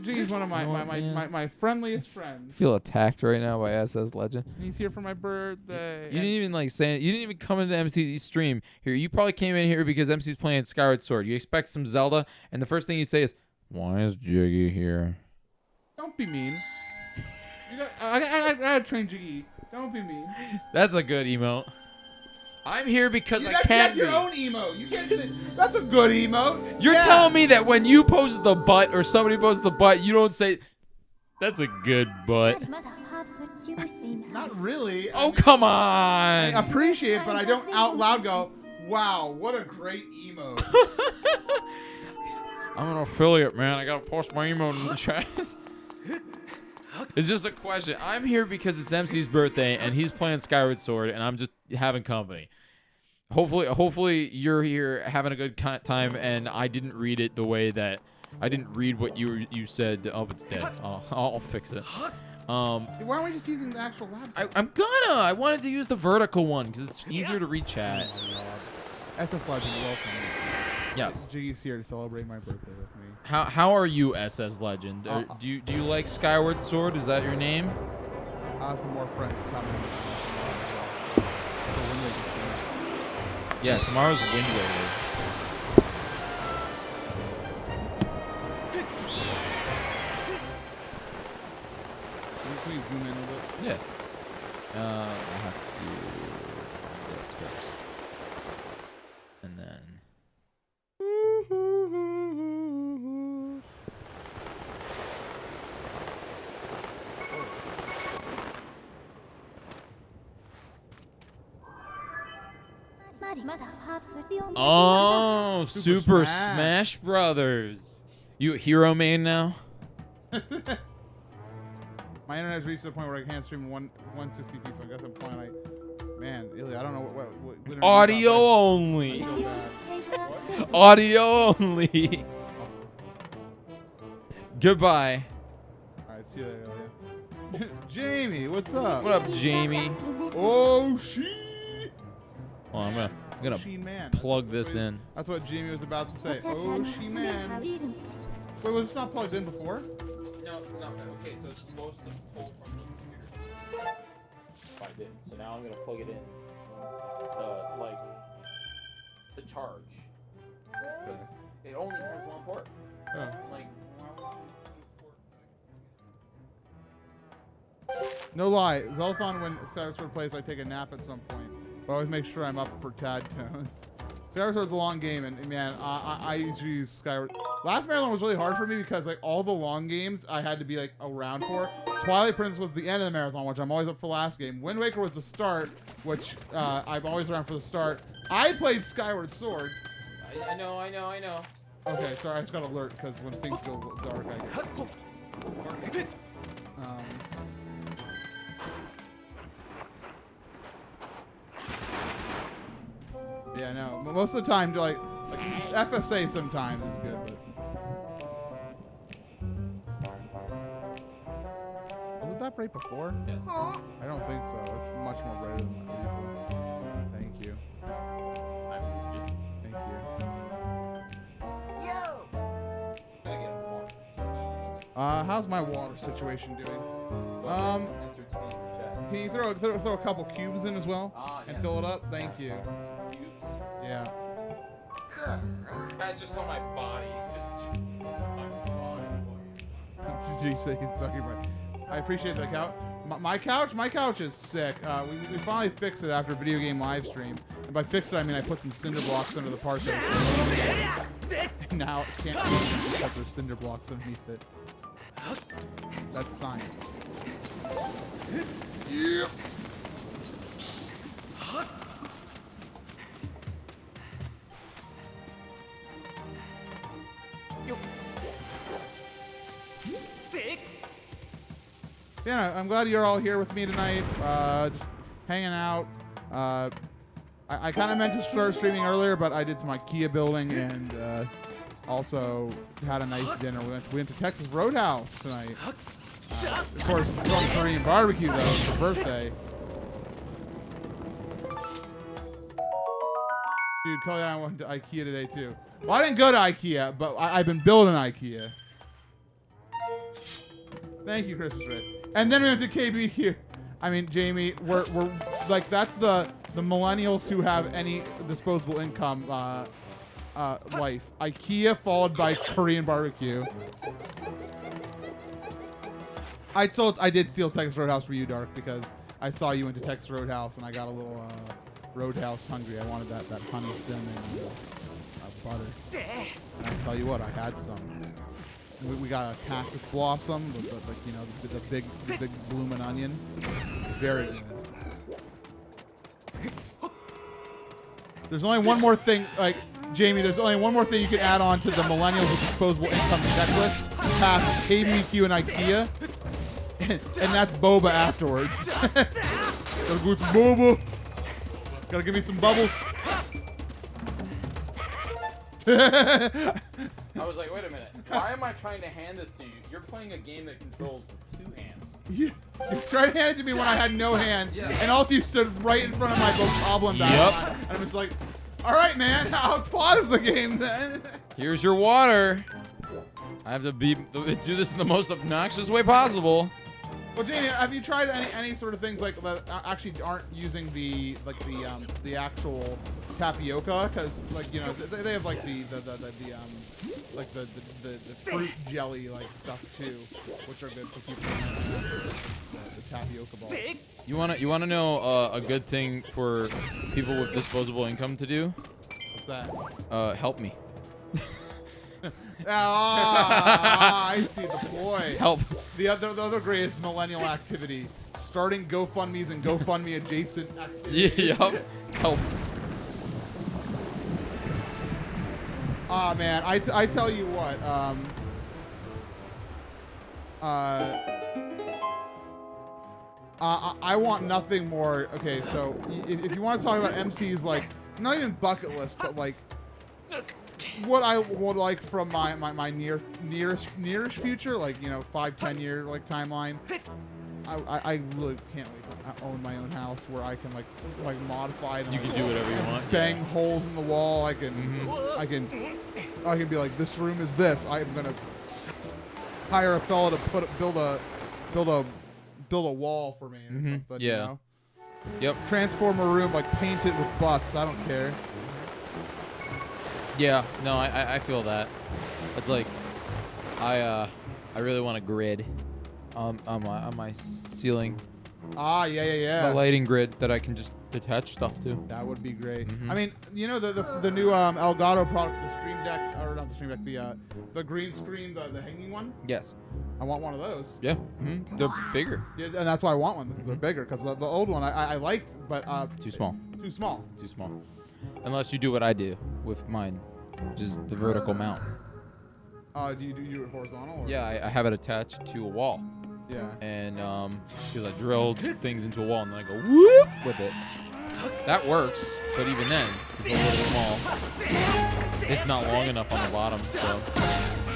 Jiggy's one of my friendliest friends. I feel attacked right now by SS Legend. He's here for my birthday. You didn't even like say it. You didn't even come into MC's stream here. You probably came in here because MC's playing Skyward Sword. You expect some Zelda, and the first thing you say is, "Why is Jiggy here?" Don't be mean. I gotta train Jiggy. Don't be mean. That's a good emote. I'm here because I can't That's be. your own emote. You can't say that's a good emote. You're telling me that when you post the butt or somebody posts the butt, you don't say, "That's a good butt." Not really. Oh, come on. I appreciate it, but I don't out loud go, "Wow, what a great emote." I'm an affiliate, man. I gotta post my emote in the chat. It's just a question. I'm here because it's MC's birthday and he's playing Skyward Sword and I'm just having company. Hopefully you're here having a good time and I didn't read it the way that I didn't read what you said. Oh, it's dead. I'll fix it. Why aren't we just using the actual laptop? I wanted to use the vertical one because it's easier to read chat. SS Legend, welcome. Yes. Jiggy's here to celebrate my birthday with me. How are you, SS Legend? Do you like Skyward Sword? Is that your name? I have some more friends coming. Yeah, tomorrow's Wind Waker. Can you zoom in a bit? Yeah. I have to do this first. And then... Oh, Super Smash Brothers. You a hero main now? My internet's reached the point where I can't stream 160p, so I guess I'm playing like, man, Ilya, I don't know what Audio only. Audio only. Goodbye. Alright, see you later, Ilya. Jamie, what's up? What up, Jamie? Oh, she. Well, I'm gonna man. plug this in. That's what Jamie was about to say. Oh, she man. Wait, was this not plugged in before? No, okay, so it's supposed to pull from the computer. If I didn't. So now I'm gonna plug it in to charge. Because it only has one port. Oh. Like, no lie, Zeldathon when Skyward Sword plays, I take a nap at some point. But I always make sure I'm up for Tad tones. Skyward Sword's a long game, and man, I usually use Skyward. Last marathon was really hard for me because like all the long games I had to be like around for. Twilight Princess was the end of the marathon, which I'm always up for last game. Wind Waker was the start, which I'm always around for the start. I played Skyward Sword. I know. Okay, sorry, I just got alert because when things go dark, I get. Yeah, no. Most of the time, like FSA sometimes is good. But... Was it that bright before? Yeah. I don't think so. It's much more brighter than my usual. Thank you. Thank you. How's my water situation doing? Can you throw a couple cubes in as well and fill it up? Thank you. Yeah. That's just on my body. Did you say he's sucking my? I appreciate the couch. My couch is sick. We finally fixed it after a video game live stream. And by fixed it, I mean I put some cinder blocks under the parts of it. And now it can't move because there's cinder blocks underneath it. That's science. Yeah. Yeah, I'm glad you're all here with me tonight. Just hanging out. I kind of meant to start streaming earlier, but I did some IKEA building and also had a nice dinner. We went to Texas Roadhouse tonight. Of course, going Korean barbecue though for birthday. Dude, Kelly and I went to IKEA today too. Well, I didn't go to IKEA, but I've been building IKEA. Thank you, Christmas Red. And then we went to KBQ. I mean, Jamie, we're like that's the millennials who have any disposable income life. IKEA followed by Korean barbecue. I did steal Texas Roadhouse for you, Dark, because I saw you went to Texas Roadhouse and I got a little Roadhouse hungry. I wanted that honey cinnamon butter. And I tell you what, I had some. We got a cactus blossom, the big bloomin' onion. Very good. There's only one more thing, like Jamie. There's only one more thing you can add on to the millennials with disposable income checklist past KBQ and IKEA, and that's boba afterwards. Gotta go to boba. Gotta give me some bubbles. I was like, wait a minute. Why am I trying to hand this to you? You're playing a game that controls with 2 hands. You tried to hand it to me when I had no hand, and also you stood right in front of my Bokoblin battle. And I'm just like, all right, man, I'll pause the game then. Here's your water. I have to do this in the most obnoxious way possible. Well, Jamie, have you tried any sort of things like that actually aren't using the actual tapioca? Because they have like the fruit jelly like stuff too, which are good for keeping the tapioca balls. You wanna know a good thing for people with disposable income to do? What's that? Help me. I see the ploy. Help. The other greatest millennial activity: starting GoFundMe's and GoFundMe adjacent activities. Yep. Help. Man, I tell you what. I want nothing more. Okay, so if you want to talk about MC's like not even bucket list, but like what I would like from my nearest future, like 5-10 year like timeline. I really can't wait to own my own house where I can like modify it. And, you can do whatever you want. Bang holes in the wall. I can be like, this room is this. I'm gonna hire a fella to build a wall for me or something. Yeah. You know? Yep. Transform a room, like paint it with butts. I don't care. Yeah. No, I feel that. It's like I really want a grid on my ceiling. Ah, yeah. A lighting grid that I can just attach stuff to. That would be great. I mean, the new Elgato product, the Stream Deck, or not the Stream Deck, the green screen, the hanging one. Yes. I want one of those. Yeah. They're bigger. Yeah, and that's why I want one because they're bigger. Because the old one I liked, but too small. Too small. Too small. Unless you do what I do with mine, which is the vertical mount. Do you do it horizontal? Or? Yeah, I have it attached to a wall. Yeah. And because I drilled things into a wall and then I go whoop with it. That works, but even then, it's a little small. It's not long enough on the bottom, so.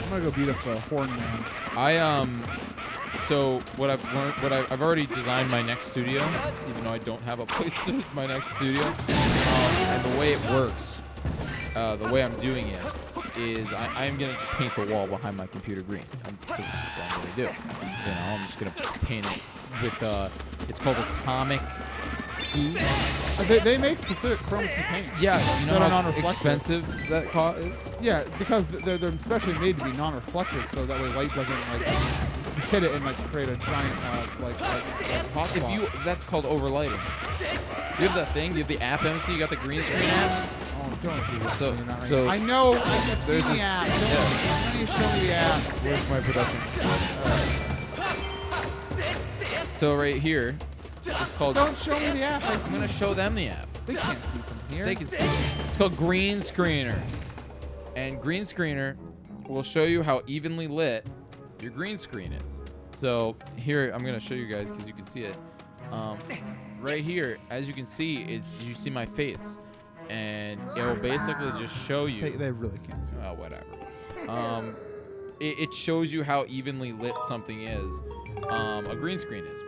I'm gonna go beat up the horn man. So what I've already designed my next studio, even though I don't have a place to my next studio. And the way it works, the way I'm doing it, is I'm gonna paint the wall behind my computer green. That's what I'm gonna do. I'm just gonna paint it with it's called Atomic. They make specific chroma key paint. Yeah, you know how non-reflective. expensive that is? Yeah, because they're especially made to be non-reflective, so that way light doesn't hit it and create a giant hot spot. That's called overlighting. You have that thing. You have the app MC. You got the green screen app. So I know. I've seen the app. Why don't you show me the app? Where's my production? So right here, it's called. Don't show me the app. I'm gonna show them the app. They can't see from here. They can see. It's called Green Screener, and Green Screener will show you how evenly lit your green screen is. So here, I'm gonna show you guys because you can see it. Right here, as you can see, you see my face, and it will basically just show you. They really can't see. Oh, whatever. It shows you how evenly lit something is. A green screen is.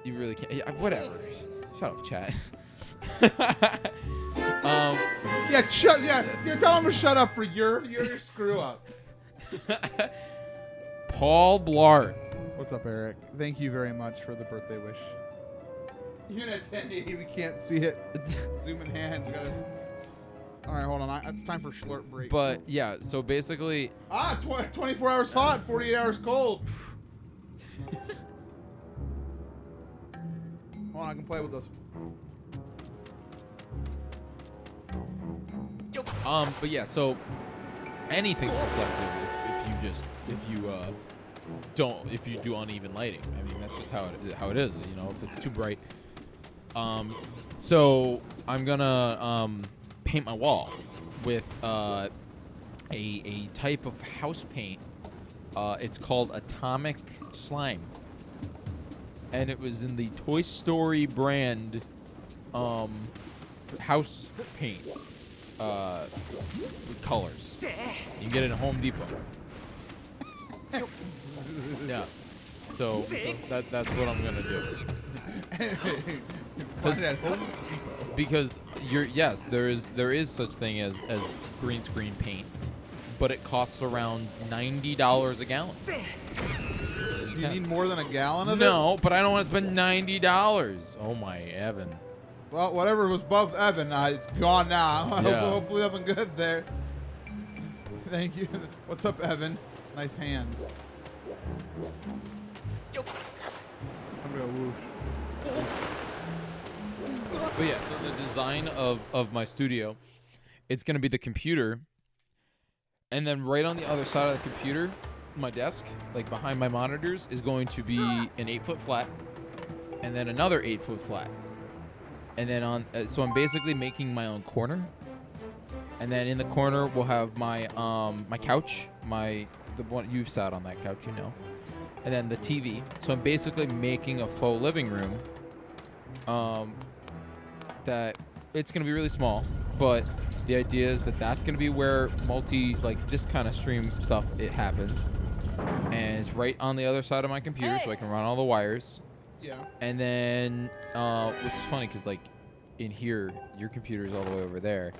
You really can't. Yeah, whatever. Shut up, chat. Tell him to shut up for your screw up. Paul Blart. What's up, Eric? Thank you very much for the birthday wish. Unit 1080, we can't see it. Zoom in hands. All right, hold on. It's time for slurp break. But yeah, so basically. 24 hours hot, 48 hours cold. Hold on, I can play with this. But yeah, so anything's reflective if you do uneven lighting. I mean, that's just how it is. You know, if it's too bright. So I'm gonna paint my wall with a type of house paint. It's called Atomic Slime, and it was in the Toy Story brand house paint with colors. You can get it at Home Depot. Yeah. So that's what I'm gonna do. Because there is such thing as green screen paint, but it costs around $90 a gallon. You need more than a gallon of it? No, but I don't want to spend $90. Oh my Evan. Well, whatever was above Evan, it's gone now. Yeah. Hopefully nothing good there. Thank you. What's up, Evan? Nice hands. I'm gonna whoosh. But yeah, so the design of my studio, it's gonna be the computer, and then right on the other side of the computer, my desk, like behind my monitors, is going to be an 8-foot flat, and then another 8-foot flat, and then so I'm basically making my own corner, and then in the corner we'll have my my couch, the one you've sat on that couch, you know, and then the TV. So I'm basically making a faux living room. That it's gonna be really small, but the idea is that that's gonna be where this kind of stream stuff happens, and it's right on the other side of my computer, so I can run all the wires. Yeah. And then, which is funny because like in here, your computer is all the way over there.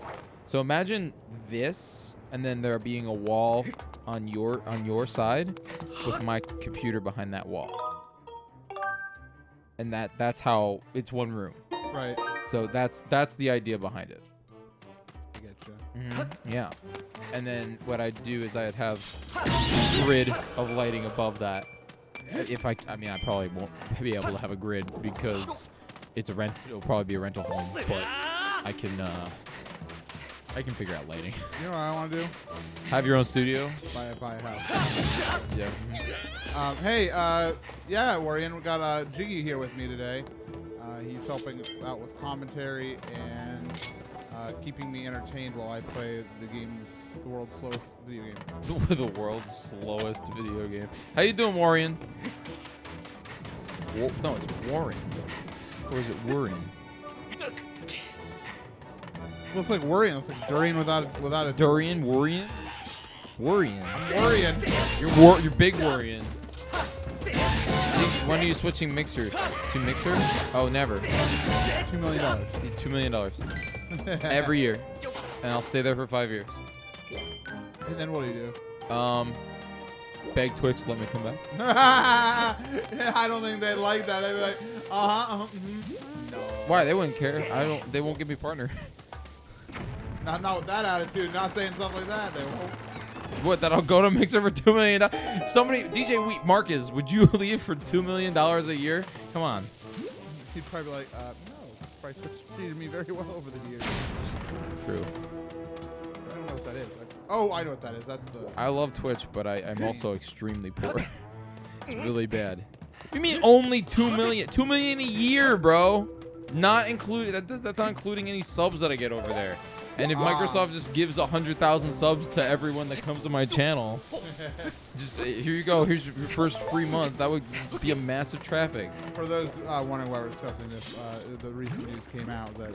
So imagine this, and then there being a wall on your side with my computer behind that wall, and that's how it's one room. Right. So that's the idea behind it. I getcha. Mm-hmm. Yeah. And then what I'd do is I'd have a grid of lighting above that. I probably won't be able to have a grid because it'll probably be a rental home, but I can figure out lighting. You know what I want to do? Have your own studio. Buy a house. Yeah. Hey, Warrior, we got Jiggy here with me today. He's helping out with commentary and keeping me entertained while I play the world's slowest video game. The world's slowest video game. How you doing, Warrior? No, it's Warren. Or is it Warren? Looks like Worrion. Looks like Durian without a Durian? Warrior? Warrior. I'm Worrion. You're big Warrior. When are you switching mixers? To Mixer? Oh, never. $2 million. $2 million. Every year. And I'll stay there for 5 years. And then what do you do? Beg Twitch to let me come back. I don't think they'd like that. They'd be like, mm-hmm. No. Why? They wouldn't care. They won't give me a partner. Not with that attitude. Not saying stuff like that. They won't. What? That I'll go to Mixer for $2 million? DJ Wheat Marcus, would you leave for $2 million a year? Come on. He'd probably be like, no. Probably treated me very well over the years. True. I don't know what that is. I know what that is. That's the. I love Twitch, but I'm also extremely poor. It's really bad. You mean only $2 million? $2 million a year, bro. Not included. That's not including any subs that I get over there. And if Microsoft just gives 100,000 subs to everyone that comes to my channel, just here you go. Here's your first free month. That would be a massive traffic. For those wondering why we're discussing this, the recent news came out that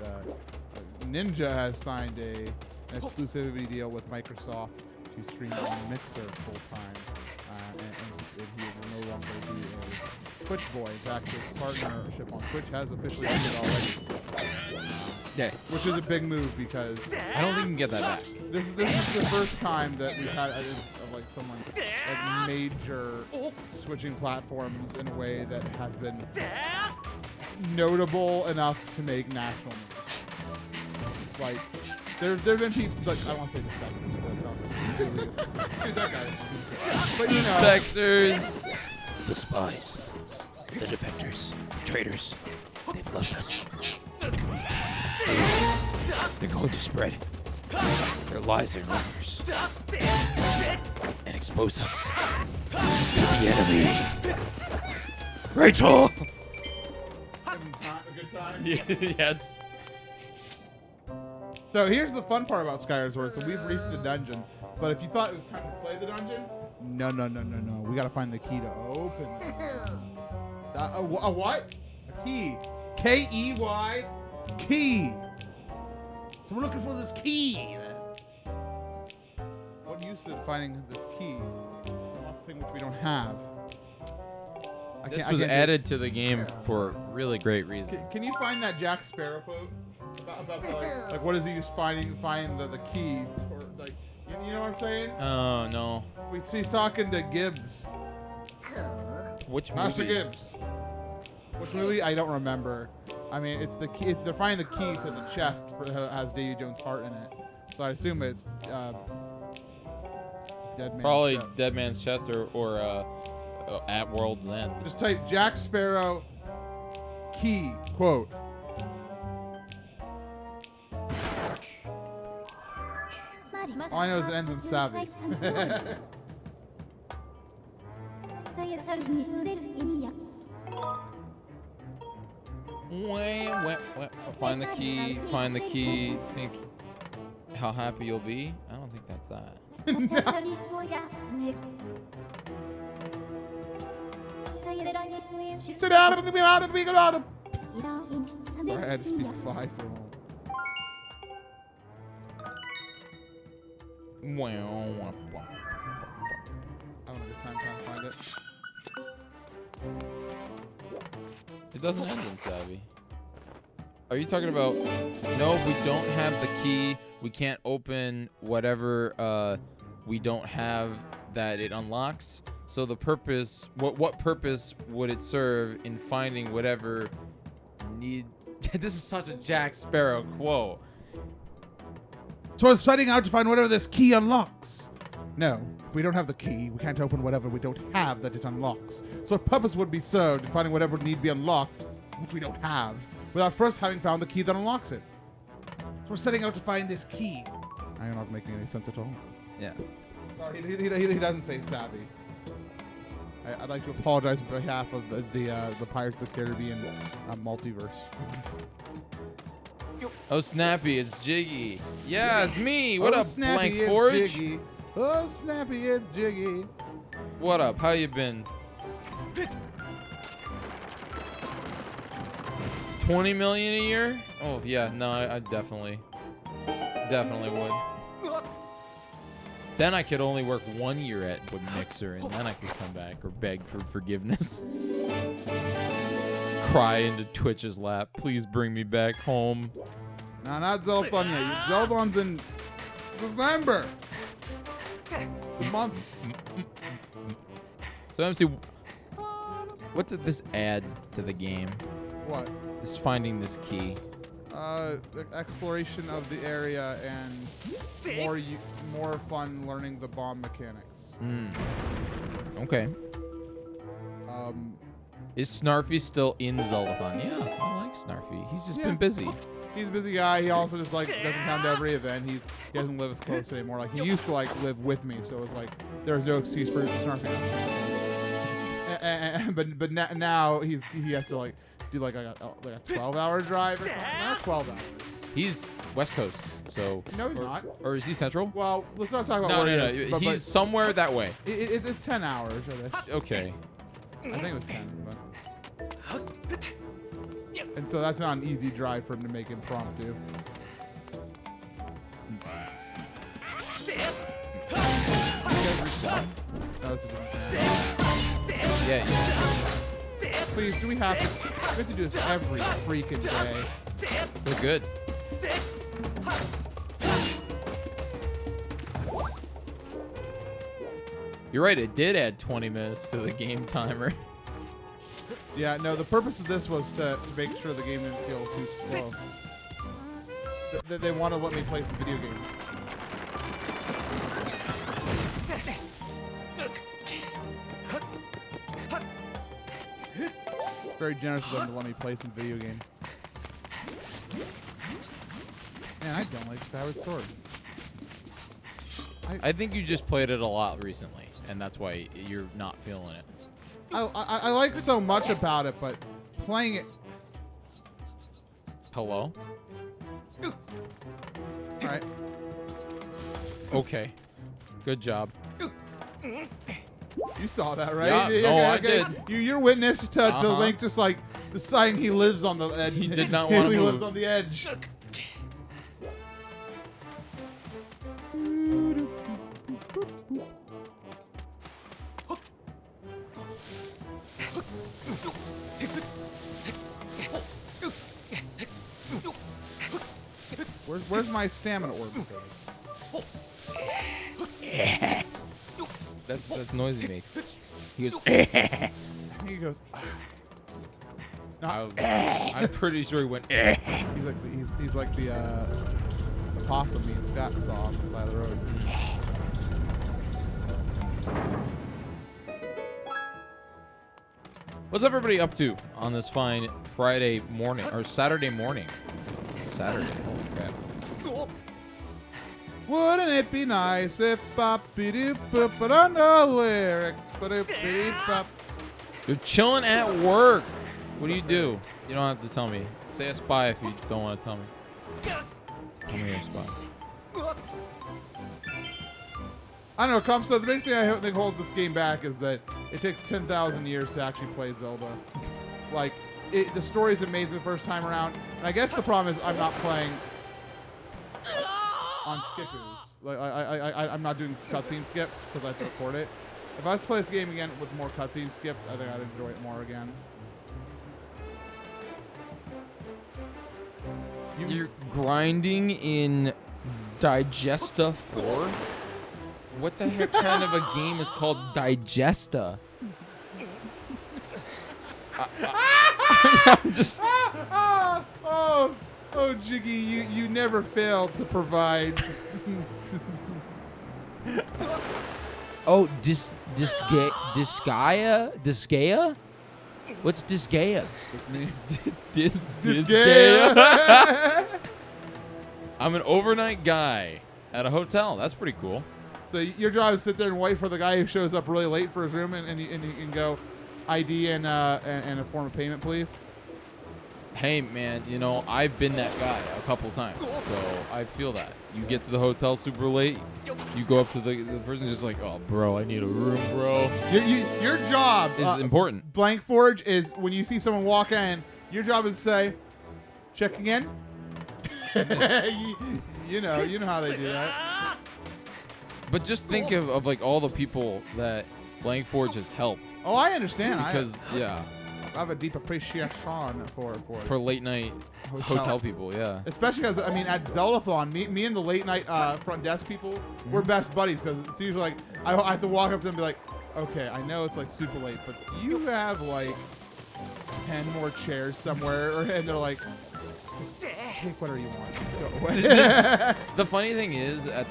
Ninja has signed an exclusivity deal with Microsoft to stream on Mixer full time, and he will no longer be a Twitch boy. In fact, his partnership on Twitch has officially ended already. Yeah, which is a big move because I don't think you can get that back. This is the first time that we've had like someone like major switching platforms in a way that has been notable enough to make national news. Like there've been people like I don't want to say the second, that sounds dude, that guy. But you know, Specters, the spies, the defectors, the traitors, they've left us. They're going to spread their lies and rumors and expose us to the enemy. Rachel! a good time. Yes. So here's the fun part about Skyward Sword. So we've reached the dungeon, but if you thought it was time to play the dungeon, no. We gotta find the key to open it. A what? A key. K-E-Y. Key. So we're looking for this key. What use is finding this key? Something which we don't have. This was added to the game for really great reasons. Can you find that Jack Sparrow quote about the, like what is he just finding the key or like you know what I'm saying? Oh no. He's talking to Gibbs. Which Master movie? Gibbs. Which movie? I don't remember. I mean, it's the key. They're finding the key to the chest that has Davy Jones' heart in it. So I assume it's Dead Man's Probably Chest. Dead Man's Chest or At World's End. Just type Jack Sparrow key quote. All I know is it ends in savvy. Find the key. Find the key. Think how happy you'll be. I don't think that's that. Sit down. Sorry, I had to speak 5 for a moment. I don't have time to find it. It doesn't end in savvy. Are you talking about? No, if we don't have the key, we can't open whatever we don't have that it unlocks. So the purpose, what purpose would it serve in finding whatever need? This is such a Jack Sparrow quote. So I was setting out to find whatever this key unlocks. No, if we don't have the key, we can't open whatever we don't have that it unlocks. So what purpose would be served in finding whatever need be unlocked, which we don't have, without first having found the key that unlocks it? So we're setting out to find this key. I am not making any sense at all. Yeah. Sorry, he doesn't say savvy. I'd like to apologize on behalf of the Pirates of the Caribbean multiverse. Oh, Snappy, it's Jiggy. Yeah, it's me. What up, Snappy, Blank it's Forge? Jiggy. Oh, Snappy, it's Jiggy. What up? How you been? 20 million a year? Oh yeah, no, I definitely would. Then I could only work 1 year at Mixer, and then I could come back or beg for forgiveness. Cry into Twitch's lap. Please bring me back home. No, not Zeldathon yet. Zeldathon's in December. The month. So MC, what did this add to the game? What? This finding this key. The exploration of the area and more fun learning the bomb mechanics. Okay. Is Snarfy still in Zeldathon? Yeah, I like Snarfy. He's just been busy. He's a busy guy. He also just like doesn't come to every event. He doesn't live as close anymore. Like he used to like live with me, so it was like there was no excuse for Snarfy. But now he has to like do like a 12-hour drive or something. Not 12 hours. West Coast. So No, he's not. Or is he Central? Well, let's not talk about No, where no, he no. is. But, He's somewhere that way. It's 10 hours. Okay. I think it was 10. But. And so that's not an easy drive for him to make impromptu. Yeah. Please, do we have to do this every freaking day? We're good. You're right, it did add 20 minutes to the game timer. Yeah, no, the purpose of this was to make sure the game didn't feel too slow. They want to let me play some video games. It's very generous of them to let me play some video game. Man, I don't like Skyward Sword. I think you just played it a lot recently, and that's why you're not feeling it. I like so much about it, but playing it... Hello? All right. Okay. Good job. You saw that, right? Yeah, no, I did. You're witness to Link just like deciding he lives on the edge. He did not want to move. He lives on the edge. Where's my stamina orb? That's the noise he makes. He goes. He goes. I'm pretty sure he went. He's like the possum me and Scott saw on the side of the road. What's everybody up to on this fine Friday morning or Saturday morning? Saturday. Okay. Wouldn't it be nice if bop-be-doop-boop, but on the lyrics, ba-doop-be-doop-bop. You're chilling at work. What do? You don't have to tell me. Say a spy if you don't want to tell me. Tell me you're a spy. I don't know, so the biggest thing I think holds this game back is that it takes 10,000 years to actually play Zelda. Like, the story's amazing the first time around, and I guess the problem is I'm not playing on skippers. Like, I'm not doing cutscene skips because I have to record it. If I was to play this game again with more cutscene skips, I think I'd enjoy it more again. You're grinding in Digesta 4? What the heck kind of a game is called Digesta? I'm just... Oh, Jiggy, you never fail to provide. Oh, Disgaea? What's Disgaea? Disgaea? I'm an overnight guy at a hotel. That's pretty cool. So your job is to sit there and wait for the guy who shows up really late for his room, and you can go ID and a form of payment, please. Hey, man, you know, I've been that guy a couple times, so I feel that. You get to the hotel super late, you go up to the person just like, oh, bro, I need a room, bro. Your job is important. Blank Forge is when you see someone walk in, your job is to say, checking in. you know how they do that. But just think of like all the people that Blank Forge has helped. Oh, I understand. Because yeah, I have a deep appreciation for late night hotel people. Yeah. Especially because I mean at Zeldathon, me and the late night front desk people, we're best buddies because it's usually like I have to walk up to them and be like, okay, I know it's like super late, but you have like 10 more chairs somewhere, and they're like, take whatever you want. Go away. The funny thing is, at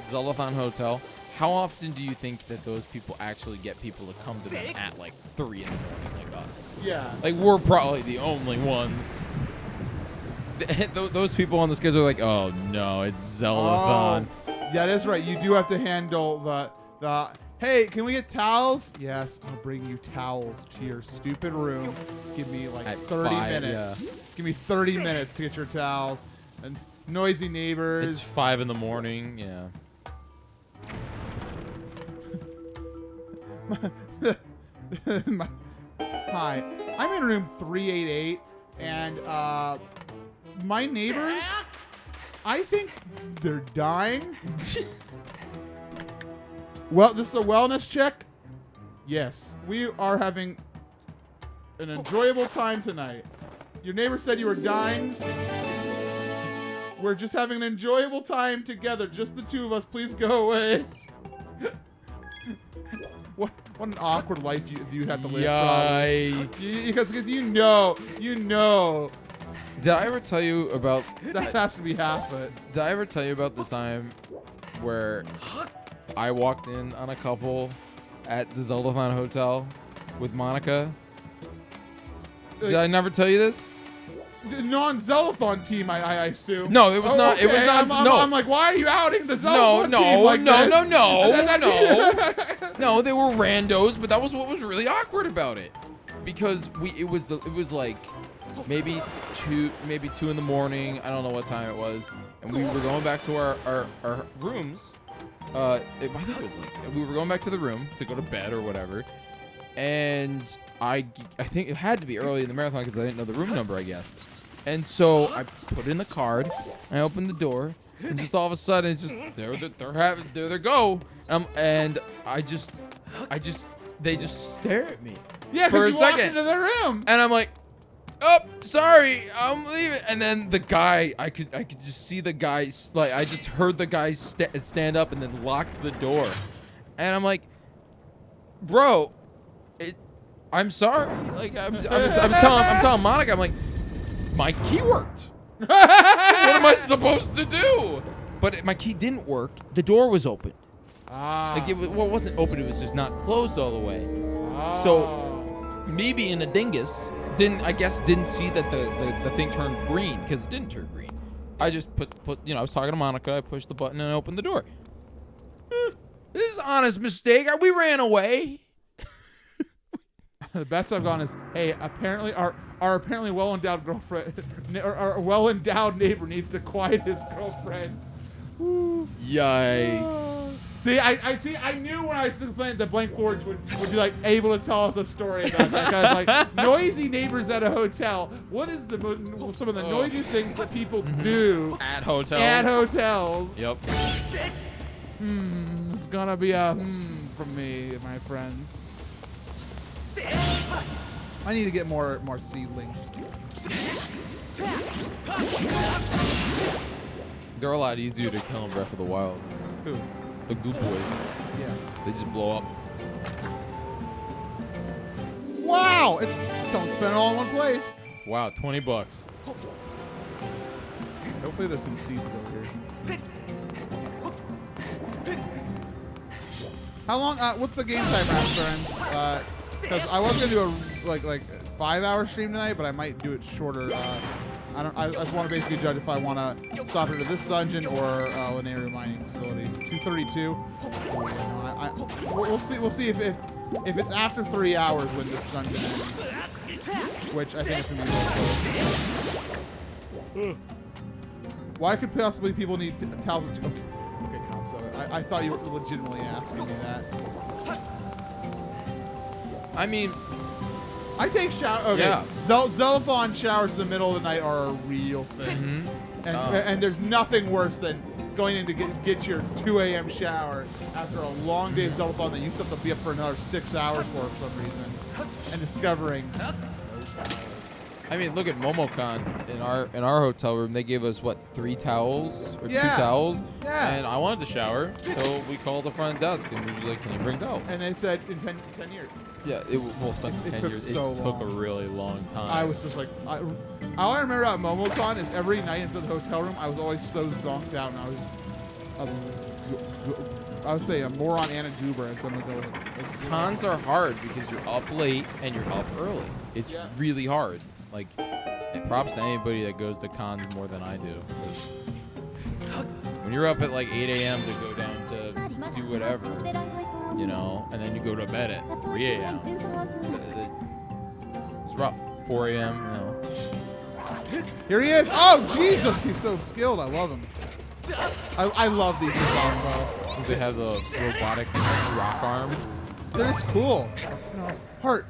Zeldathon Hotel, how often do you think that those people actually get people to come to them at like 3 in the morning like us? Yeah. Like, we're probably the only ones. Those people on the schedule are like, oh no, it's Zeldathon. Oh, yeah, that's right. You do have to handle the hey, can we get towels? Yes, I'll bring you towels to your stupid room. Give me like 30 minutes. Yeah. Give me 30 minutes to get your towels. And Noisy neighbors. It's 5 in the morning. Yeah. Hi, I'm in room 388, and my neighbors, I think they're dying. Well, this is a wellness check. Yes, we are having an enjoyable time tonight. Your neighbor said you were dying. We're just having an enjoyable time together, just the two of us. Please go away. What an awkward life you have to live. Yikes. Because you know. Did I ever tell you about... That has to be half it. Did I ever tell you about the time where I walked in on a couple at the Zelda Hotel with Monica? Did I never tell you this? Non-Zellathon team, I assume. No, it was not. Okay. It was not. No. I'm like, why are you outing the Zellathon team like no, this? no. No, they were randos, but that was what was really awkward about it, because it was like maybe 2 in the morning. I don't know what time it was, and we were going back to our rooms. I think it was like we were going back to the room to go to bed or whatever, and I think it had to be early in the marathon because I didn't know the room number, I guess. And so I put in the card, I opened the door, and just all of a sudden it's just there they go. And they just stare at me. Yeah, for a you walked second into the room. And I'm like, oh, sorry, I'm leaving. And then the guy, I could just see the guy, like I just heard the guy stand up and then lock the door. And I'm like, bro, I'm sorry. Like I'm telling Monica, I'm like, my key worked. What am I supposed to do? But my key didn't work. The door was open. Like it wasn't open. It was just not closed all the way. So me being a dingus didn't see that the thing turned green, because it didn't turn green. I just I was talking to Monica. I pushed the button and I opened the door. This is an honest mistake. We ran away. The best I've gone is, hey, apparently our apparently well-endowed girlfriend, our well-endowed neighbor needs to quiet his girlfriend. Yikes. See, I knew when I was playing the Blank Forge would be like able to tell us a story about that. Because like noisy neighbors at a hotel. What is some of the noisiest things that people do At hotels. At hotels. Yep. It's gonna be a from me, my friends. I need to get more seedlings. They're a lot easier to kill in Breath of the Wild. Who? The Goop Boys. Yes. They just blow up. Wow! Don't spend it all in one place. Wow, $20. Hopefully there's some seeds over here. How long? What's the game timer, friends? Because I was gonna do a like 5-hour stream tonight, but I might do it shorter. I just want to basically judge if I want to stop into this dungeon or linear mining facility. 232. We'll see. We'll see if it's after 3 hours when this dungeon ends, which I think it's gonna be really close. Why could possibly people need towels? Okay, calm. So I thought you were legitimately asking me that. I mean, I take showers. Okay. Yeah. Zellathon showers in the middle of the night are a real thing. And there's nothing worse than going in to get your 2 a.m. shower after a long day of Zellathon that you still have to be up for another 6 hours for some reason, and discovering. I mean, look at Momocon in our hotel room. They gave us what, 3 towels or 2 towels? Yeah. And I wanted to shower, so we called the front desk and we were like, "Can you bring towels?" And they said in 10 years. Yeah, it took 10 years. So it took a really long time. I was just like, all I remember about Momocon is every night inside the hotel room, I was always so zonked out, and I would say a moron and a goober. And someone go like, Cons are hard because you're up late and you're up early. It's really hard. Like, and props to anybody that goes to cons more than I do. When you're up at like 8 a.m. to go down to do whatever, you know, and then you go to bed at 3 a.m. It's rough. 4 a.m., you know. Here he is. Oh, Jesus. He's so skilled. I love him. I love these designs, though. They have the robotic rock arm. They're just cool. No. Heart.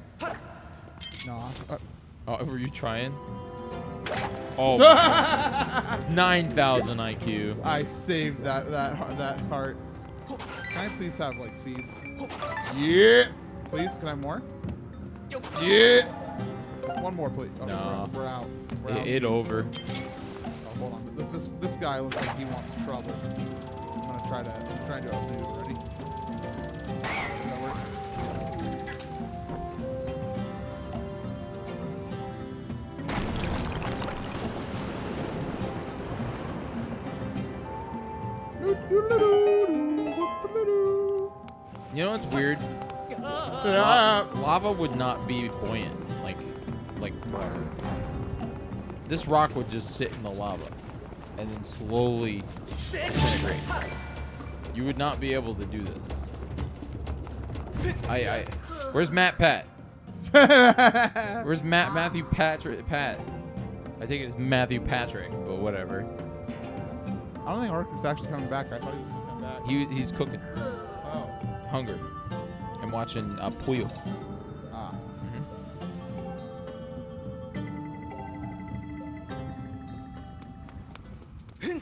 No. Oh, were you trying? Oh, 9,000 IQ. I saved that heart. Can I please have like seeds? Yeah. Please, can I have more? Yeah. One more, please. Oh, no. We're out. We're out. It over. Oh, hold on. This guy looks like he wants trouble. I'm gonna try to outdo him. Ready? That works. You know what's weird? Yeah. Lava would not be buoyant like water. This rock would just sit in the lava and then slowly disintegrate. You would not be able to do this. Where's Matt Pat? Where's Matthew Patrick? Pat. I think it's Matthew Patrick, but whatever. I don't think Arctic's actually coming back. I thought he was gonna come back. He's cooking. Oh. Hunger. I'm watching Puyo. Ah.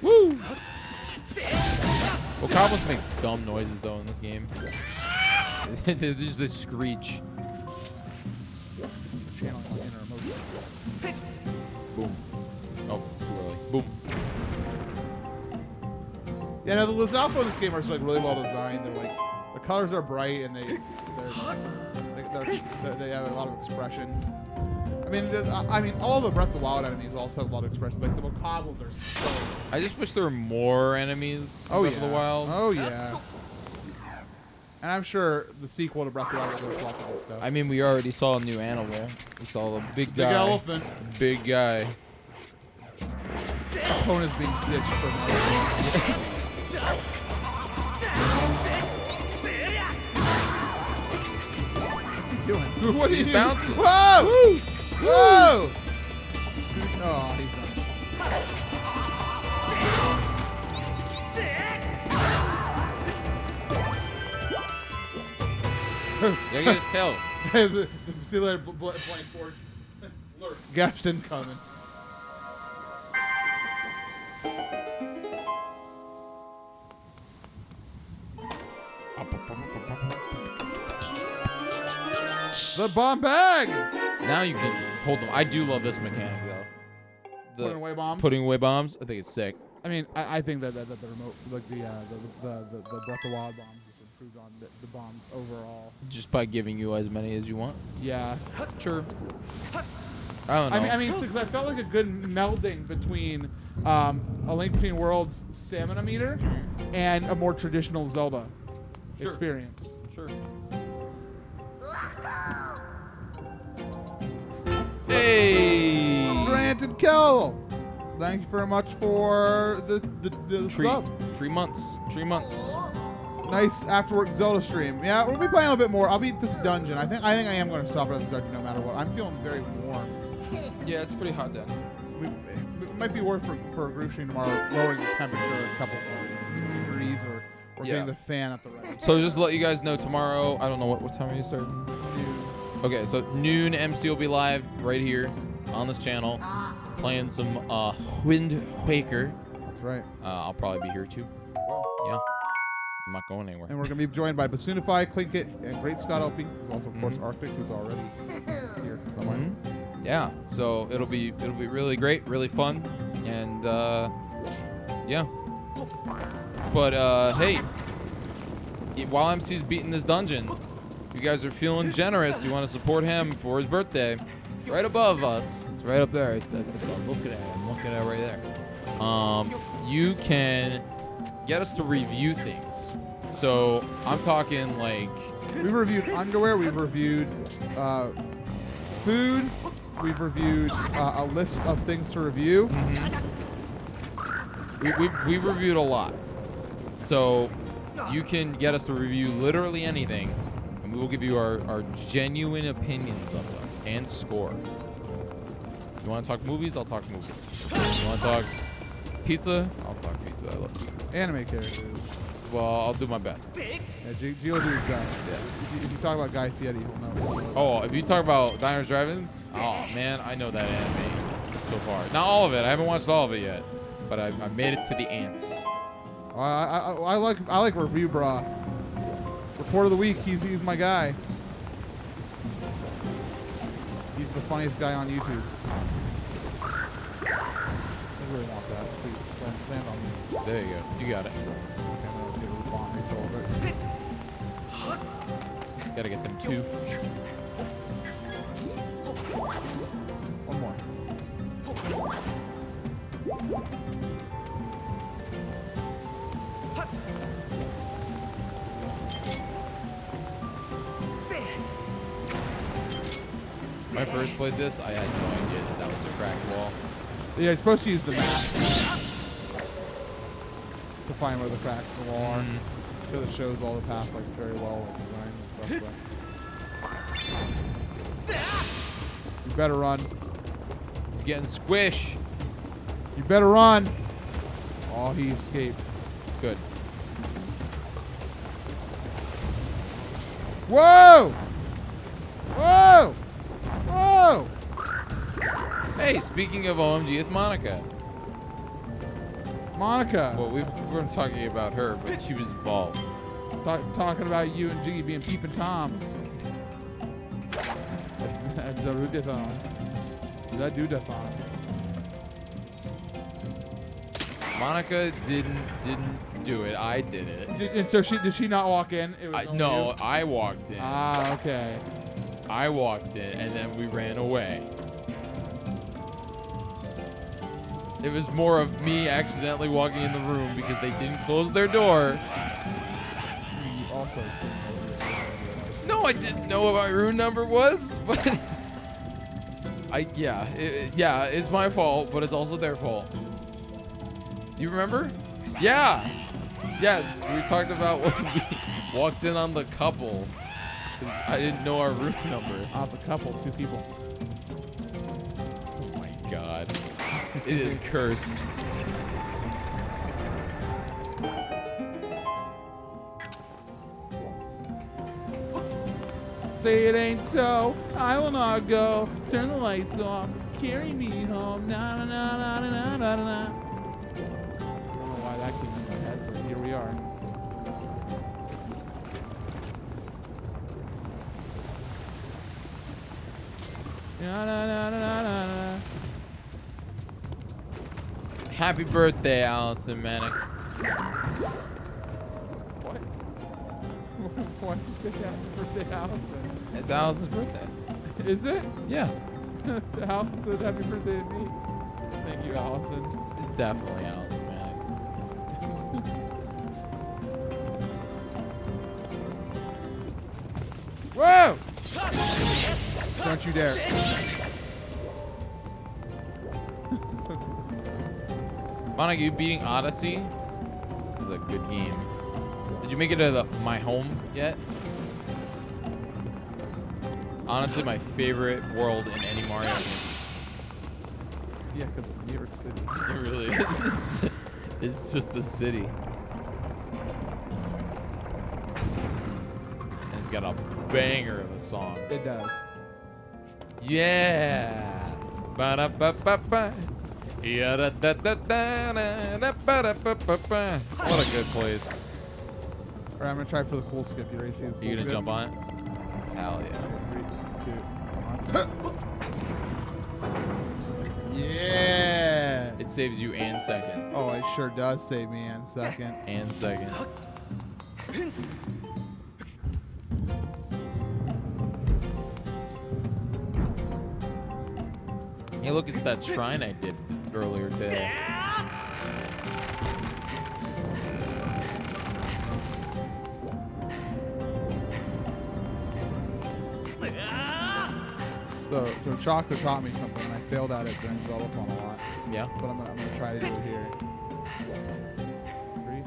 Woo! Well, goblins make dumb noises though in this game. They're just the screech. Channeling my inner emotion. Boom. Oh, too early. Boom. Yeah, no, the Lizalfo in this game are like really well designed. They're like the colors are bright and they have a lot of expression. I mean, all the Breath of the Wild enemies also have a lot of expression. Like the Bokoblins are so. I just wish there were more enemies in Oh Breath yeah. of the Wild. Oh yeah. And I'm sure the sequel to Breath of the Wild will lots of good stuff. I mean, we already saw a new animal. We saw the big guy. Big elephant. Big guy. Opponent's being ditched for no. Doing? What are you He's doing? bouncing. Whoa! Woo! Whoa! Oh, he's done. Gotta get his tail. See you later, Blank Forge. Lurk. Gaston coming. The bomb bag! Now you can hold them. I do love this mechanic though. Putting away bombs? Putting away bombs. I think it's sick. I mean, I think that the remote, like the Breath of the Wild bombs just improved on the bombs overall. Just by giving you as many as you want. Yeah. Sure. I don't know. I mean, because I felt like a good melding between A Link Between Worlds stamina meter and a more traditional Zelda experience. Sure. Hey! Granted, Kel. Thank you very much for the sub. 3 months. 3 months. Nice afterwork Zelda stream. Yeah, we'll be playing a little bit more. I'll beat this dungeon. I think I am going to stop at this dungeon no matter what. I'm feeling very warm. Yeah, it's pretty hot down. It might be worth for a group stream tomorrow lowering the temperature a couple more degrees or getting the fan at the right. So just to let you guys know, tomorrow, I don't know what time are you starting? Okay, so noon MC will be live right here on this channel playing some Wind Waker. That's right. I'll probably be here too. Yeah. I'm not going anywhere. And we're going to be joined by Basunify, Clinkit, and Great Scott LP. There's also, of course, Arctic, who's already here somewhere. Yeah, so it'll be really great, really fun, and yeah. But hey, while MC's beating this dungeon, if you guys are feeling generous, you want to support him for his birthday, right above us. It's right up there. It's look at it. I'm looking at it right there. You can get us to review things. So I'm talking like we've reviewed underwear. We've reviewed food. We've reviewed a list of things to review. We've reviewed a lot. So you can get us to review literally anything, and we will give you our genuine opinions of them and score. You want to talk movies? I'll talk movies. You want to talk pizza? I'll talk pizza. I love pizza. Anime characters. Well, I'll do my best. Yeah, Gio will do his best. Yeah. If you talk about Guy Fieri, he'll know. Oh, if you talk about Diners, Drive-Ins, oh man, I know that anime so far. Not all of it. I haven't watched all of it yet, but I made it to the ants. I like Review Bra. Report of the week. He's my guy. He's the funniest guy on YouTube. I really want that. Please land on me. There you go. You got it. Okay, I'm gonna give it a bomb refill, but Gotta get them 2. one more. When I first played this, I had no idea that was a cracked wall. Yeah, you're supposed to use the map to find where the cracks in the wall are. Because it shows all the paths like very well designed and stuff. But you better run. He's getting squish. You better run. Oh, he escaped. Good. Whoa! Whoa! Whoa! Hey, speaking of OMG, it's Monica. Monica. Well, we weren't talking about her, but she was involved. Talking about you and Jiggy being peeping toms. That's Zarudathon. Zadudathon. Monica didn't do it. I did it. And so did she not walk in? It was only No, you? I walked in. Ah, okay. I walked in, and then we ran away. It was more of me accidentally walking in the room because they didn't close their door. You also. No, I didn't know what my room number was, but it's my fault, but it's also their fault. You remember? Yeah. Yes, we talked about when we walked in on the couple. 'Cause I didn't know our room number. Off a couple, 2 people. Oh my god. It is cursed. Say it ain't so, I will not go. Turn the lights off, carry me home. Na na na na na na na na. I don't know why that came in my head, but here we are. Na na na na na na. Happy birthday, Allison Manic. What? Why did you say happy birthday, Allison? It's Allison's birthday. Is it? Yeah, Allison said happy birthday to me. Thank you, Allison. it's definitely Allison Manic. Whoa! Don't you dare. So Monica, you beating Odyssey? It's a good game. Did you make it to my home yet? Honestly, my favorite world in any Mario game. yeah, because it's New York City. It really is. It's just the city. And it's got a banger of a song. It does. Yeah. Ba-da-ba-ba-ba. Ya-da-da-da-da-da-da-ba-da-ba-ba-ba. What a good place. All right, I'm gonna try for the cool skip. You ready to see the cool You gonna skip? jump on it? Hell yeah. 3, 2, 1. Yeah. It saves you and second. Oh, it sure does save me in second. And second. Hey, look, it's that shrine I did earlier today. So Chocolate taught me something, and I failed at it during Zelda a lot. Yeah? But I'm gonna try to do it here. 3,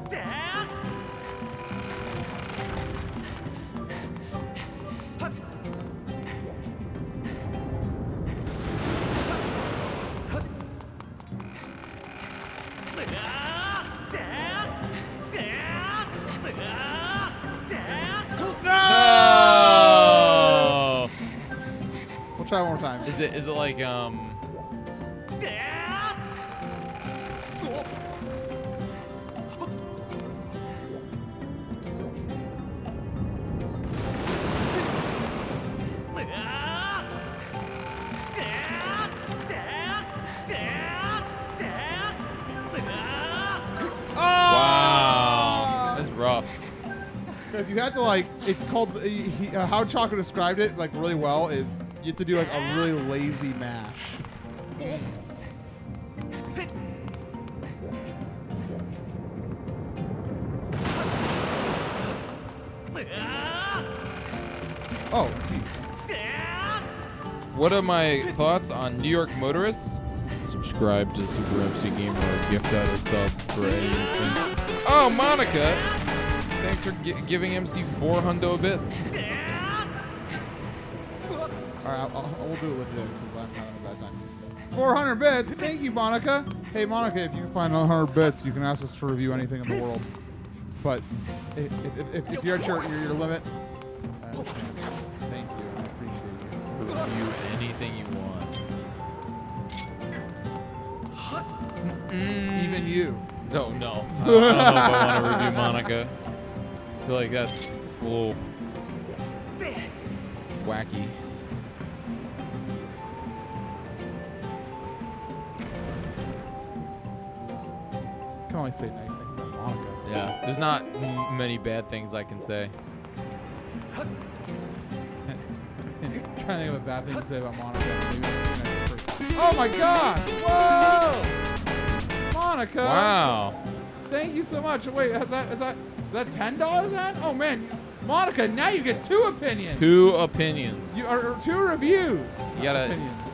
2. We'll try one more time. Is it like Wow, that's rough. Because you have to like, it's called, how Chocolate described it like really well is you have to do like a really lazy mash. Oh, geez. What are my thoughts on New York motorists? Subscribe to Super MC Gamer or gift out a sub for anything. Oh, Monica! Thanks for giving MC 4 hundo bits. Alright, we'll do it legit because I'm having a bad time. 400 bits! Thank you, Monica! Hey, Monica, if you can find 100 bits, you can ask us to review anything in the world. But if you're at your limit, I understand. Thank you. I appreciate you. Review anything you want. Even you. No. I don't know if I want to review Monica. I feel like that's a little wacky. I can only say nice things about Monica. Yeah, there's not many bad things I can say. I'm trying to think of a bad thing to say about Monica. Oh my god! Whoa! Monica! Wow. Thank you so much. Wait, is that $10 then? Oh man, Monica, now you get 2 opinions. 2 opinions. You are 2 reviews. You gotta. Opinions.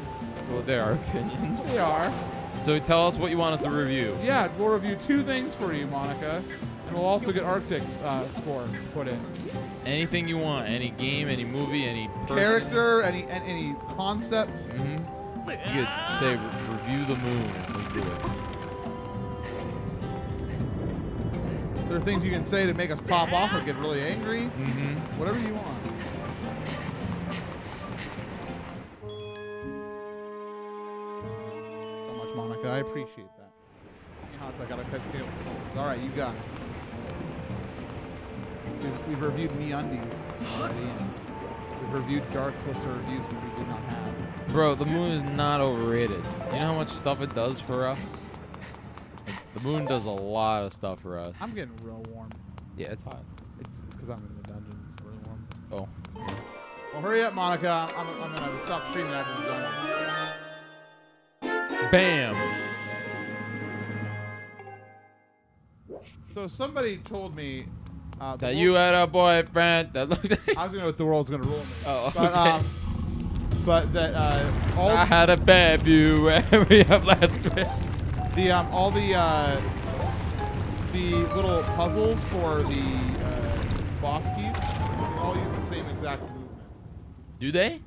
Well, there are opinions. They are. So tell us what you want us to review. Yeah, we'll review 2 things for you, Monica, and we'll also get Arctic's score put in. Anything you want. Any game, any movie, any person. Character, any concept. Mm-hmm. You could say review the moon. We do it. There are things you can say to make us pop off or get really angry. Mm-hmm. Whatever you want. So much, Monica. I appreciate that. I gotta cut feels. All right, you got it. We've reviewed MeUndies already, and we've reviewed Dark Sister reviews which we did not have. Bro, the moon is not overrated. You know how much stuff it does for us? The moon does a lot of stuff for us. I'm getting real warm. Yeah, it's hot. It's because I'm in the dungeon. It's really warm. Oh. Well, hurry up, Monica. I'm gonna stop streaming after we're done. Bam! So somebody told me That you had a boyfriend that looked like... I was gonna know what the world's gonna rule me. Oh, but, okay. But that all I had a February of last week. all the little puzzles for the boss keys all use the same exact movement. Do they?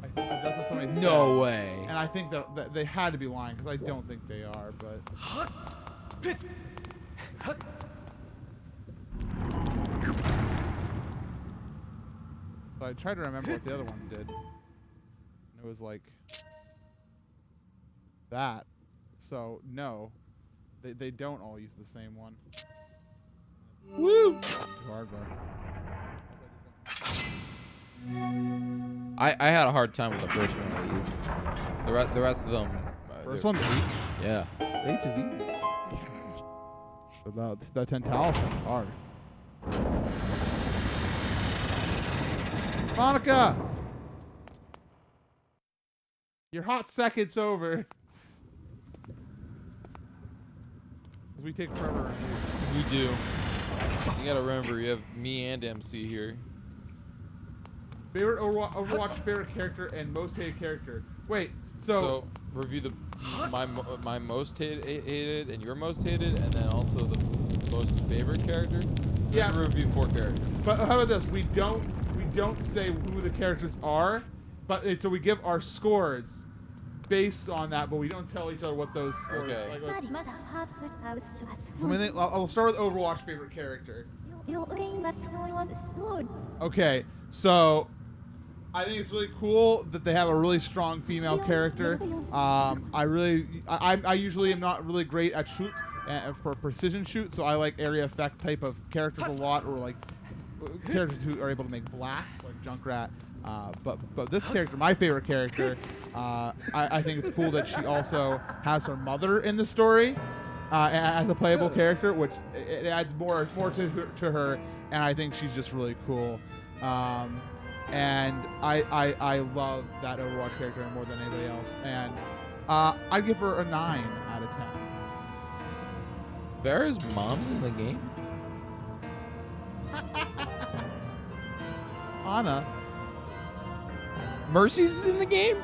I think that's what somebody said. No way. And I think that they had to be lying because I don't think they are. But so I tried to remember what the other one did. And it was like that. So no, they don't all use the same one. Woo! Too hard, bro. I had a hard time with the first one of these. The rest of them. First one's H. Yeah. H is easy. But that 10 talisman's hard. Monica! Your hot second's over. We take forever. We do. You gotta remember, you have me and MC here. Favorite Overwatch favorite character and most hated character. Wait, so review the my most hated and your most hated, and then also the most favorite character. Yeah. Review 4 characters. But how about this? We don't say who the characters are, but so we give our scores based on that, but we don't tell each other what those scores. Okay. So I'll start with Overwatch favorite character. Okay, so I think it's really cool that they have a really strong female character. I usually am not really great at shoot for precision shoot, so I like area effect type of characters a lot, or like characters who are able to make blasts like Junkrat. But this character, my favorite character, I think it's cool that she also has her mother in the story as a playable character, which it adds more to her, and I think she's just really cool. And I love that Overwatch character more than anybody else, and I'd give her a 9 out of 10. Vera's mom's in the game? Anna. Mercy's in the game?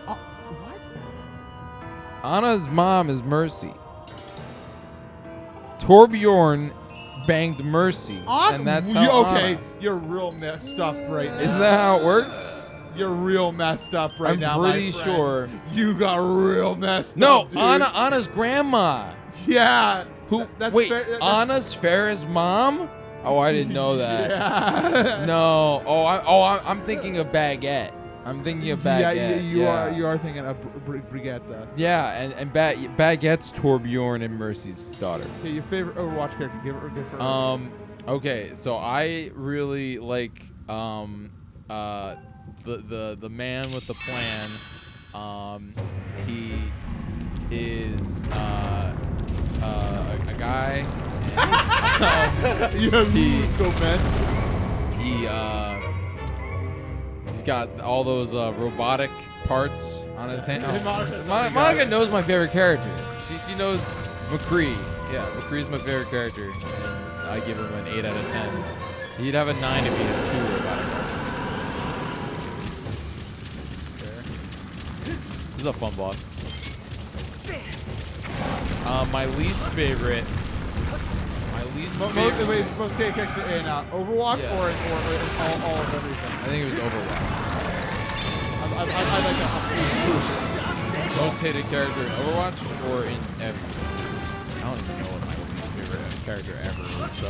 What? Anna's mom is Mercy. Torbjorn banged Mercy, and that's how okay, Anna. you're real messed up right now. Isn't that how it works? You're real messed up right now, I'm pretty my friend. sure. You got real messed No, up, dude. Anna's grandma. Yeah. Who? That's wait, fair, that's, Anna's Farrah's mom? Oh, I didn't know that. Yeah. No. I'm thinking of Baguette. I'm thinking of Baguette. Yeah, you are thinking of Brigitte. Yeah, and Baguette's Torbjorn and Mercy's daughter. Okay, your favorite Overwatch character? Give her. Okay, so I really like the man with the plan. He is a guy. Let's go, man. He's got all those robotic parts on his hand. Monica- Monica knows my favorite character. She knows McCree. Yeah, McCree's my favorite character. And I give him an 8 out of 10. He'd have a 9 if he had 2 robotic parts. Fair. This is a fun boss. My least favorite. Most character in Overwatch, Yeah. or in all of everything? I think it was Overwatch. I like that. Most hated character in Overwatch or in ever? I don't even know what my least favorite character ever is, so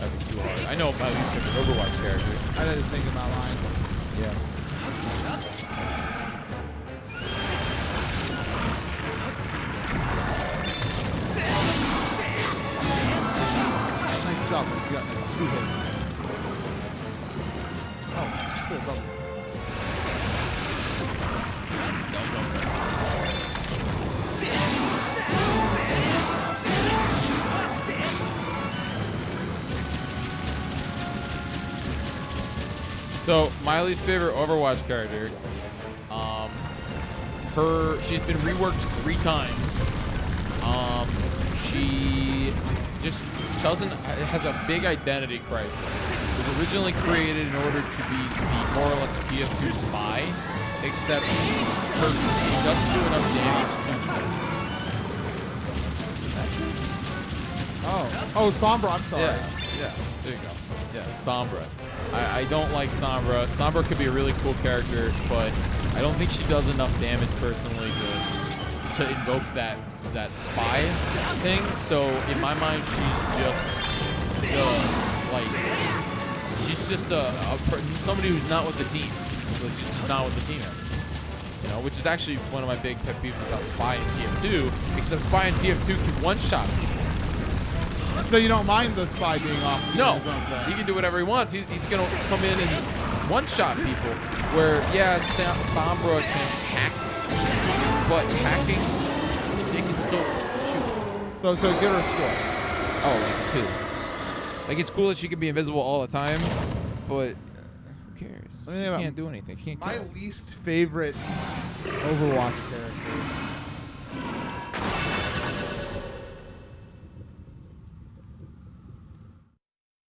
that'd be too hard. I know my least favorite Overwatch character. I didn't think about mine. Yeah. Nice job. You got 2 hits. Oh, cool, brother. So my least favorite Overwatch character, she's been reworked 3 times. She just has a big identity crisis. It was originally created in order to be more or less a TF2 spy, except she doesn't do enough damage to Oh, Sombra, I'm sorry. Yeah, there you go. Yeah, Sombra. I don't like Sombra. Sombra could be a really cool character, but I don't think she does enough damage personally to invoke that spy thing. So in my mind, she's just somebody who's not with the team. So she's just not with the team ever. You know, which is actually one of my big pet peeves about Spy in TF2. Except Spy in TF2 can one-shot people. So you don't mind the spy being off? No, he can do whatever he wants. He's going to come in and one-shot people. Where, yeah, Sombra can hack, but hacking, they can still shoot. So give her a score. Oh, like 2. Like, it's cool that she can be invisible all the time, but who cares? She can't do anything. She can't My kill. least favorite Overwatch character.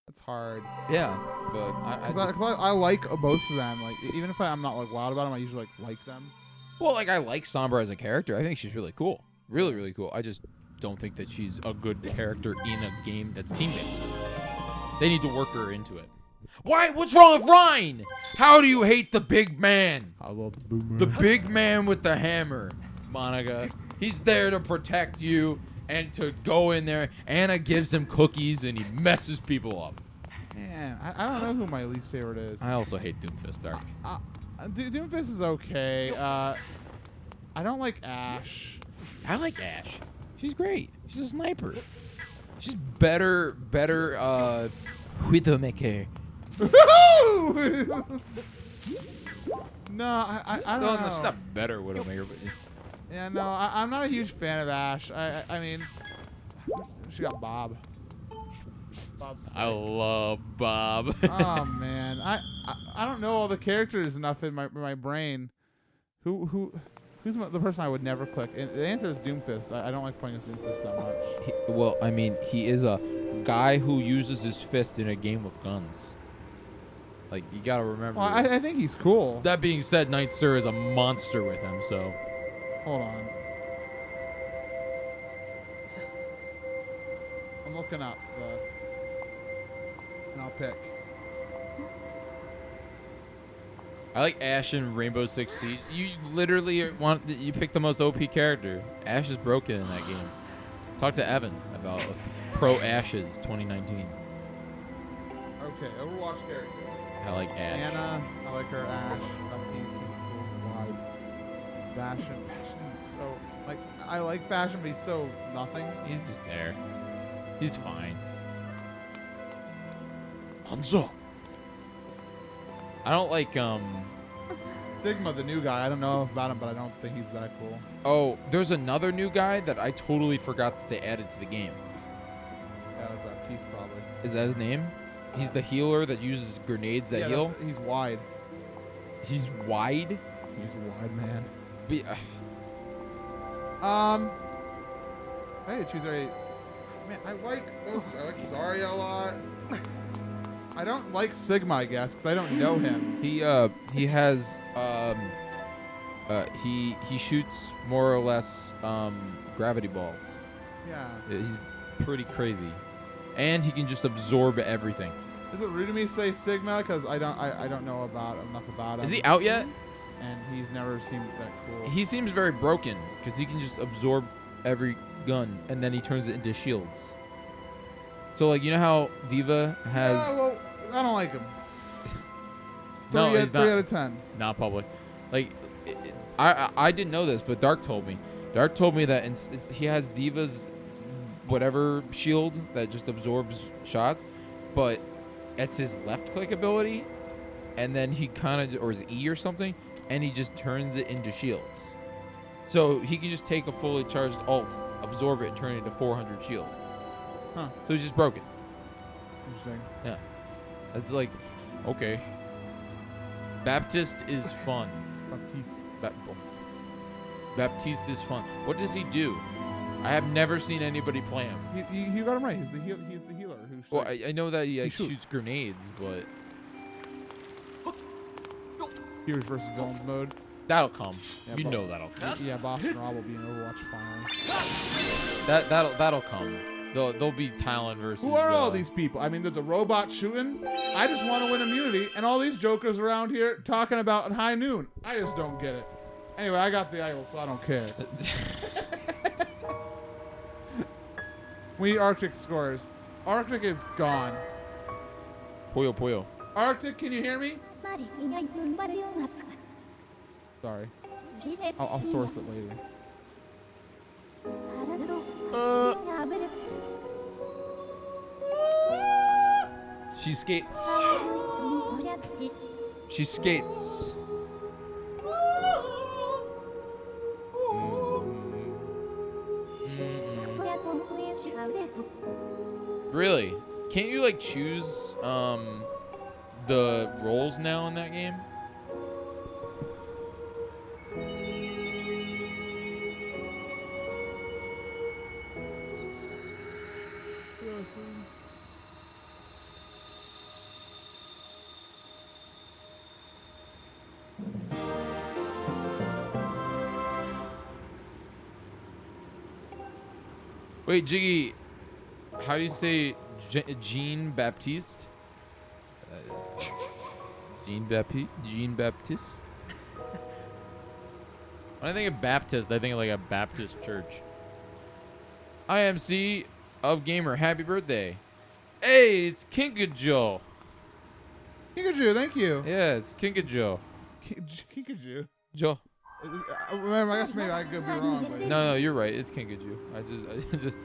It's hard. Yeah, but I like most of them. Like, even if I'm not like wild about them, I usually like them. well, like, I like Sombra as a character. I think she's really cool. Really, really cool. I just don't think that she's a good character in a game that's team-based. They need to work her into it. Why? What's wrong with Ryan? How do you hate the big man? I love the boomer. The big man with the hammer, Monica. He's there to protect you and to go in there. Anna gives him cookies and he messes people up. Man, I don't know who my least favorite is. I also hate Doomfist Dark. Doomfist is okay. I don't like Ash. I like Ash. She's great. She's a sniper. She's better, Widowmaker. No, I don't know. No, she's not better Widowmaker, but yeah, no, I'm not a huge fan of Ash. I mean, she got Bob. Bob's sick. I love Bob. Oh man, I don't know all the characters enough in my brain. Who's the person I would never click? And the answer is Doomfist. I don't like playing as Doomfist that much. Well, I mean, he is a guy who uses his fist in a game with guns. Like, you gotta remember. Well, I think he's cool. That being said, Night Sir is a monster with him, so. Hold on. I'm looking up and I'll pick. I like Ash in Rainbow Six Siege. You literally you pick the most OP character. Ash is broken in that game. Talk to Evan about Pro Ashes 2019. Okay, Overwatch characters. I like Ash. Anna, I like her. Ash, he's cool, wide. Bastion is so I like Bastion, but he's so nothing. He's just there. He's fine. Hanzo. I don't like Sigma, the new guy. I don't know about him, but I don't think he's that cool. Oh, there's another new guy that I totally forgot that they added to the game. Yeah, that's Baptiste probably. Is that his name? He's the healer that uses grenades that heal. He's wide. He's wide. He's a wide man. But, I had to choose a. Man, I like Zarya a lot. I don't like Sigma, I guess, because I don't know him. he has he shoots more or less gravity balls. Yeah. He's pretty crazy, and he can just absorb everything. Is it rude to me to say Sigma? Because I don't know enough about him. Is he out yet? And he's never seemed that cool. He seems very broken because he can just absorb every gun and then he turns it into shields. So like, you know how Diva has? Yeah, well, I don't like him. No, he's three not. out of 10. Not public. Like, I didn't know this, but Dark told me. Dark told me that he has Diva's whatever shield that just absorbs shots, but it's his left click ability, and then he kind of, or his E or something, and he just turns it into shields. So he can just take a fully charged ult, absorb it, and turn it into 400 shield. Huh. So he's just broken. Interesting. Yeah. It's like, okay. Baptiste is fun. Baptiste is fun. What does he do? I have never seen anybody play him. You got him right. He's the healer. Well, I know that he shoots grenades, but Heroes versus villains mode. that'll come. Yeah, You know that'll come. Yeah, Boston Rob will be in Overwatch finally. That'll come. They'll be Talon versus. Who are all these people? I mean, there's a robot shooting. I just want to win immunity, and all these jokers around here talking about high noon. I just don't get it. Anyway, I got the idol, so I don't care. We need Arctic scores. Arctic is gone. Puyo Puyo. Arctic, can you hear me? Sorry. I'll source it later. She skates. She skates. Really? Can't you like choose the roles now in that game? Wait, Jiggy, how do you say Jean Baptiste? Jean Baptiste? When I think of Baptist, I think of like a Baptist church. IMC of Gamer, happy birthday. Hey, it's Kinkajou. Kinkajou, thank you. Yeah, it's Kinkajou. Kinkajou. Joe. Remember, I guess maybe I could be wrong. But No, you're right. It's Kinkajou. I just.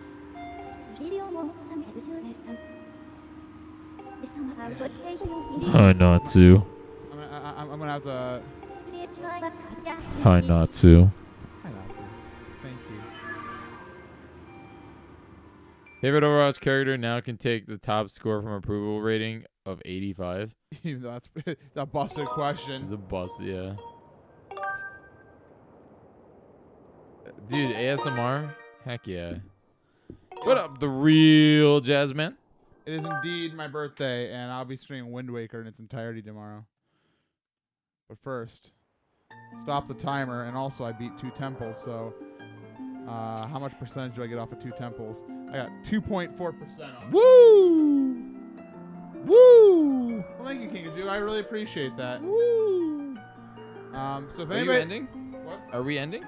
Hi, Natsu. I'm gonna have to. Hi, Natsu. Hi, Natsu. Thank you. Favorite Overwatch character now can take the top score from approval rating of 85. Even though that's a busted question. It's a bust, yeah. Dude, ASMR? Heck yeah. What up, the real Jazzman? It is indeed my birthday, and I'll be streaming Wind Waker in its entirety tomorrow. But first, stop the timer, and also I beat 2 temples, so how much percentage do I get off of 2 temples? I got 2.4% off. Woo! Woo! Well, thank you, Kinkajou. I really appreciate that. Woo! So if Are anybody... you ending? What? Are we ending?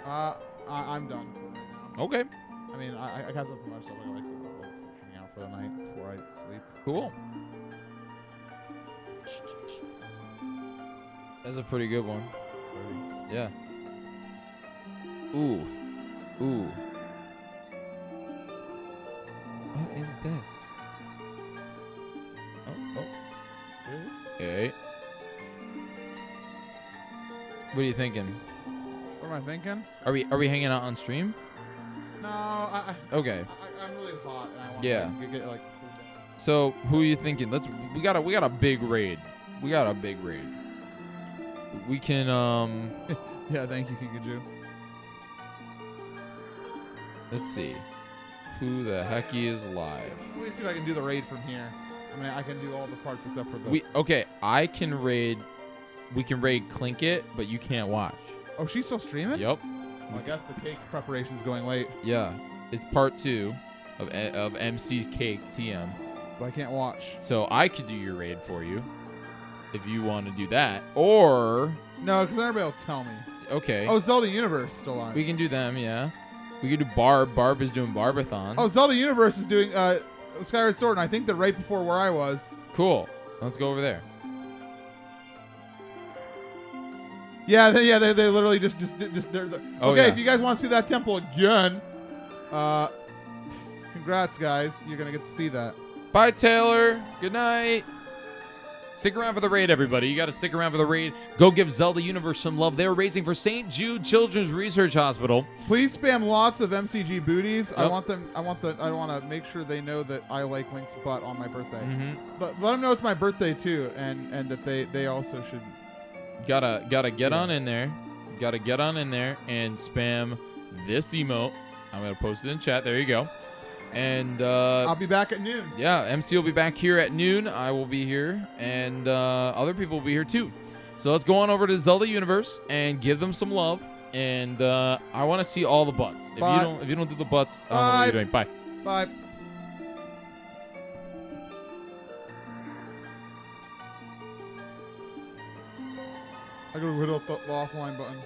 I'm done for right now. Okay. I mean, I have something for myself. I like to hang out for the night before I sleep. Cool. That's a pretty good one. Yeah. Ooh. Ooh. What is this? Oh. Hey. What are you thinking? What am I thinking? Are we hanging out on stream? No, Okay. I'm really hot, and I want Yeah. to get like. So who are you thinking? We got a big raid. We got a big raid. We can Yeah, thank you, Kinkajou. let's see. Who the heck is live? Let me see if I can do the raid from here. I mean, I can do all the parts except for the. I can raid. We can raid Clinkit, but you can't watch. Oh, she's still streaming? Yep. Well, I guess the cake preparation's going late, Yeah. It's part 2 of MC's Cake TM. but I can't watch. So I could do your raid for you if you want to do that. Or No, because everybody will tell me. okay. Oh, Zelda Universe is still on. We can do them, yeah. We could do Barb. Barb is doing Barbathon. Oh, Zelda Universe is doing Skyward Sword, and I think they're right before where I was. Cool. Let's go over there. Yeah, they literally just they're Oh, okay. yeah. If you guys want to see that temple again, congrats, guys. You're gonna get to see that. Bye, Taylor. Good night. Stick around for the raid, everybody. You got to stick around for the raid. Go give Zelda Universe some love. They're raising for St. Jude Children's Research Hospital. Please spam lots of MCG booties. Yep. I want to make sure they know that I like Link's butt on my birthday. Mm-hmm. But let them know it's my birthday too, and that they also should. Gotta get on in there. Gotta get on in there and spam this emote. I'm gonna post it in chat. There you go. And I'll be back at noon. yeah, MC will be back here at noon. I will be here, and other people will be here too. So let's go on over to Zelda Universe and give them some love. And I want to see all the butts. Bye. If you don't do the butts, I don't know what you're doing. Bye. Bye. I gotta hit up the offline button.